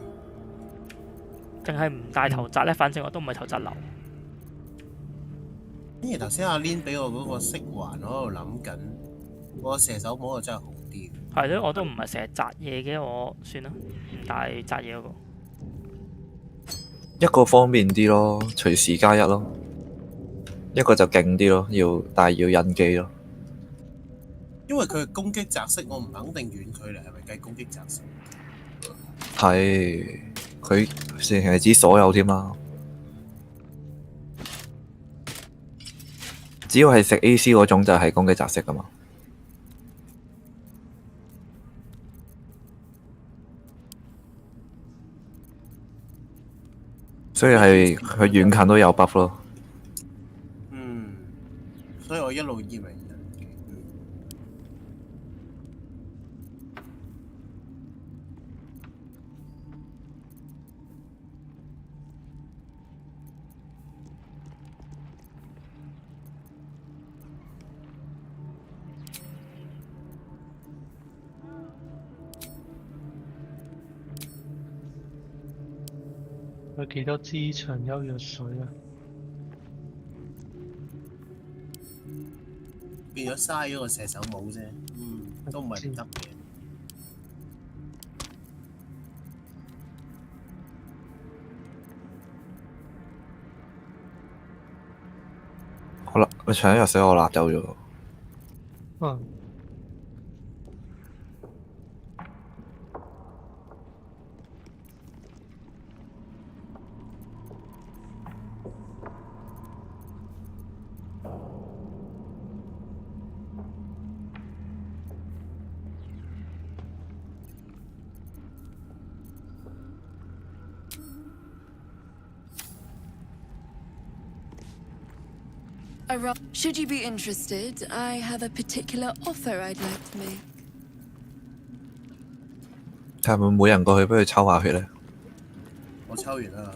淨係唔戴頭紮咧，反正我都唔係頭紮流。跟住頭先阿 Lin 俾我嗰個色環，我喺度諗緊，我射手帽就真係好啲。係咯，我都唔係成日紮嘢嘅，我算啦，唔戴紮嘢嗰個。一個方便啲咯，隨時加一咯。一個就勁啲咯，但係要印記咯。因為佢攻擊擲色，我唔肯定遠距離係咪計攻擊擲色。係，佢淨係指所有添啦。只要係食 AC 嗰種就係攻擊擲色噶嘛。所以係佢遠近都有 buff 咯。所以我一路以為有幾多支長優藥水啊？變咗嘥咗個射手帽啫，都唔係唔得嘅。好啦，你搶藥水我辣走咗。Should you be interested, I have a particular offer I'd like to make. 係咪每人過去幫佢抽下血咧？我抽完啦。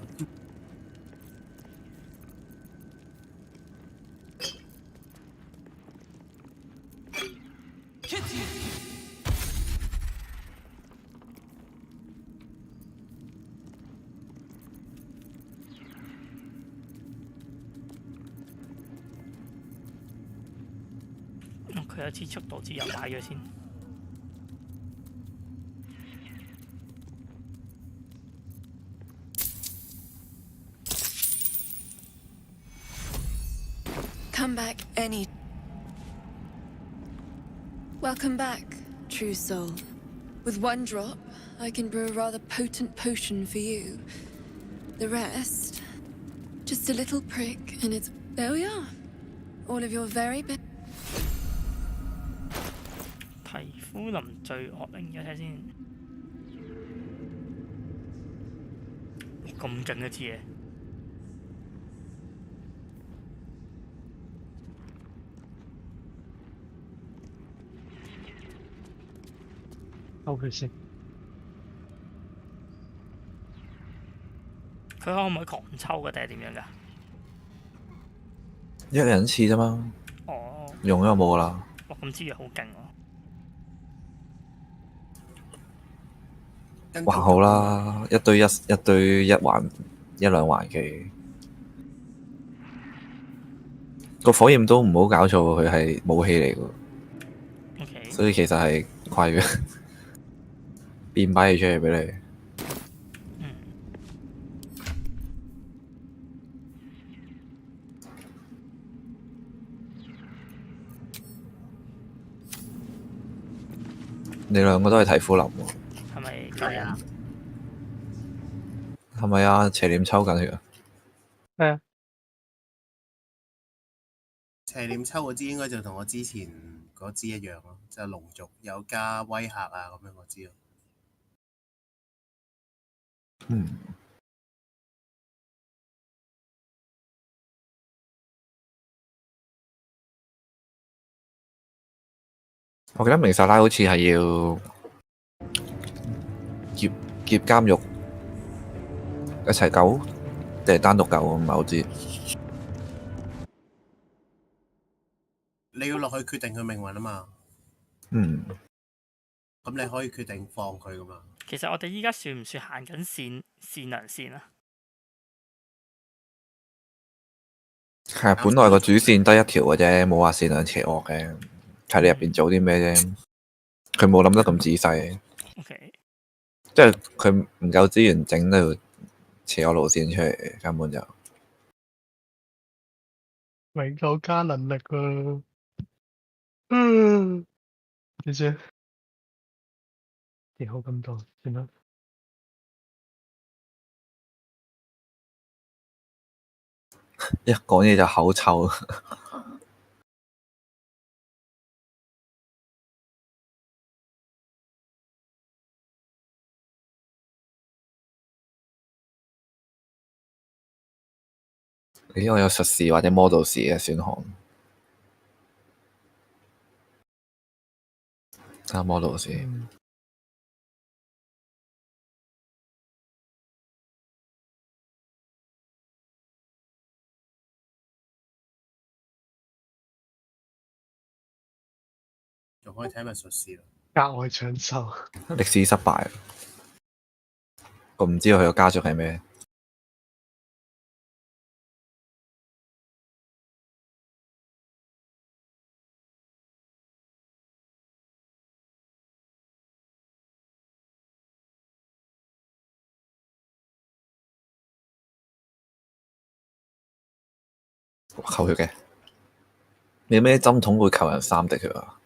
佢有支速度之油買咗先。Come back any. Welcome back, true soul. With one drop, I can brew a rather potent potion for you. The rest, just a little prick, and it's there we are. All of your very best. 皮膚林罪惡令咗睇先，咁勁一支嘢，抽血先。佢可唔可以狂抽嘅定係點樣㗎？一人一次啫嘛。哦。用咗就冇啦。哇！咁支嘢好勁喎。還好啦，一堆一環一兩環嘅個火焰都唔好搞錯喎，佢係武器嚟㗎。Okay. 所以其實係虧嘅，變擺嘢出嚟俾你。你兩個都係提夫林喎。係咪夠啊？係咪啊？邪念抽緊血啊？係啊。邪念抽嗰支應該就同我之前嗰支一樣咯，就係龍族有加威嚇啊咁樣我知咯。我記得明薩拉好似係要劫監獄一齊救，定係單獨救？唔係好知。你要落去決定佢命運啊嘛。嗯。咁你可以決定放佢噶嘛。其實我哋依家算唔算行緊善良線啊？係本來個主線得一條嘅啫，冇話善良邪惡嘅，睇你入邊做啲咩啫。佢冇諗得咁仔細。OK。即係佢唔夠資源整到邪惡路線出嚟，根本就。永久加能力啊！你先。幾好咁多，算啦。一講嘢就口臭。咦，我有術士或者魔導士嘅選項。魔導士。仲可以睇埋術士咯。格外搶手。歷史失敗。我唔知道佢個家族係咩。扣血嘅。你咩針筒會扣人3滴血啊？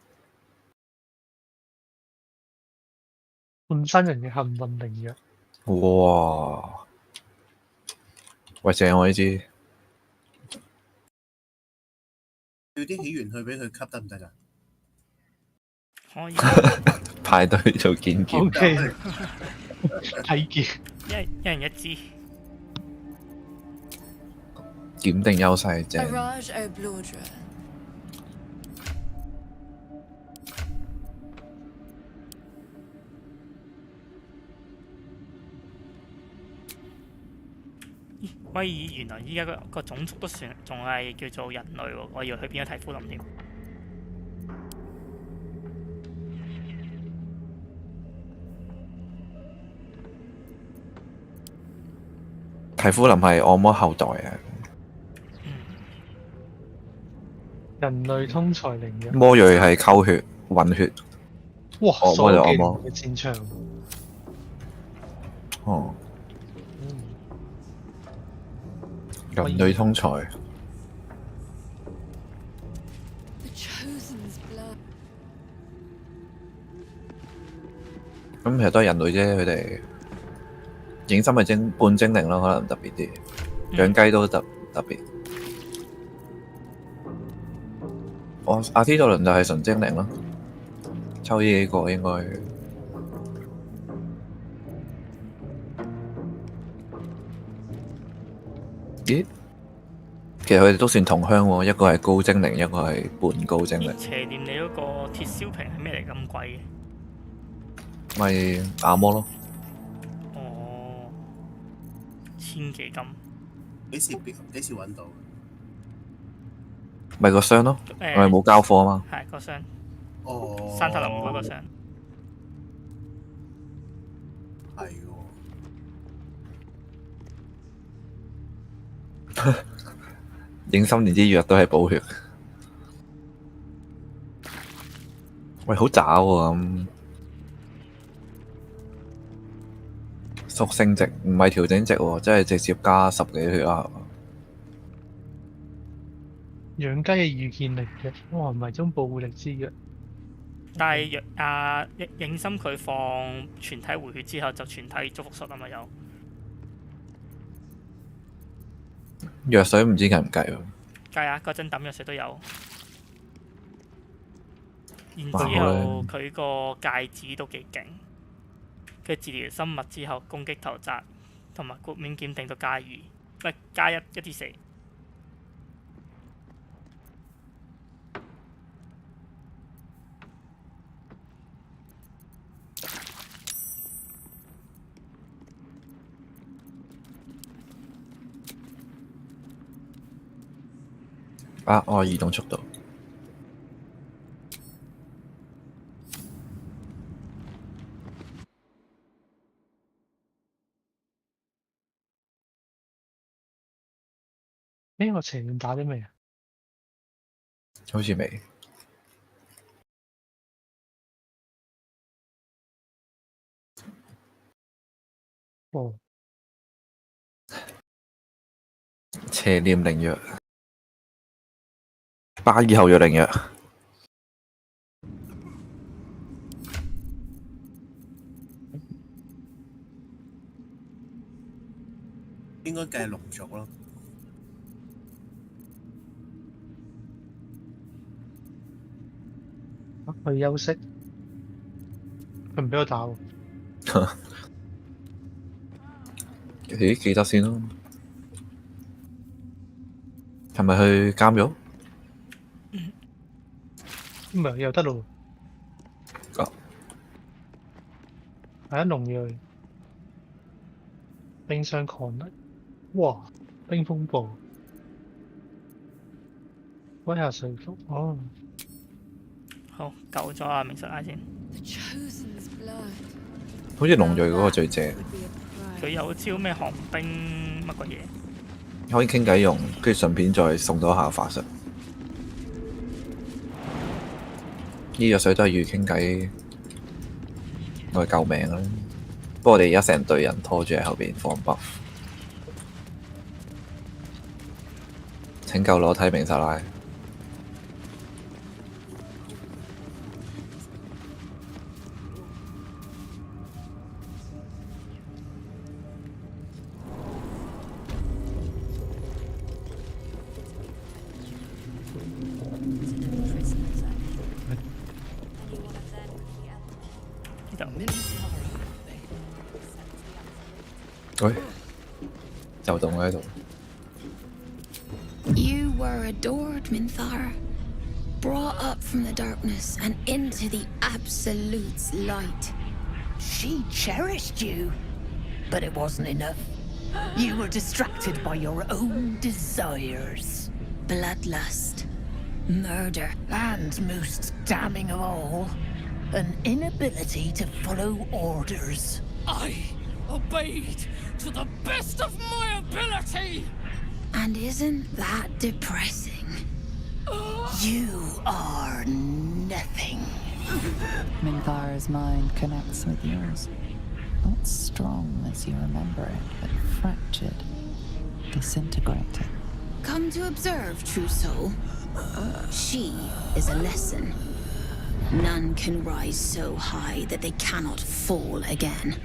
本身人嘅幸運靈藥。哇！喂，正喎呢支。要啲起源去俾佢吸得唔得㗎？可以。排隊做劍劍。O K。睇劍。一人一支。檢定優勢正。威爾原來依家個種族都算仲係叫做人類喎，我以為佢變咗提夫林添。提夫林係按摩後代啊。人類通才靈藥。魔裔係溝血混血。哇！所有按摩嘅戰場。哦。人類通才。咁其實都係人類啫，佢哋影心係半精靈咯，可能特別啲。養雞都特別。阿天佐倫就係純精靈咯，抽呢幾個應該。咦？其實佢哋都算同鄉喎，一個係高精靈，一個係半高精靈。邪念你嗰個鐵燒瓶係咩嚟咁貴嘅？咪亞魔咯。哦，1000幾金。幾時揾到？咪個箱咯，我哋冇交貨啊嘛。係個箱。哦。山塔林嗰個箱。係喎。影心連啲藥都係補血。喂，好渣喎咁。屬性值唔係調整值喎，即係直接加10幾血啊！養雞嘅預見力嘅，哇，唔係種保護力之藥。但係影心佢放全體回血之後就全體祝福術啊嘛有。藥水唔知計唔計喎？計啊！嗰陣抌藥水都有。然之後佢個戒指都幾勁。佢治療生物之後攻擊投擲同埋豁免檢定都加2，唔係加1D4。啊，我移動速度。我前面打咗未啊？好似未。哦。邪念靈藥，巴爾後藥靈藥。應該計龍族咯。去休息，佢唔俾我打喎。咦，記得先咯。係咪去監獄？唔係又得咯。哦。係啊，農藥。冰霜抗力，哇！冰風暴，威下水服，哦。好，救咗阿明實拉先。好似龍鋭嗰個最正。佢有招咩寒冰乜鬼嘢？可以傾偈用，跟住順便再送多下法術。呢藥水都係預傾偈，我係救命啦。不過我哋而家成隊人拖住喺後邊放 buff。請救裸體明薩拉。喂，就凍喺度。You were adored, Minthara, brought up from the darkness and into the Absolute's light. She cherished you, but it wasn't enough. You were distracted by your own desires. Bloodlust, murder, and most damning of all, an inability to follow orders. I obeyed to the best of my ability! And isn't that depressing? You are nothing. Minthara's mind connects with yours. Not strong as you remember it, but fractured, disintegrated. Come to observe, true soul. She is a lesson. None can rise so high that they cannot fall again.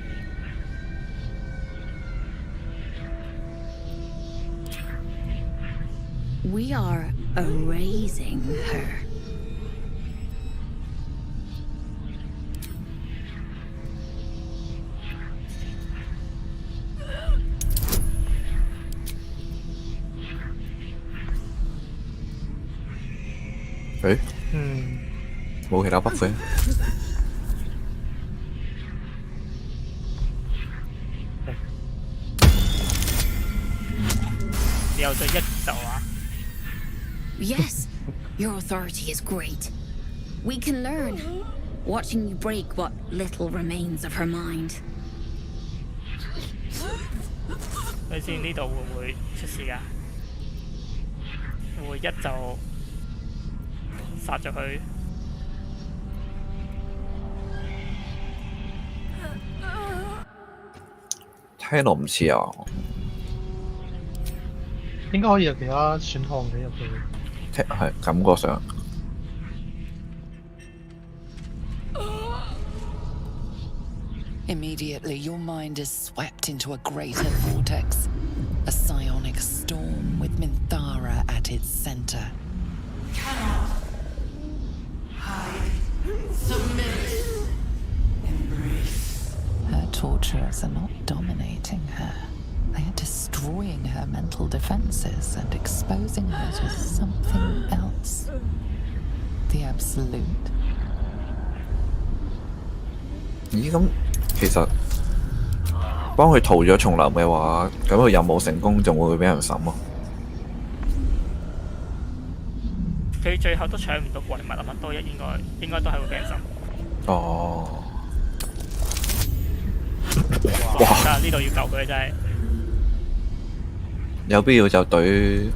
We are erasing her. Ê? 冇其他北嘅。你有咗一就啊？ Yes, your authority is great. We can learn, watching you break what little remains of her mind. 睇先呢度會唔會出事㗎？會唔會一就殺咗佢？聽落唔似啊。應該可以有其他選項嘅入去。係感覺上。Immediately, your mind is swept into a greater vortex, a psionic storm with Minthara at its center. Cannot hide, submit, embrace. Her torturers are not dominating her. They are destroying her mental defenses and exposing her to something else. The Absolute. 咦，咁其實幫佢逃咗叢林嘅話，咁佢任務成功仲會俾人審啊？佢最後都搶唔到怪物啊嘛，多一應該都係會俾人審。哦。哇！呢度要救佢真係。有必要就懟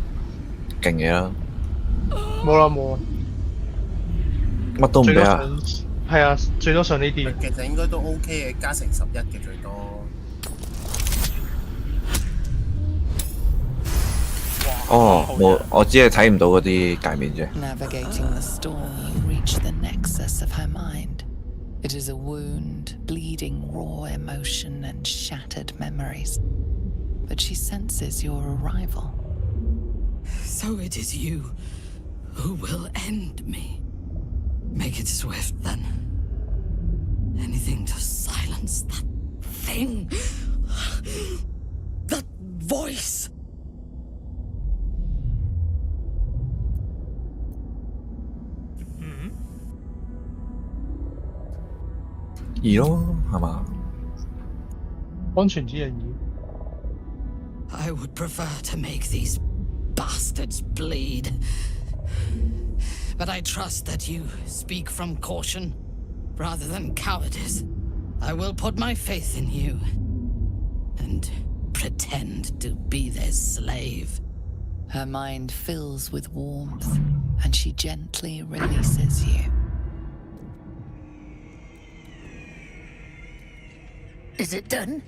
勁嘢啦。冇啦冇啦。乜都唔俾啊！係啊，最多上呢啲。其實應該都 OK 嘅，加成11嘅最多。哦，冇，我只係睇唔到嗰啲界面啫。Navigating the storm, you reach the nexus of her mind. It is a wound, bleeding raw emotion and shattered memories. But she senses your arrival. So it is you who will end me. Make it swift, then. Anything to silence that thing. That voice. 2咯，係嘛？安全之人2。I would prefer to make these bastards bleed. But I trust that you speak from caution rather than cowardice. I will put my faith in you and pretend to be their slave. Her mind fills with warmth, and she gently releases you. Is it done?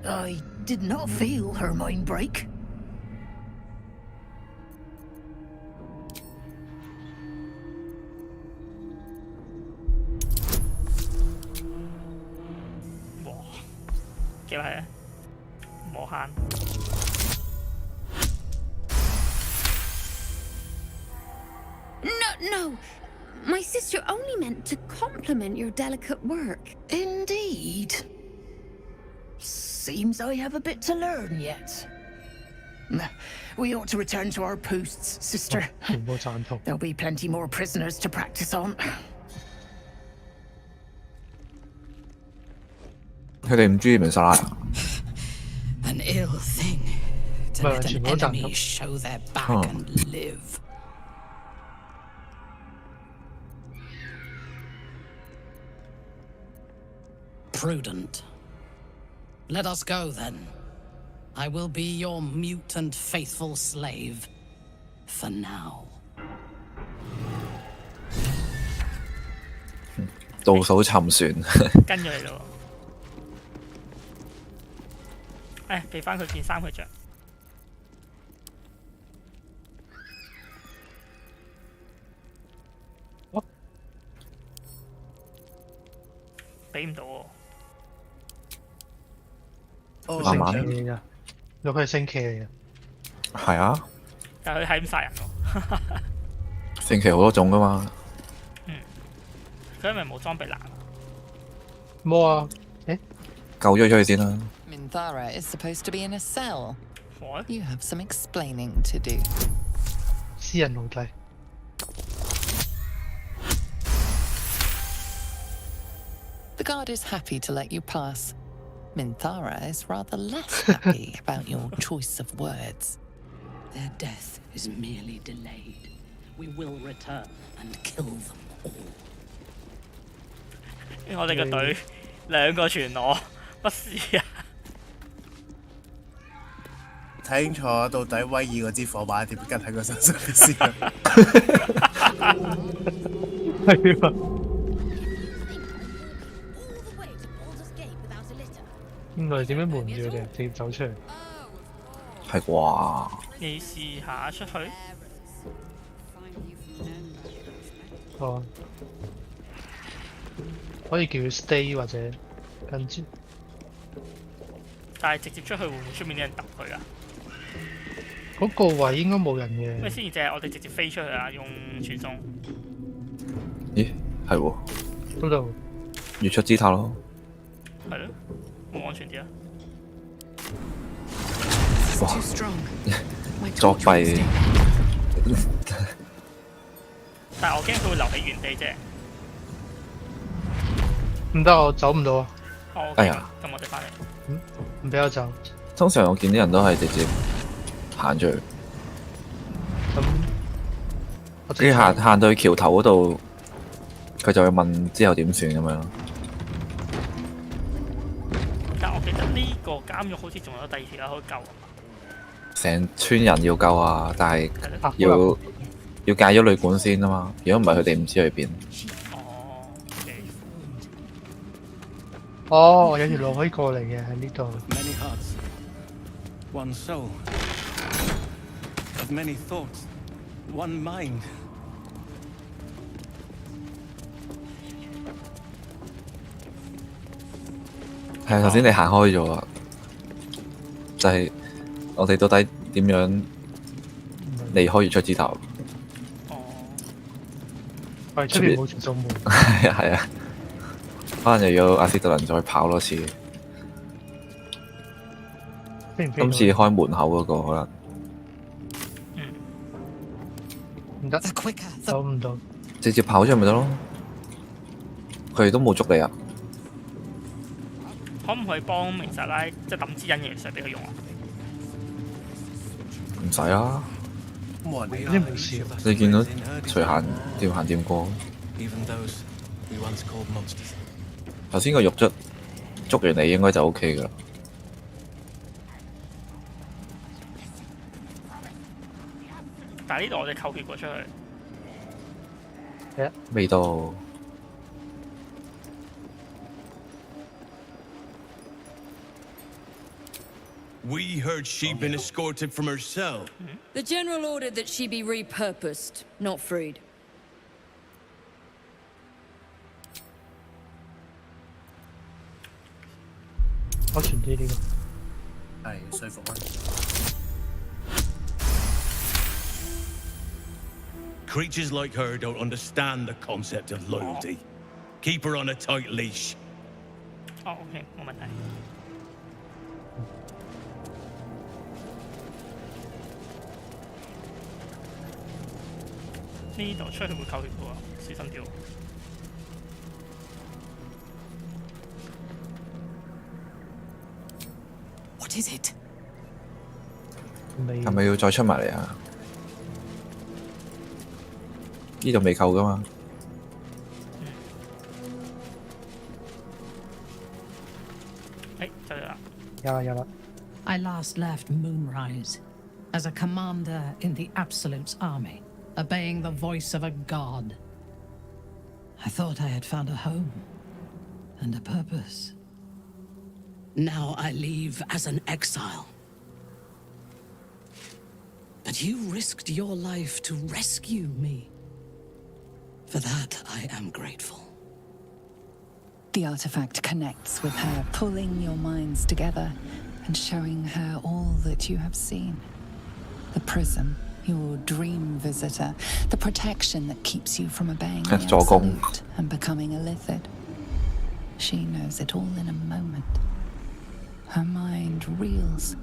I did not feel her mind break. No, my sister only meant to compliment your delicate work. Indeed. Seems I have a bit to learn yet. We ought to return to our posts, sister. There'll be plenty more prisoners to practice on. 佢哋唔中意明沙拉。An ill thing to let an enemy show their back and live. Prudent. Let us go, then. I will be your mute and faithful slave. For now. 倒數沉船。跟咗你咯。誒，俾翻佢件衫佢着。俾唔到喎。慢慢。有佢係星期嚟嘅。係啊。但係佢係咁殺人喎。星期好多種噶嘛。佢係咪冇裝備欄？冇啊。誒。救咗出去先啦。Minthara is supposed to be in a cell. What? You have some explaining to do. 私人奴隸。The guard is happy to let you pass. Minthara is rather less happy about your choice of words. Their death is merely delayed. We will return and kill them all. 我哋個隊2個全裸，不是啊！睇清楚到底威爾嗰支火把點跟喺佢身上邊先。係啊。我哋點樣瞞住佢哋直接走出嚟？係啩？你試下出去。哦。可以叫佢 stay 或者跟住。但係直接出去會唔會出面啲人揼佢啊？嗰個位應該冇人嘅。咩先？就係我哋直接飛出去啊！用傳送。咦？係喎。嗰度。越出姿態咯。係咯。冇安全啲啊！哇！作弊。但係我驚佢會留喺原地啫。唔得，我走唔到啊！哦，哎呀！咁我哋翻嚟。唔俾我走。通常我見啲人都係直接行出去。咁跟住行到去橋頭嗰度，佢就會問之後點算咁樣。但我記得呢個監獄好似仲有第二條友可以救啊嘛。成村人要救啊，但係要戒咗旅館先啊嘛。如果唔係，佢哋唔知去邊。哦，有條路可以過嚟嘅喺呢度。Many hearts, one soul, of many thoughts, one mind. 係頭先你行開咗啊，就係我哋到底點樣離開月出之頭？係出邊冇傳送門。係啊係啊，可能又要阿斯特倫再跑多次。今次開門口嗰個可能。唔得，走唔到。直接跑出去咪得咯？佢哋都冇捉你啊！可唔可以幫明薩拉即係抌支隱形術俾佢用啊？唔使啊！冇人理你冇事。你見到隨行掂行掂過。頭先個獄卒捉完你應該就 OK 噶啦。但係呢度我哋扣血過出去。未到。We heard she'd been escorted from her cell. The general ordered that she be repurposed, not freed. 我傳啲呢個係說服啊。Creatures like her don't understand the concept of loyalty. Keep her on a tight leash. 哦 ，OK， 冇問題。呢度出去會扣血嘅喎，小心啲喎。What is it？ 係咪要再出埋嚟啊？呢度未扣噶嘛？就啦。有啦有啦。I last left Moonrise as a commander in the Absolute's army, obeying the voice of a god. I thought I had found a home and a purpose. Now I leave as an exile. But you risked your life to rescue me. For that, I am grateful. The artifact connects with her, pulling your minds together and showing her all that you have seen. The prism, your dream visitor, the protection that keeps you from obeying the Absolute and becoming a Lithid. She knows it all in a moment. Her mind reels,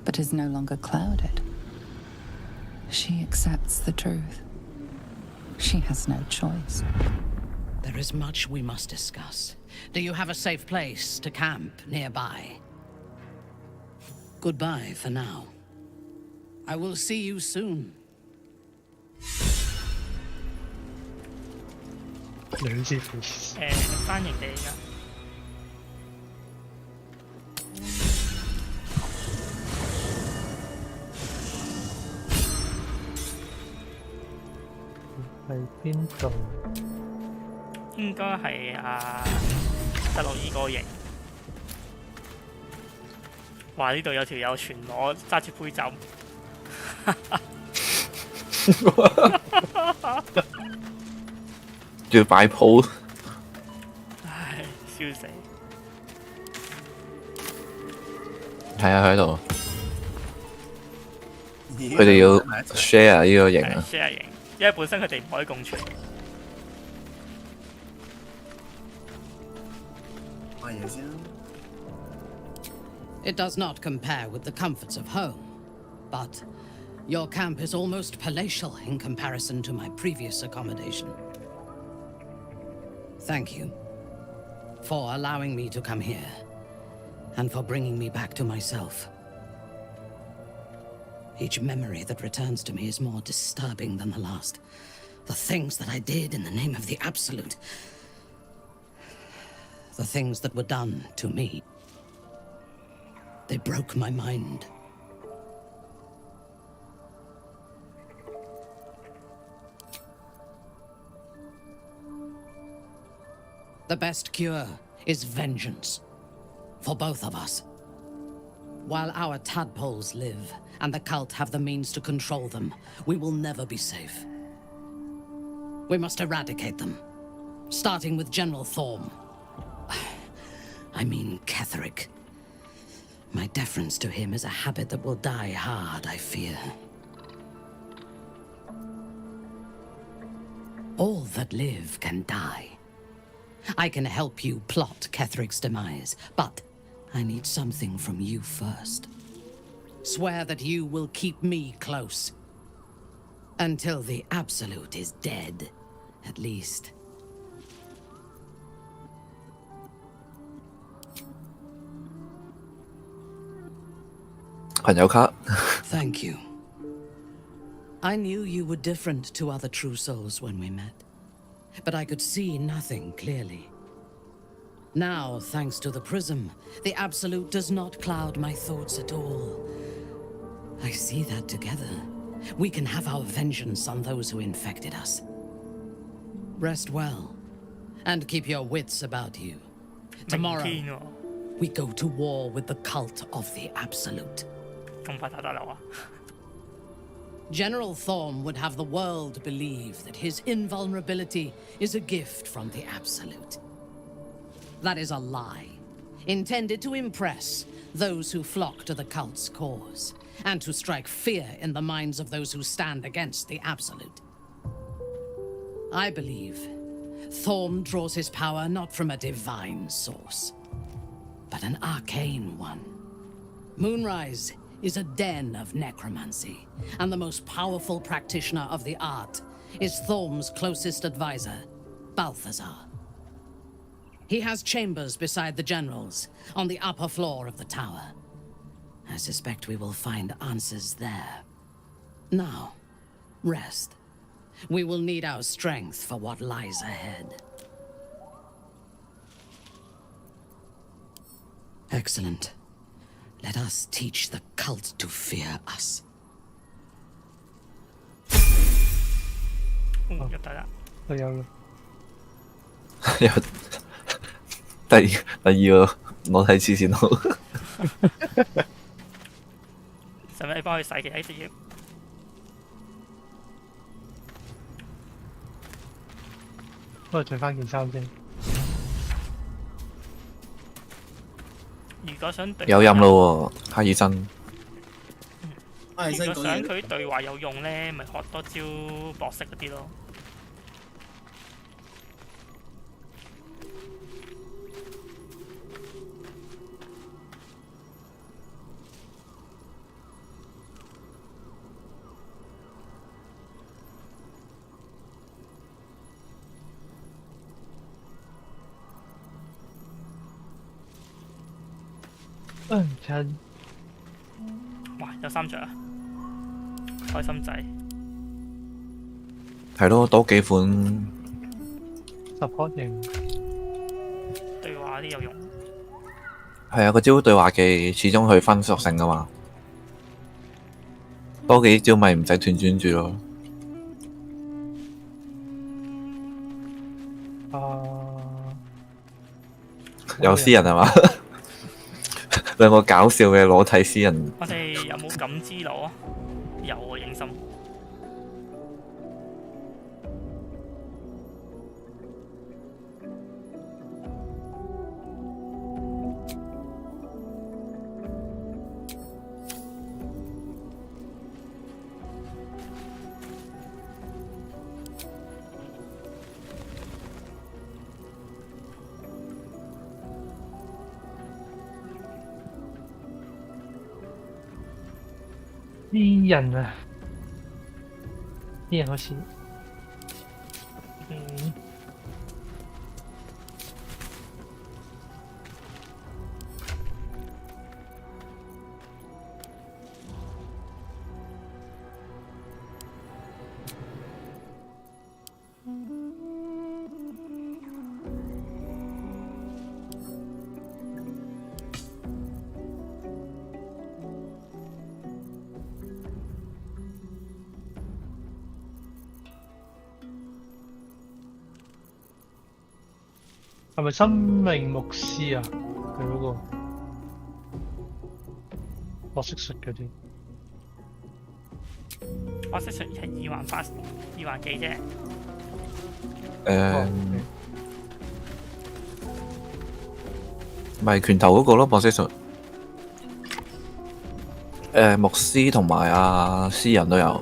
but is no longer clouded. She accepts the truth. She has no choice. There is much we must discuss. Do you have a safe place to camp nearby? Goodbye for now. I will see you soon. 兩支符。翻譯地而家。係邊度？應該係德魯伊個營。哇！呢度有條友全裸揸住杯酒。要擺鋪。唉，笑死！係啊，佢喺度。佢哋要 share 呢個營啊。share 營，因為本身佢哋唔可以共存。買嘢先啦。It does not compare with the comforts of home, but your camp is almost palatial in comparison to my previous accommodation. Thank you for allowing me to come here and for bringing me back to myself. Each memory that returns to me is more disturbing than the last. The things that I did in the name of the Absolute. The things that were done to me. They broke my mind. The best cure is vengeance. For both of us. While our tadpoles live, and the cult have the means to control them, we will never be safe. We must eradicate them. Starting with General Thorm. I mean Ketheric. My deference to him is a habit that will die hard, I fear. All that live can die. I can help you plot Ketheric's demise, but I need something from you first. Swear that you will keep me close. Until the Absolute is dead, at least. Thank you. I knew you were different to other true souls when we met, but I could see nothing clearly. Now, thanks to the prism, the Absolute does not cloud my thoughts at all. I see that together, we can have our vengeance on those who infected us. Rest well, and keep your wits about you. Tomorrow, we go to war with the cult of the Absolute. General Thorm would have the world believe that his invulnerability is a gift from the Absolute. That is a lie, intended to impress those who flock to the cult's cause, and to strike fear in the minds of those who stand against the Absolute. I believe Thorm draws his power not from a divine source, but an arcane one. Moonrise is a den of necromancy, and the most powerful practitioner of the art is Thorm's closest advisor, Balthazar. He has chambers beside the generals, on the upper floor of the tower. I suspect we will find answers there. Now, rest. We will need our strength for what lies ahead. Excellent. Let us teach the cult to fear us. 入得啦。我有啦。第二個裸體黐線佬。使唔使幫佢洗其他職業？不過除翻件衫先。如果想對有飲咯喎，哈爾森。如果想佢對話有用咧，咪學多招博士嗰啲咯。真。哇！有3着啊，開心仔。係咯，多幾款。support 型。對話啲有用。係啊，個招對話技始終去分屬性噶嘛，多幾招咪唔使斷專注咯。有私人係嘛？兩個搞笑嘅裸體詩人。我哋有冇感知攞啊？有啊，影心。啲人啊，啲人好似係咪生命牧師啊？佢嗰個學識術嗰啲。學識術係二環幾啫。咪拳頭嗰個咯，博識術。牧師同埋詩人都有，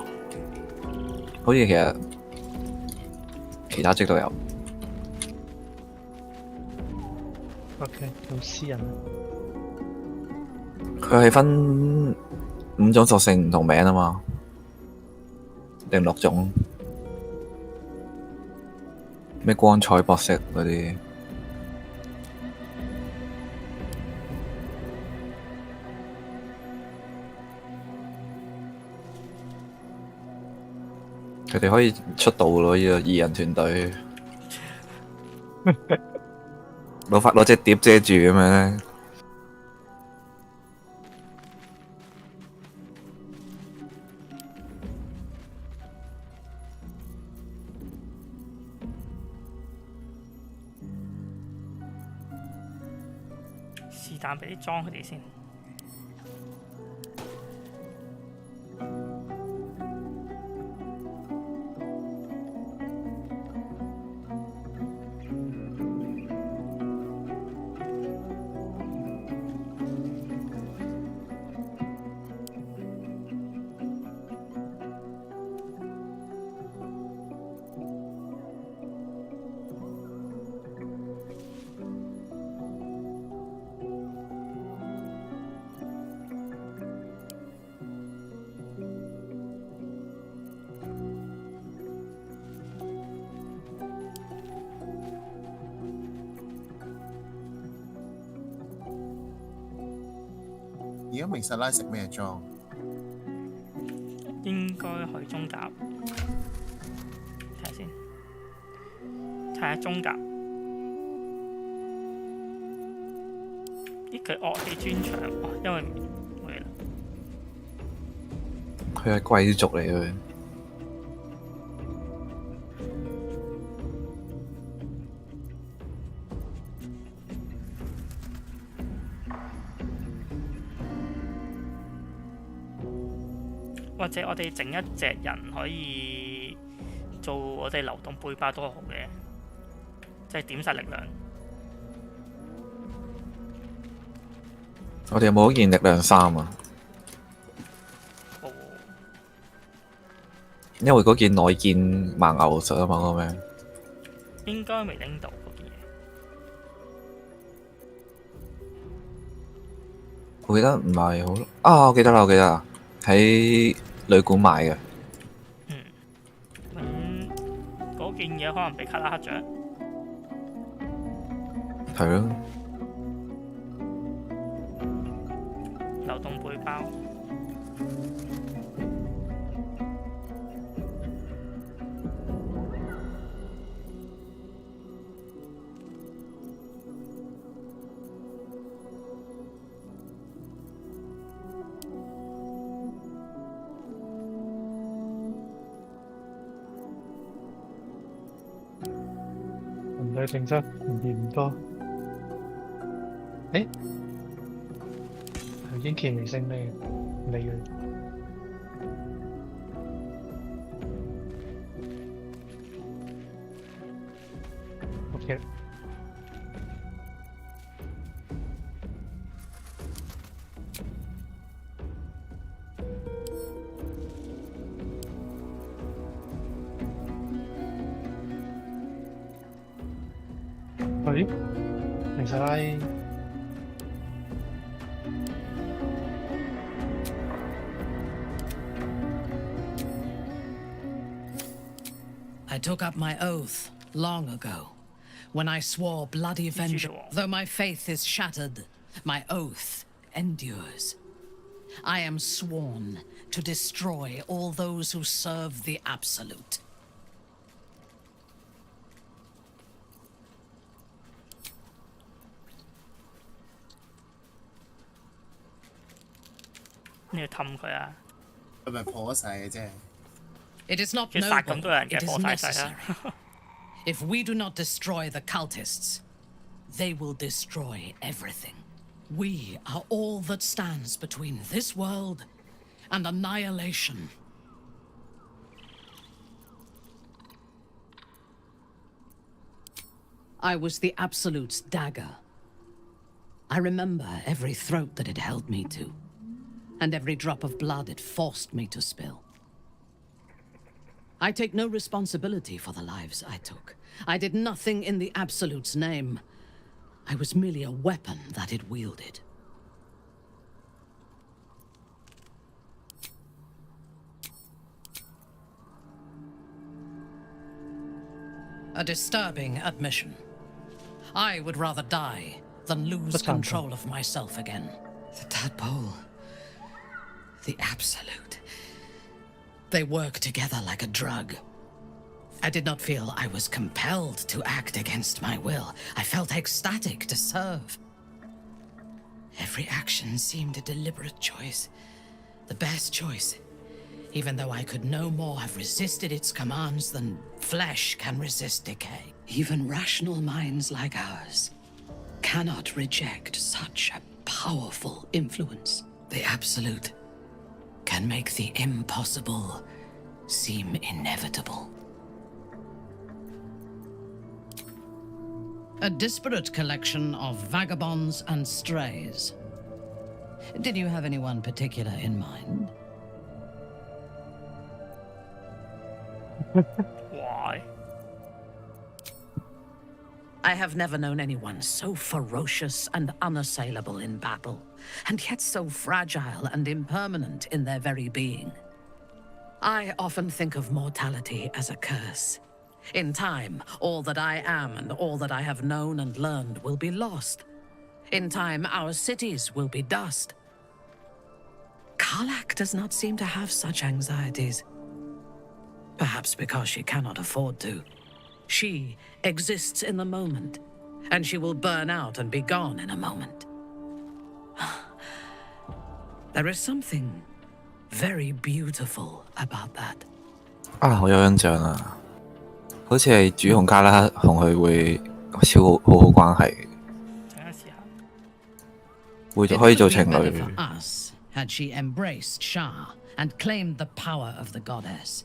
好似其他職都有。OK， 有詩人。佢係分5種屬性唔同名啊嘛，定6種？咩光彩博識嗰啲？佢哋可以出道咯，呢個2人團隊，攞隻碟遮住咁樣咧。是但俾啲裝佢哋先。而家明實拉食咩裝？應該去中甲，睇下先，睇下中甲。咦，佢樂器專長，因為冇嘢啦。佢係貴族嚟嘅。或者我哋整一隻人可以做我哋流動背包都好嘅，即係點晒力量。我哋有冇一件力量衫啊？因為嗰件內建盲牛術啊嘛，嗰個咩？應該未拎到嗰件嘢。我記得唔係好啊！我記得啦，我記得啦，喺旅館買嘅。嗰件嘢可能俾卡拉克咗。係咯。流動背包。人類定質唔嫌唔多。誒，已經騎微升咩？唔理佢。OK。喂，明晒啦。I took up my oath long ago, when I swore bloody vengeance. Though my faith is shattered, my oath endures. I am sworn to destroy all those who serve the Absolute. It is not noble, it is necessary. If we do not destroy the cultists, they will destroy everything. We are all that stands between this world and annihilation. I was the Absolute's dagger. I remember every throat that it held me to, and every drop of blood it forced me to spill. I take no responsibility for the lives I took. I did nothing in the Absolute's name. I was merely a weapon that it wielded. A disturbing admission. I would rather die than lose control of myself again. The tadpole. The Absolute. They work together like a drug. I did not feel I was compelled to act against my will. I felt ecstatic to serve. Every action seemed a deliberate choice. The best choice. Even though I could no more have resisted its commands than flesh can resist decay. Even rational minds like ours cannot reject such a powerful influence. The Absolute can make the impossible seem inevitable. A disparate collection of vagabonds and strays. Did you have anyone particular in mind? Why? I have never known anyone so ferocious and unassailable in battle, and yet so fragile and impermanent in their very being. I often think of mortality as a curse. In time, all that I am and all that I have known and learned will be lost. In time, our cities will be dust. Karlach does not seem to have such anxieties. Perhaps because she cannot afford to. She exists in the moment, and she will burn out and be gone in a moment. There is something very beautiful about that. 啊，我有印象啦，好似係主同卡拉同佢會超好關係嘅，會可以做情侶。 For us, had she embraced Shah and claimed the power of the goddess.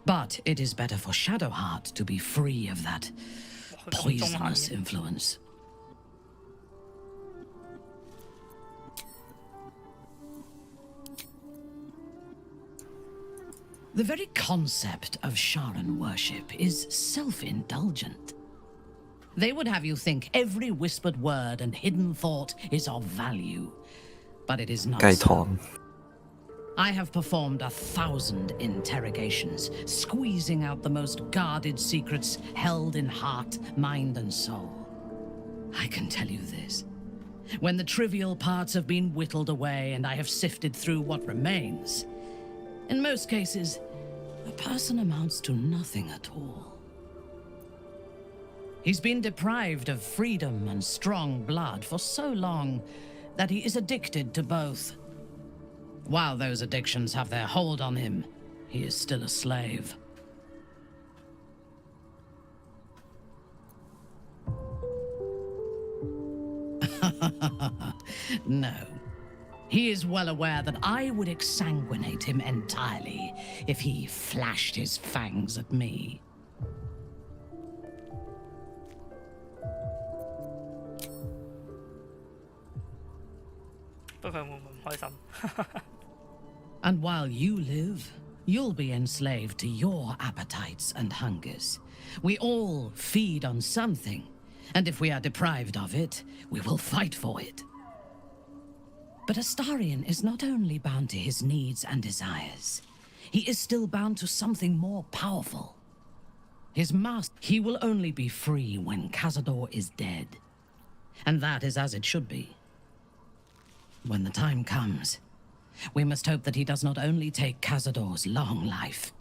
But it is better for Shadowheart to be free of that poisonous influence. The very concept of Sharan worship is self-indulgent. They would have you think every whispered word and hidden thought is of value, but it is not so. I have performed 1,000 interrogations, squeezing out the most guarded secrets held in heart, mind, and soul. I can tell you this. When the trivial parts have been whittled away and I have sifted through what remains, in most cases, a person amounts to nothing at all. He's been deprived of freedom and strong blood for so long that he is addicted to both. While those addictions have their hold on him, he is still a slave. No. He is well aware that I would exsanguinate him entirely if he flashed his fangs at me. And while you live, you'll be enslaved to your appetites and hungers. We all feed on something, and if we are deprived of it, we will fight for it. But Astarion is not only bound to his needs and desires, he is still bound to something more powerful. His master, he will only be free when Cazador is dead. And that is as it should be. When the time comes, we must hope that he does not only take Cazador's long life,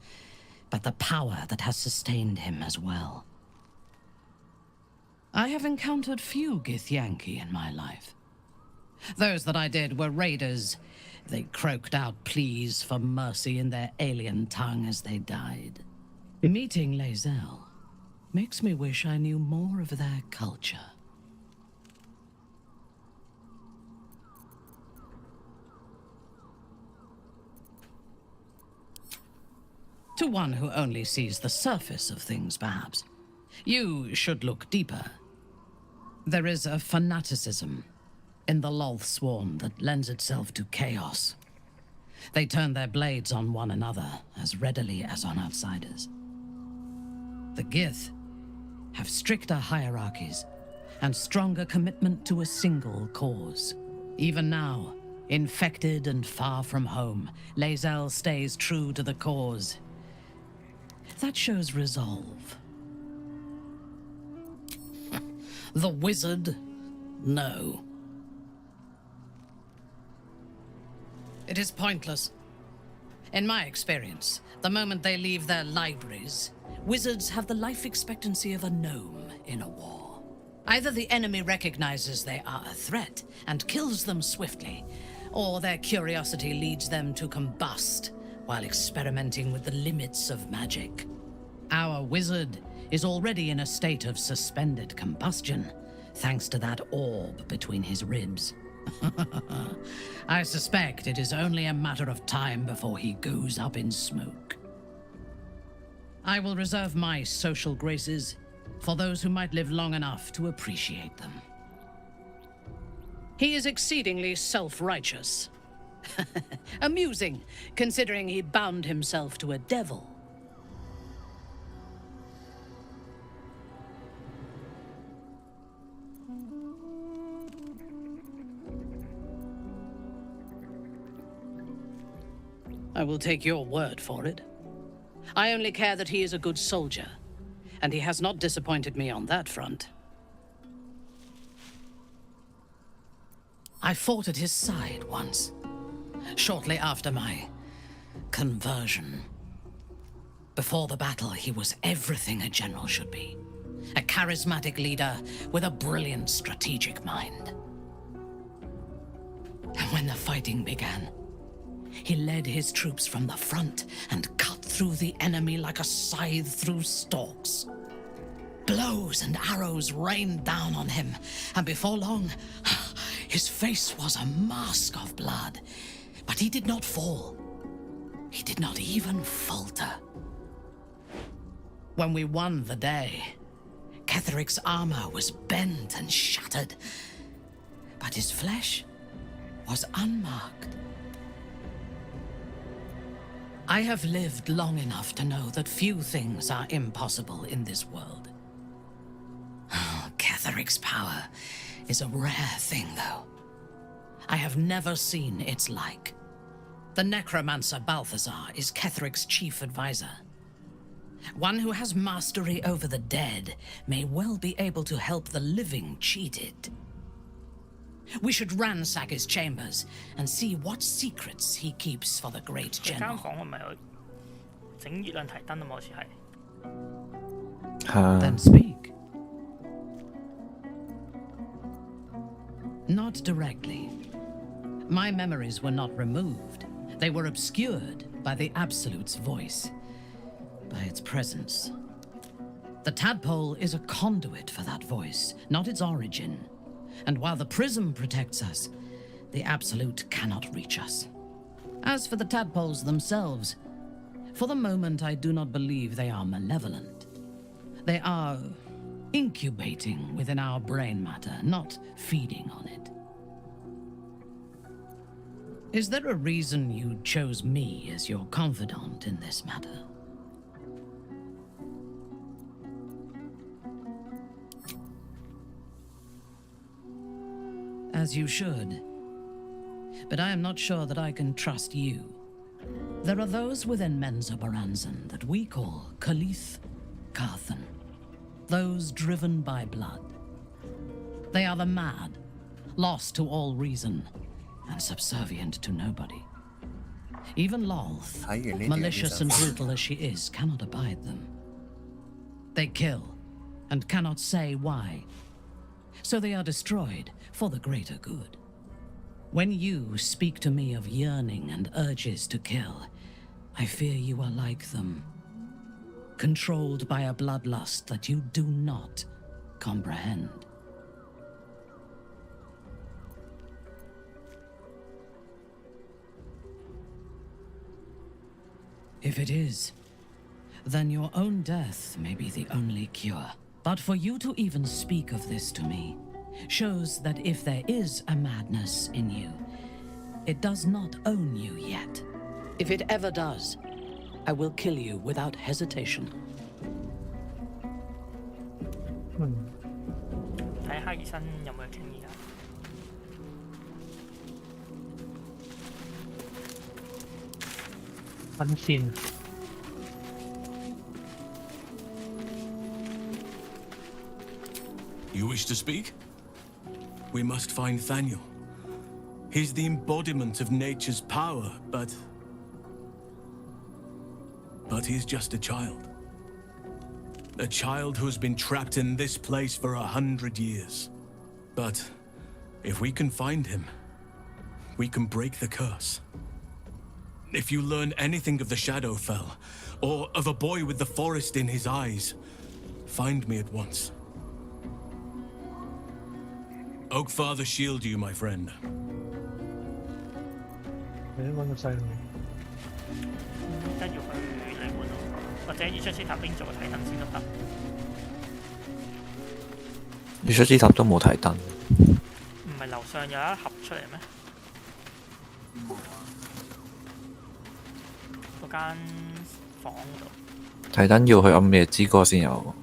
but the power that has sustained him as well. I have encountered few Githyanki in my life. Those that I did were raiders. They croaked out pleas for mercy in their alien tongue as they died. Meeting Lae'zel makes me wish I knew more of their culture. To one who only sees the surface of things, perhaps. You should look deeper. There is a fanaticism in the Lolth Swarm that lends itself to chaos. They turn their blades on one another as readily as on outsiders. The Gith have stricter hierarchies and stronger commitment to a single cause. Even now, infected and far from home, Lae'zel stays true to the cause. That shows resolve. The wizard? No. It is pointless. In my experience, the moment they leave their libraries, wizards have the life expectancy of a gnome in a war. Either the enemy recognizes they are a threat and kills them swiftly, or their curiosity leads them to combust while experimenting with the limits of magic. Our wizard is already in a state of suspended combustion, thanks to that orb between his ribs. I suspect it is only a matter of time before he goes up in smoke. I will reserve my social graces for those who might live long enough to appreciate them. He is exceedingly self-righteous. Amusing, considering he bound himself to a devil. I will take your word for it. I only care that he is a good soldier, and he has not disappointed me on that front. I fought at his side once, shortly after my conversion. Before the battle, he was everything a general should be. A charismatic leader with a brilliant strategic mind. And when the fighting began, he led his troops from the front and cut through the enemy like a scythe through stalks. Blows and arrows rained down on him, and before long, his face was a mask of blood. But he did not fall. He did not even falter. When we won the day, Ketheric's armor was bent and shattered, but his flesh was unmarked. I have lived long enough to know that few things are impossible in this world. Ketheric's power is a rare thing, though. I have never seen its like. The necromancer Balthazar is Ketheric's chief advisor. One who has mastery over the dead may well be able to help the living cheated. We should ransack his chambers and see what secrets he keeps for the great general. Then speak. Not directly. My memories were not removed. They were obscured by the Absolute's voice, by its presence. The tadpole is a conduit for that voice, not its origin. And while the prism protects us, the Absolute cannot reach us. As for the tadpoles themselves, for the moment I do not believe they are malevolent. They are incubating within our brain matter, not feeding on it. Is there a reason you chose me as your confidant in this matter? As you should. But I am not sure that I can trust you. There are those within Menza Baranzan that we call Khalith Carthan. Those driven by blood. They are the mad, lost to all reason, and subservient to nobody. Even Lolth, malicious and brutal as she is, cannot abide them. They kill, and cannot say why. So they are destroyed for the greater good. When you speak to me of yearning and urges to kill, I fear you are like them, controlled by a bloodlust that you do not comprehend. If it is, then your own death may be the only cure. But for you to even speak of this to me shows that if there is a madness in you, it does not own you yet. If it ever does, I will kill you without hesitation. 睇下醫生有冇傾而家。分線。You wish to speak? We must find Thaniel. He's the embodiment of nature's power, but he's just a child. A child who has been trapped in this place for 100 years. But if we can find him, we can break the curse. If you learn anything of the Shadowfell, or of a boy with the forest in his eyes, find me at once. Oakfather shield you, my friend. 你揾個細路。跟住去你換咯，或者要出斯塔兵做個提燈先都得。月出之塔都冇提燈。唔係樓上有一盒出嚟咩？嗰間房度。提燈要去暗夜之歌先有。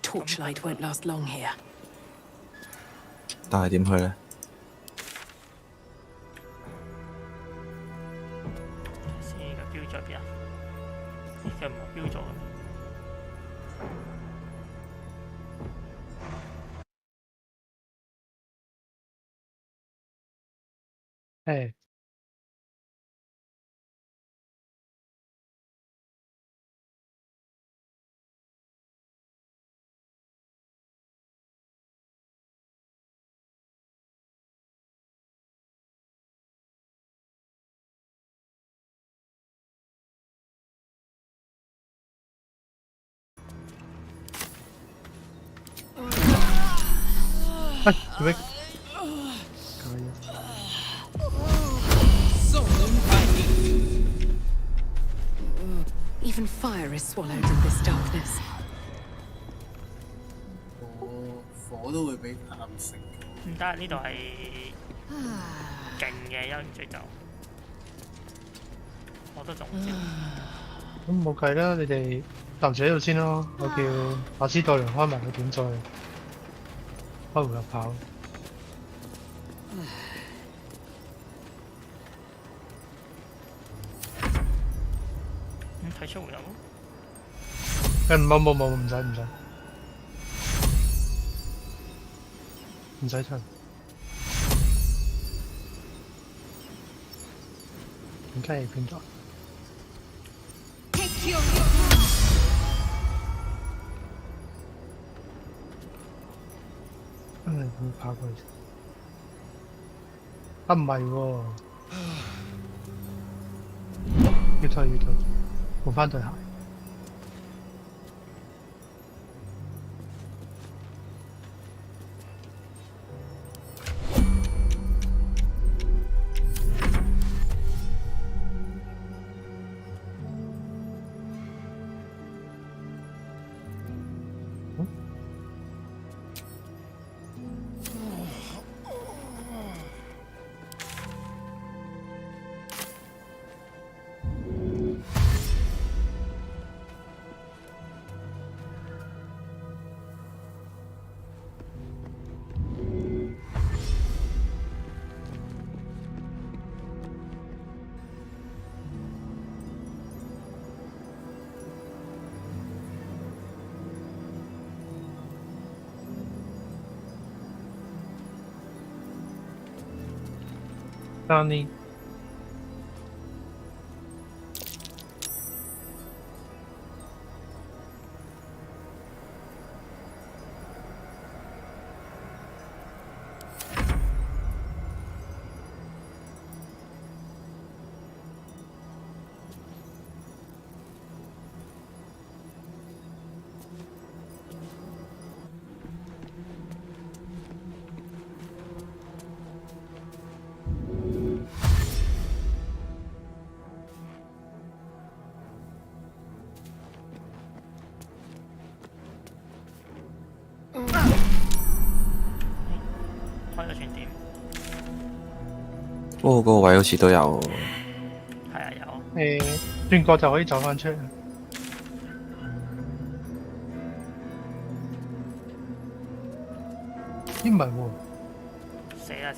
Torchlight won't last long here. 但係點去呢？先個標在邊啊？咦，佢唔係標咗嘅咩？誒。喂，做咩？Even fire is swallowed in this darkness. 火都會俾暗食。唔得，呢度係勁嘅一詛咒，我都仲唔知。咁冇計啦，你哋暫時喺度先咯。我叫阿斯代良開埋個點再開回合跑。睇出回合咯。冇，唔使，唔使出。點解變咗？會跑過去。啊，唔係喎，要退，換返對鞋。Danny。開個傳點。不過嗰個位好似都有。係啊，有。轉角就可以走翻出嚟。咦唔係喎？死啦！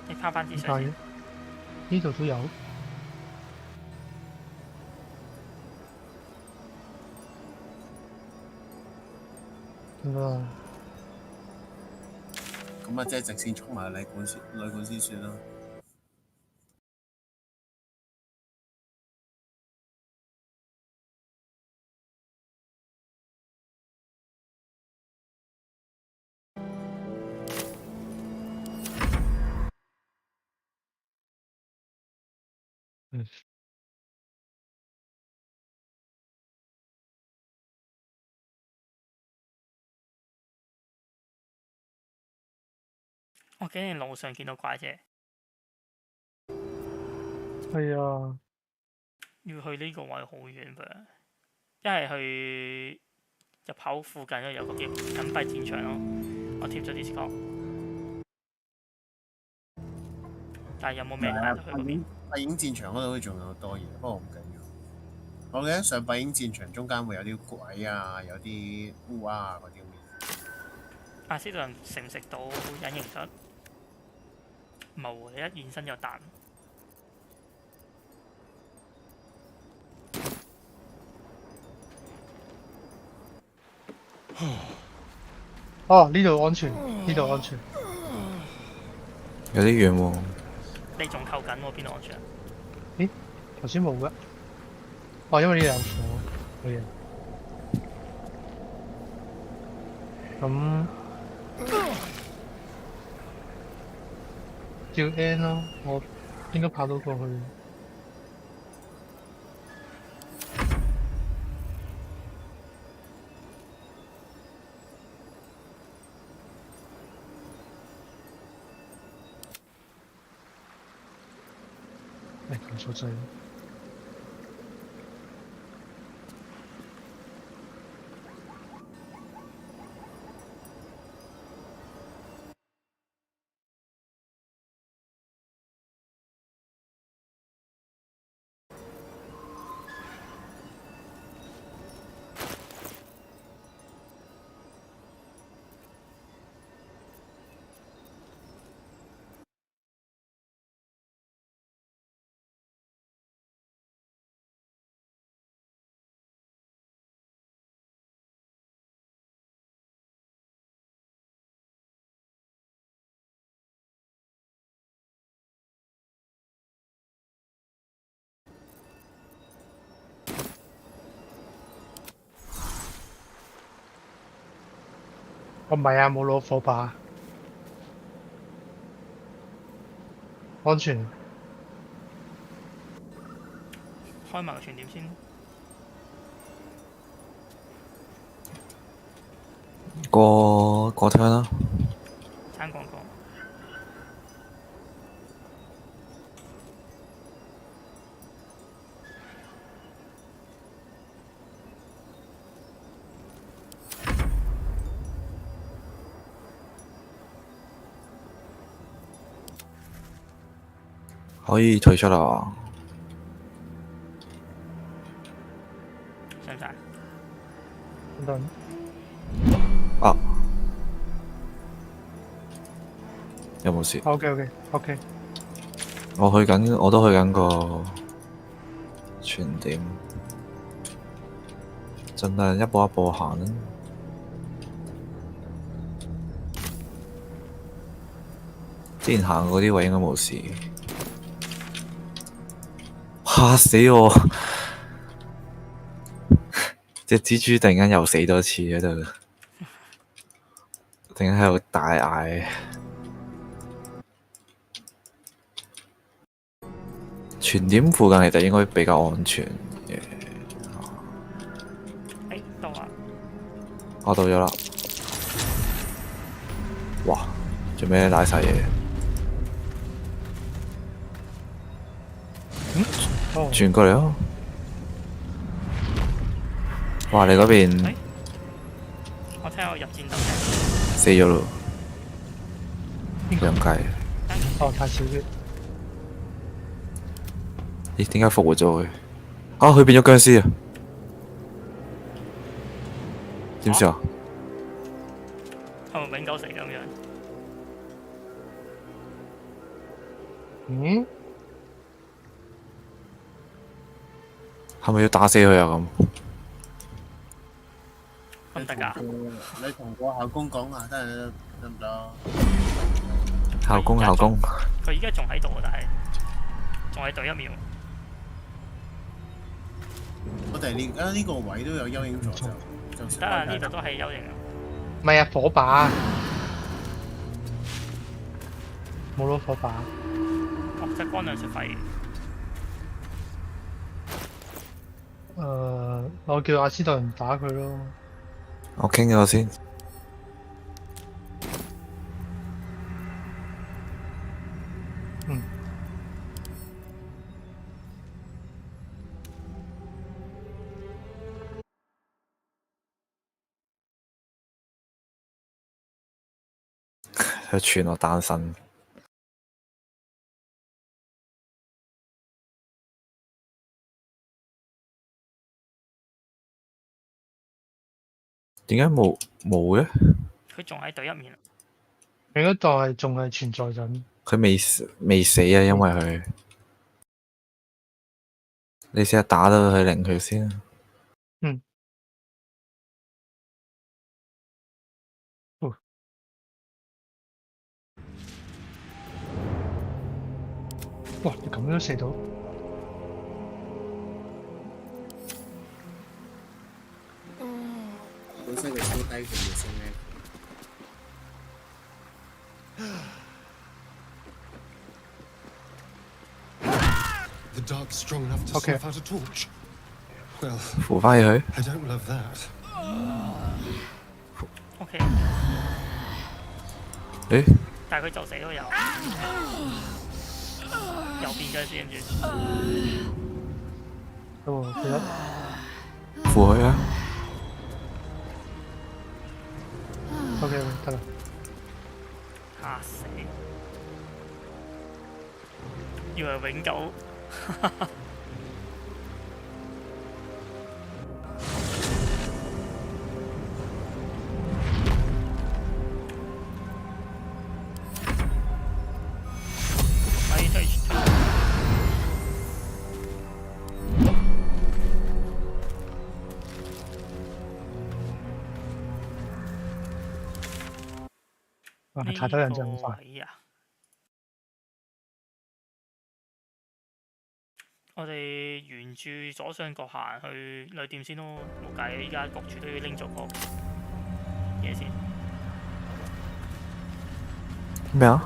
你拋翻支水先。呢度都有。咁啊，即係直線衝埋旅館先算啦。我竟然路上見到怪啫！係啊，要去呢個位好遠噃，一係去入口附近有個叫隱蔽戰場咯，我貼咗 Discord。但係有冇咩人去嗰邊？閉影戰場嗰度仲有多嘢，不過唔緊要。我記得上閉影戰場中間會有啲鬼啊，有啲烏鴉啊嗰啲咁嘅。阿斯頓人食唔食到隱形術？冇，你一現身就彈。哦，呢度安全，呢度安全。有啲遠喎。你仲扣緊喎，邊度安全？咦？頭先冇嘅。哦，因為呢度有火。好嘢。咁照 N 咯，我應該跑到過去。撳錯掣。我唔係啊，冇攞火把，安全。開埋個傳點先。過廳啦。撐廣告。可以退出啦。上晒。等。啊。有冇事 ？OK。我都去緊個傳點，盡量一步一步行啦。之前行嗰啲位應該冇事。嚇死我！隻蜘蛛突然間又死多次喺度，突然間喺度大嗌。傳點附近其實應該比較安全嘅。到啦！我到咗啦。哇！做咩瀨晒嘢？轉過嚟啊！哇！你嗰邊我聽我入戰鬥死咗咯，兩計。哦，太少啲。咦？點解復活咗佢？啊！佢變咗僵屍啊！點算啊？係咪永久死咁樣？嗯？係咪要打死佢啊？咁唔得㗎。你同個校工講下，得唔得？校工。佢依家仲喺度，但係仲喺對一秒。我哋而家呢個位都有幽影助手，就得啊，呢度都係幽影啊。唔係啊，火把。冇攞火把。哦，即係光亮出廢。我叫阿斯特人打佢咯。我傾咗先。嗯。佢傳我單身。點解冇嘅？佢仲喺對一面。應該當係仲係存在緊。佢未死啊，因為佢。你試下打到佢令佢先。嗯。哇！你咁樣射到？本身佢燒低佢嘅聲咧。The dark's strong enough to snuff out a torch. Well, 扶翻佢。I don't love that. OK。誒？但係佢就死咗又變僵屍，跟住。記得。扶佢啊！ OK， 得啦。嚇死！以為永久。太多人就咁快。我哋沿住左上角行去旅店先咯，冇計，依家焗住都要拎咗個嘢先。咩啊？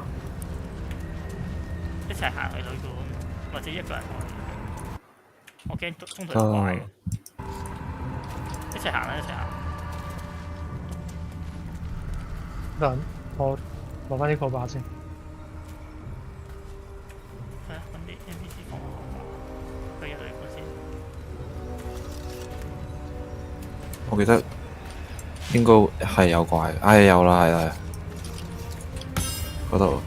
一齊行去旅館，或者一個人去。我驚中途有怪。一齊行啦，一齊行。得，我攞翻呢個把先。係啊，揾啲 NPC 放去入旅館先。我記得應該係有怪，唉有啦係啦，嗰度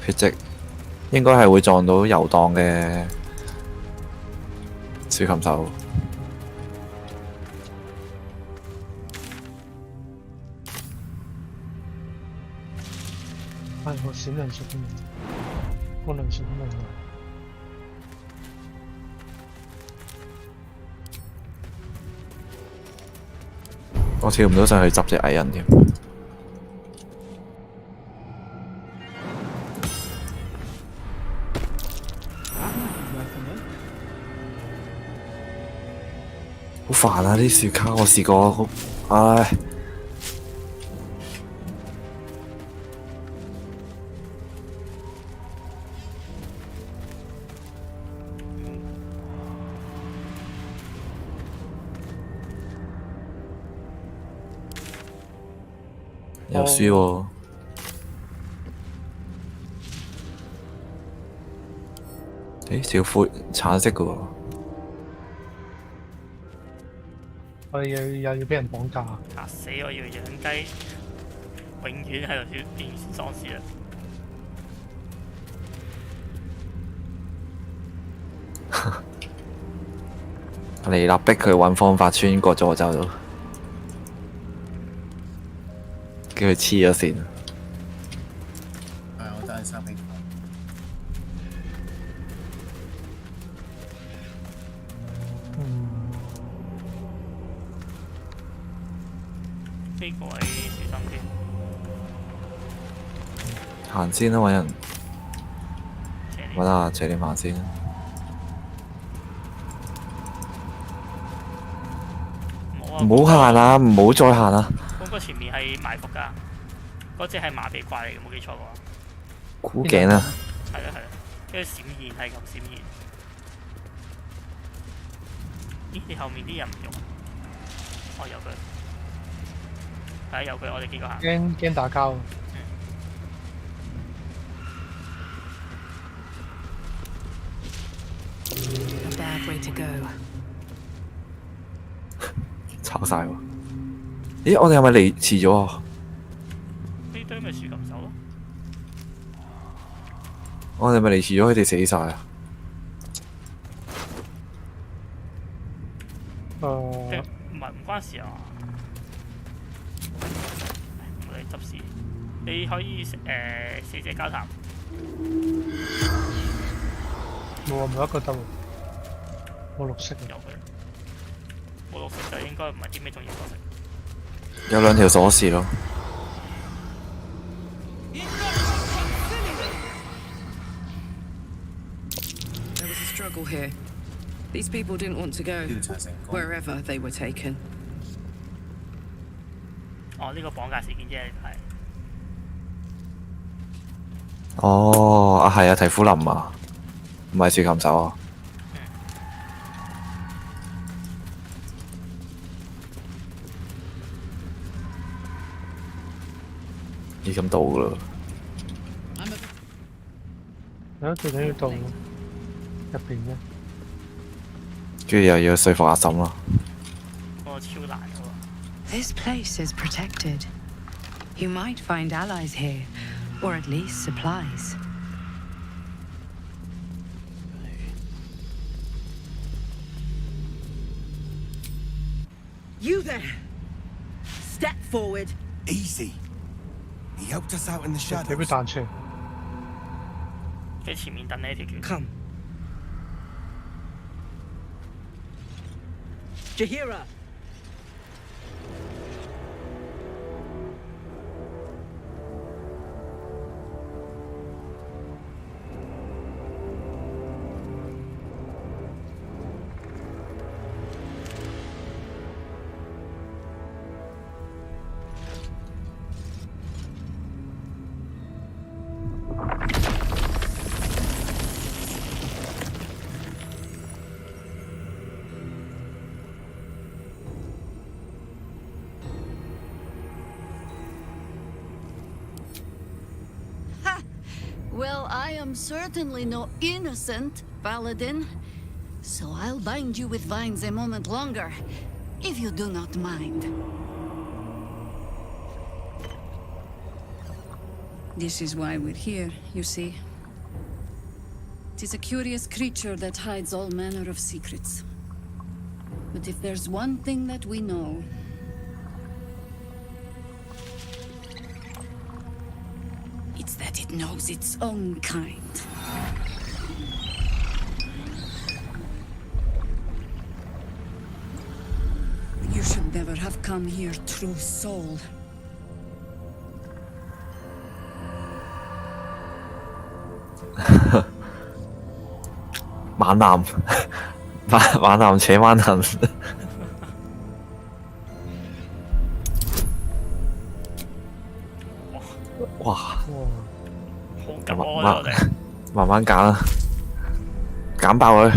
血跡應該係會撞到遊蕩嘅小琴手。唉，我閃亮術都冇，光亮術都冇。我跳唔到上去執隻蟻人添。好煩啊！啲樹卡我試過，唉。有輸喎。誒，條灰橙色嘅喎。我哋又要俾人綁架。嚇死我！要養雞，永遠喺度變喪屍啦。嚟啦，逼佢揾方法穿過詛咒咯，叫佢黐咗線。係，我真係三起。呢個位小心啲。行先啦，揾人。揾下謝念行先。唔好行啊！唔好再行啊！嗰個前面係埋伏㗎，嗰隻係麻痹怪嚟嘅，冇記錯嘅話。箍頸啊！係啊係啊，跟住閃現係咁閃現。咦？你後面啲人唔用啊？哦，有佢。係有佢，我哋幾個行。驚打交。A bad way to go. 炒晒喎！咦，我哋係咪嚟遲咗啊？呢堆咪樹咁手咯。我哋咪嚟遲咗，佢哋死晒啊！唔係唔關事啊。我哋執事，你可以四者交談。冇啊，冇一個得喎。冇綠色。有佢。冇綠色就應該唔係啲咩重要角色。有兩條鎖匙咯。There was a struggle here. These people didn't want to go wherever they were taken. 哦，呢個綁架事件啫，係。哦，啊係啊，提夫林啊，唔係樹琴手啊。已經到噶啦。最緊要到入邊啫。跟住又要說服阿嬸啦。個超難嘅喎。This place is protected. You might find allies here, or at least supplies. You there! Step forward. Easy. He helped us out in the 俾佢 shadows. 彈出嚟。喺前面等你條橋。Come. Jahira! Well, I am certainly no innocent paladin, so I'll bind you with vines a moment longer, if you do not mind. This is why we're here, you see. It is a curious creature that hides all manner of secrets. But if there's one thing that we know, it's that it knows its own kind. You should never have come here, true soul. 猛男，猛男扯猛男。哇！好急啊！我哋慢慢揀啦，揀爆佢！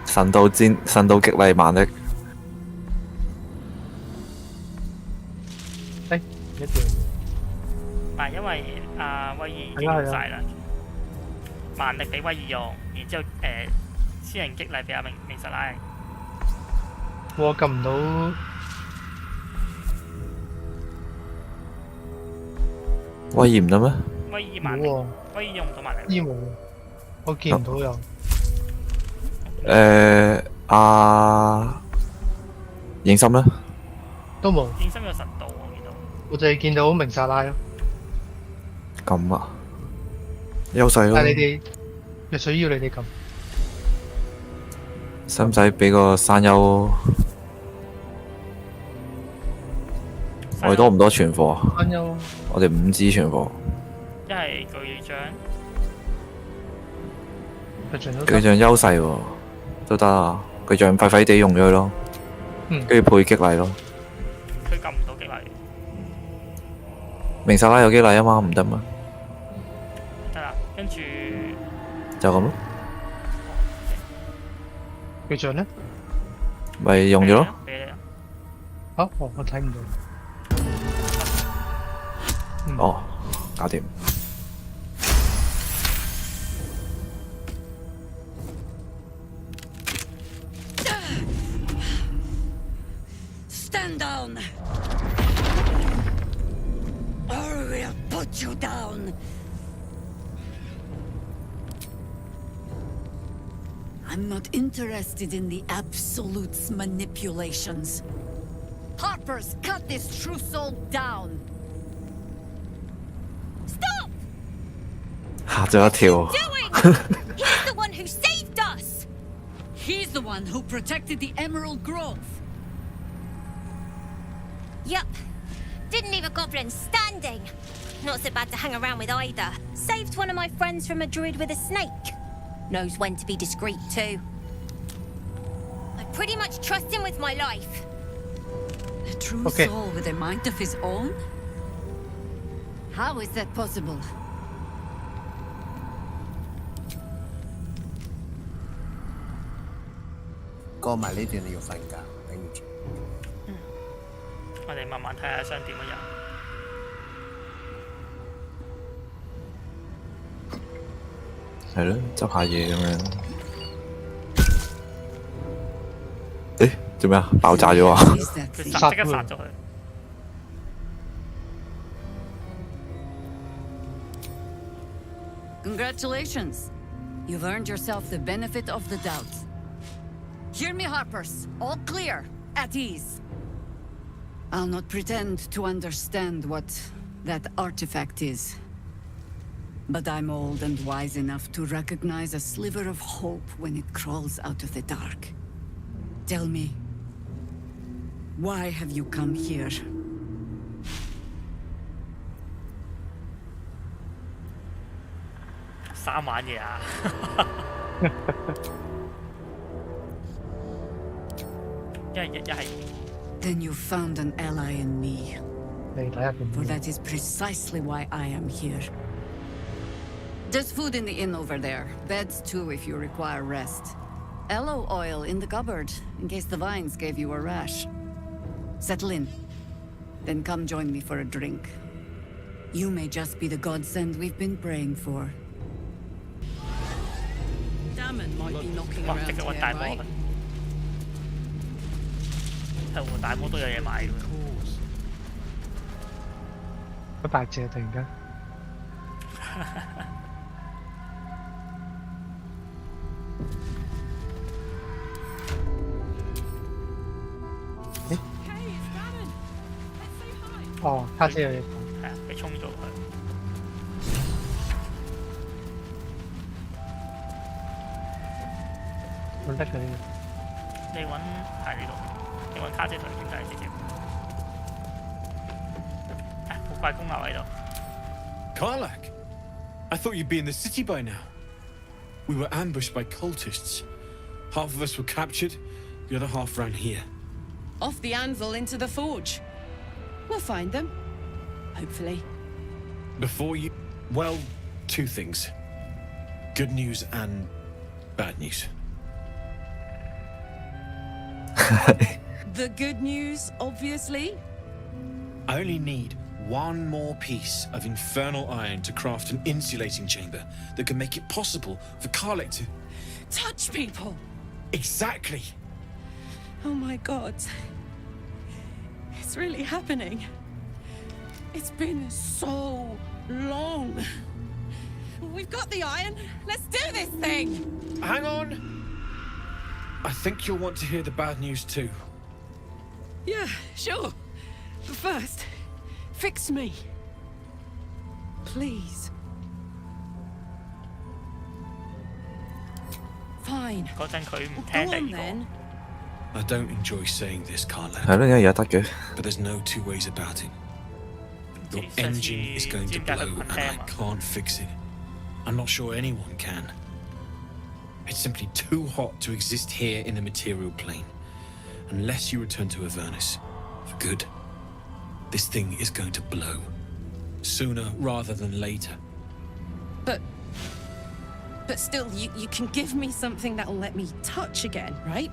神道戰，神道激勵蠻力。一定。唔係因為阿威爾已經用晒啦，蠻力俾威爾用，然之後私人激勵俾阿明實拉。我撳唔到。威嚴得咩？威爾萬靈，威爾用唔到萬靈。醫冇，我見唔到有。影心咧？都冇。影心有神道我見到。我就係見到明薩拉咯。咁啊，優勢咯。但係你哋若需要你哋撳。使唔使俾個山丘？我哋多唔多存貨？山丘。我哋5支存貨。一係巨象。巨象優勢喎，都得啊！巨象快快地用咗佢咯，跟住配激勵咯。佢撳唔到激勵。明薩拉有激勵啊嘛，唔得嘛？得啦，跟住就咁咯。巨象咧？咪用咗咯。啊，我睇唔到。哦，搞掂。Stand down, or we'll put you down. I'm not interested in the Absolute's manipulations. Harpers, cut this true soul down. Stop! 嚇咗一跳。He's the one who saved us! He's the one who protected the Emerald Grove. Yup. Didn't leave a goblin standing. Not so bad to hang around with either. Saved one of my friends from a druid with a snake. Knows when to be discreet too. I pretty much trust him with my life. A true soul with a mind of his own? How is that possible? 過埋呢段你要瞓覺，頂唔住。我哋慢慢睇下商店乜人。係咯，執下嘢咁樣。誒，做咩啊？爆炸咗啊！佢即刻殺咗佢。Congratulations! You've earned yourself the benefit of the doubt. Hear me, Harpers. All clear. At ease. I'll not pretend to understand what that artifact is. But I'm old and wise enough to recognize a sliver of hope when it crawls out of the dark. Tell me, why have you come here? Then you found an ally in me. For that is precisely why I am here. There's food in the inn over there. Beds too if you require rest. Aloe oil in the cupboard, in case the vines gave you a rash. Settle in. Then come join me for a drink. You may just be the godsend we've been praying for. Damon might be knocking around here, right? 係喎，大魔都有嘢買㗎。好大隻突然間。哦，卡姐有嘢講。係啊，俾衝咗佢。揾得佢。你揾喺呢度，你揾卡姐同佢傾偈直接。好快攻牛喺度。Karlak, I thought you'd be in the city by now. We were ambushed by cultists. Half of us were captured, the other half ran here. Off the anvil into the forge. We'll find them. Hopefully. Before you... well, two things. Good news and bad news. The good news, obviously. I only need one more piece of infernal iron to craft an insulating chamber that can make it possible for Karlak to... touch people! Exactly! Oh my god. It's really happening. It's been so long. We've got the iron. Let's do this thing. Hang on. I think you'll want to hear the bad news too. Yeah, sure. But first, fix me. Please. Fine. 嗰陣佢唔 Well, 聽 go 第 on 二個。 then. I don't enjoy saying this, Carla. 係咯，而家得嘅。 But there's no two ways about it. Your engine is going to blow, and I can't fix it. I'm not sure anyone can. It's simply too hot to exist here in the material plane. Unless you return to Avernus. For good. This thing is going to blow. Sooner rather than later. But still, you can give me something that'll let me touch again, right?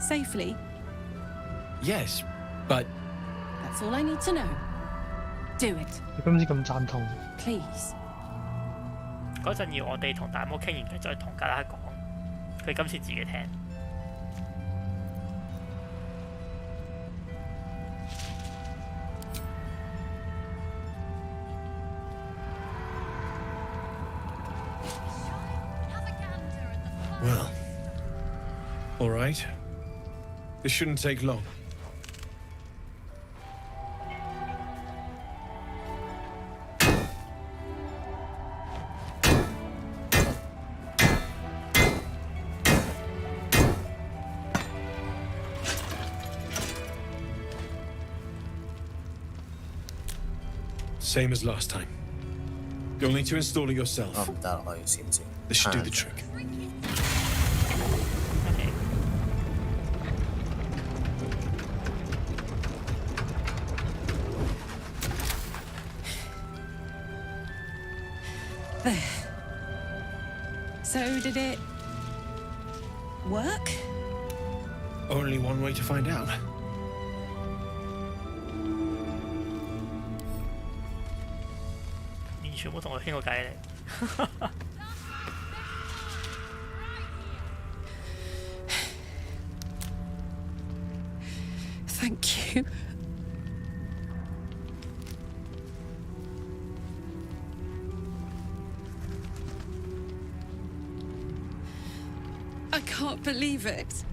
Safely. Yes, but... That's all I need to know. Do it. 你今次咁贊同 Please. 嗰陣要我哋同大魔傾完偈，再同格拉講，佢今次自己聽。Well, all right. This shouldn't take long. Same as last time. You'll need to install it yourself. This should do the trick. There. So did it work? Only one way to find out. Thank you. I can't believe it.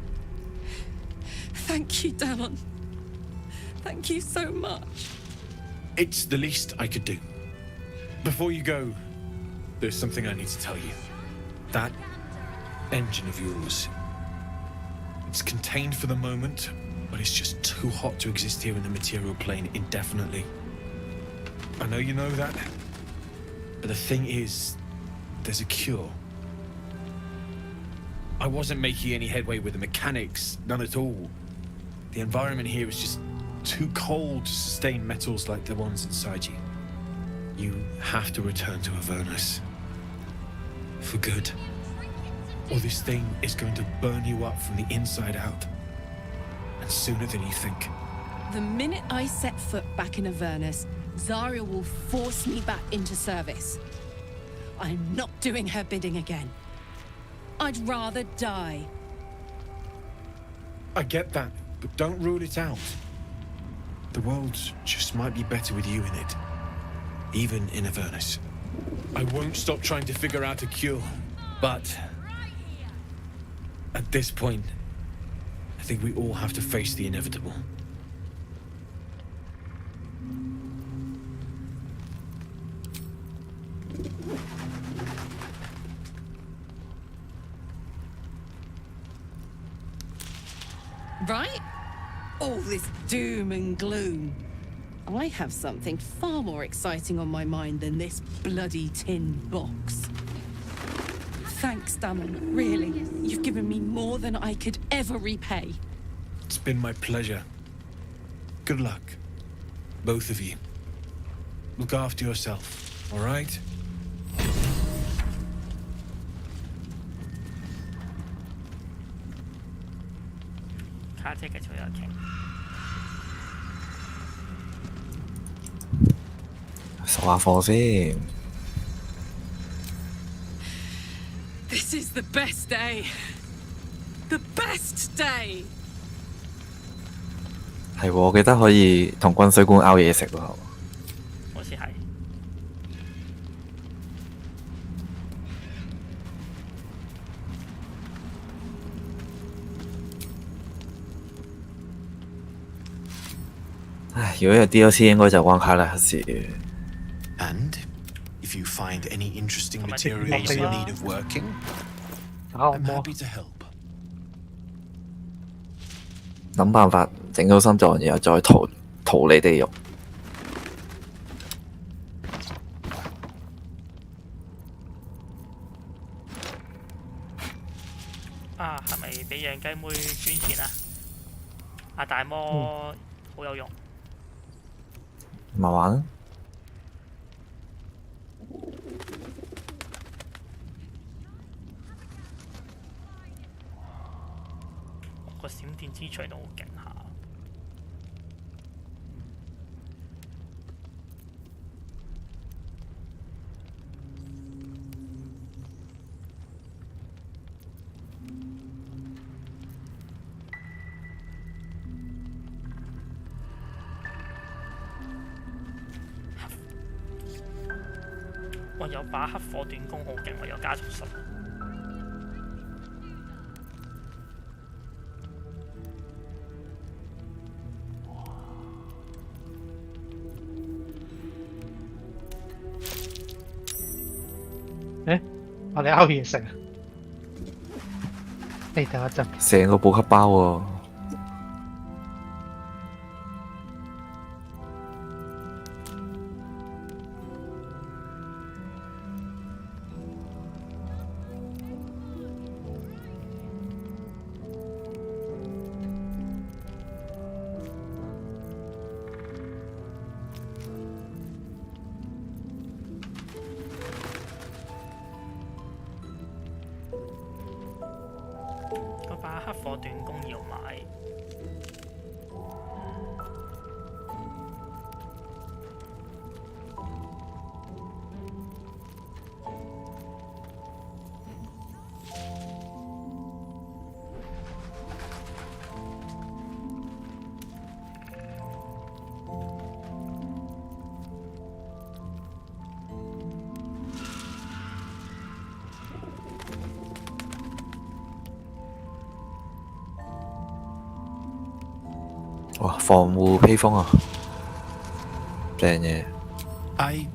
Thank you, Damon. Thank you so much. It's the least I could do. Before you go, there's something I need to tell you. That engine of yours, it's contained for the moment, but it's just too hot to exist here in the material plane indefinitely. I know you know that, but the thing is, there's a cure. I wasn't making any headway with the mechanics, none at all. The environment here is just too cold to sustain metals like the ones inside you. You have to return to Avernus. For good. Or this thing is going to burn you up from the inside out. And sooner than you think. The minute I set foot back in Avernus, Zarya will force me back into service. I'm not doing her bidding again. I'd rather die. I get that, but don't rule it out. The world just might be better with you in it. Even in Avernus. I won't stop trying to figure out a cure, but at this point, I think we all have to face the inevitable. Right? All this doom and gloom. I have something far more exciting on my mind than this bloody tin box. Thanks, Damon. Really, you've given me more than I could ever repay. It's been my pleasure. Good luck. Both of you. Look after yourself, all right? This is the best day. The best day. 係喎，我記得可以同軍需官拗嘢食喎。好似係。唉，如果有 DLC 應該就關卡啦事。And if you find any interesting materials in need of working, I'm happy to help. 諗辦法整到心臟，然後再逃離地獄。啊，係咪俾養雞妹捐錢啊？阿大魔好有用。慢慢。個閃電之錘都好勁下。我有把黑火短弓好勁，我有加速術。我哋拗嘢食啊！等一陣，成個補給包喎。把黑火短弓要買。哇！防護披風啊，正嘢。I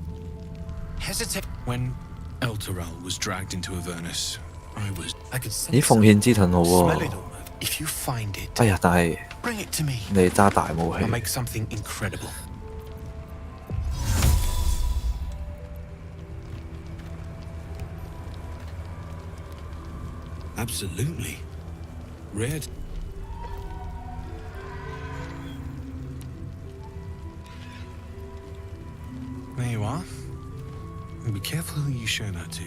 hesitate when Elturel was dragged into Avernus. I could sense 咦，奉獻之盾好 smell 喎。 it almost. If you find it, 哎呀，但係 bring it to me. 你揸大武器 I'll。make something incredible. Absolutely. Red. There you are. And be careful who you show that to.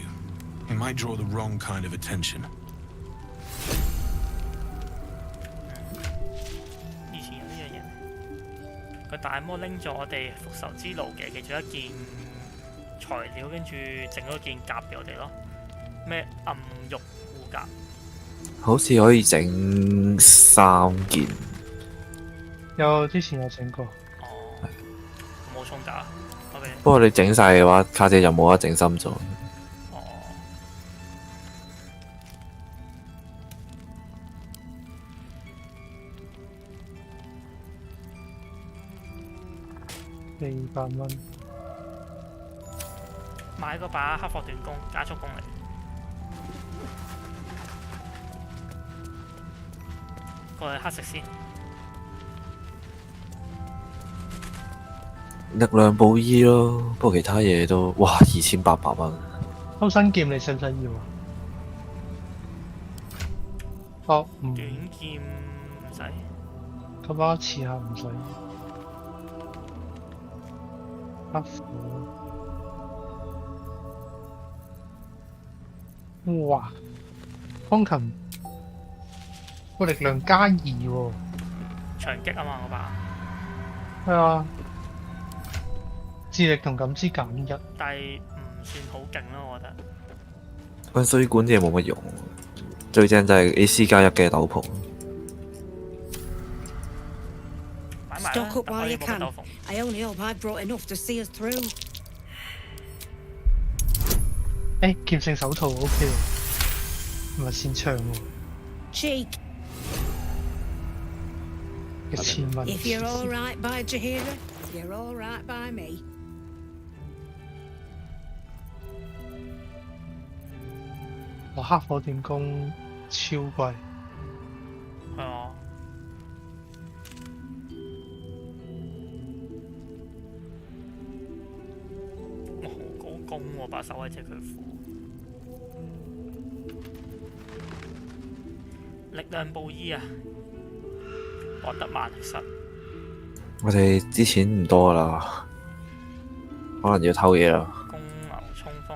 It might draw the wrong kind of attention. 以前有呢樣嘢，個大魔拎咗我哋復仇之路嘅其中一件材料，跟住整咗件甲俾我哋咯。咩暗玉護甲？好似可以整3件。之前有整過。冇衝甲。不過你整晒嘅話，卡姐就冇得整心臟。400蚊。買嗰把黑火短弓，加速弓嚟。過去黑食先。力量補衣咯，不過其他嘢都哇2800蚊。偷身劍你使唔使要啊？哦，短劍唔使。咁把刺下唔使。黑火。哇！風琴個力量加2喎。長擊啊嘛，嗰把。係啊。智力同感知減1，但係唔算好勁咯，我覺得。軍需管啲嘢冇乜用，最正就係 AC+1嘅斗篷。Stock up while you can. I only hope I've brought enough to see us through. 劍聖手套 OK 喎，唔係擅長喎。Cheek. 1000蚊。 If you're all right by Jahira, you're all right by me. 哇！黑火電工超貴。係啊。哇！好高攻喎，把手喺隻佢褲。力量布衣啊！博得萬力室。我哋啲錢唔多啦，可能要偷嘢啦。公牛衝鋒。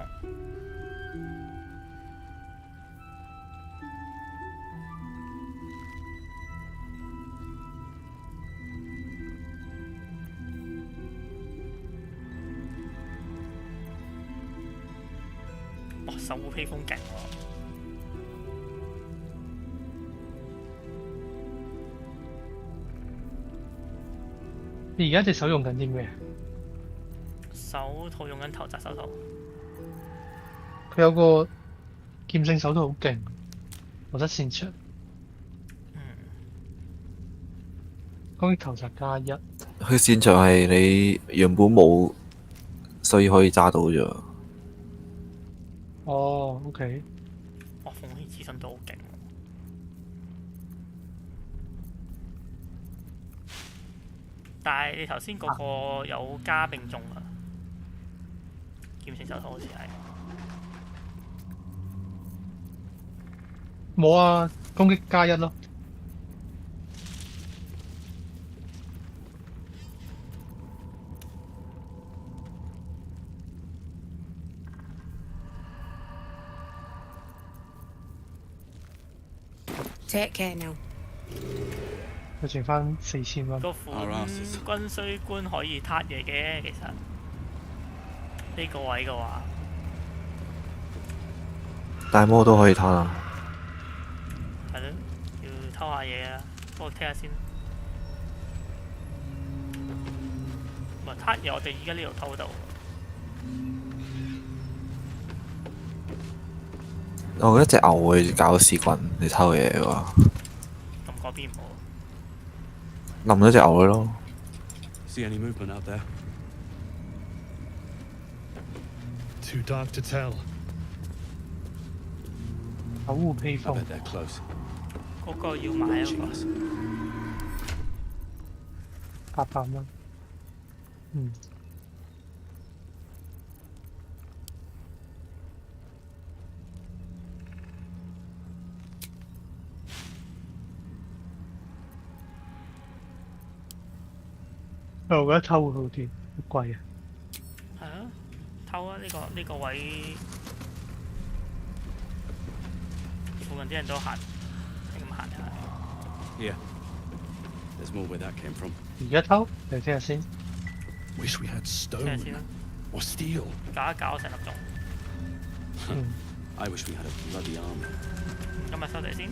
哇！守護披風勁喎。你而家隻手用緊啲咩？手套用緊頭擲手套。佢有個劍聖手套好勁，我覺得擅長。攻擊頭擲+1。佢擅長係你原本冇，所以可以揸到啫。哦 ，OK。哇！鳳氣自信都好勁。但係你頭先嗰個有加並中啊，劍聖手套好似係。冇啊，攻擊+1咯。Take care now. 佢剩翻4000蚊。個款軍需官可以撻嘢嘅，其實呢個位嘅話，大魔都可以攤啊。係咯，要偷下嘢啊！幫我聽下先。唔係撻嘢，我哋而家呢度偷到。我覺得隻牛會搞屎棍，你偷嘢嘅話。咁嗰邊唔好。冧咗隻牛佢咯。See any movement out there? Too dark to tell. 守護披風。嗰個要買啊個。800蚊。嗯。我覺得偷會好啲，好貴啊！係啊，偷啊！呢個位附近啲人都行，係咁行下。Yeah, there's more where that came from. 而家偷，嚟聽下先。Wish we had stone or steel. 搞一搞成粒鐘。I wish we had a bloody army. 今日收嚟先。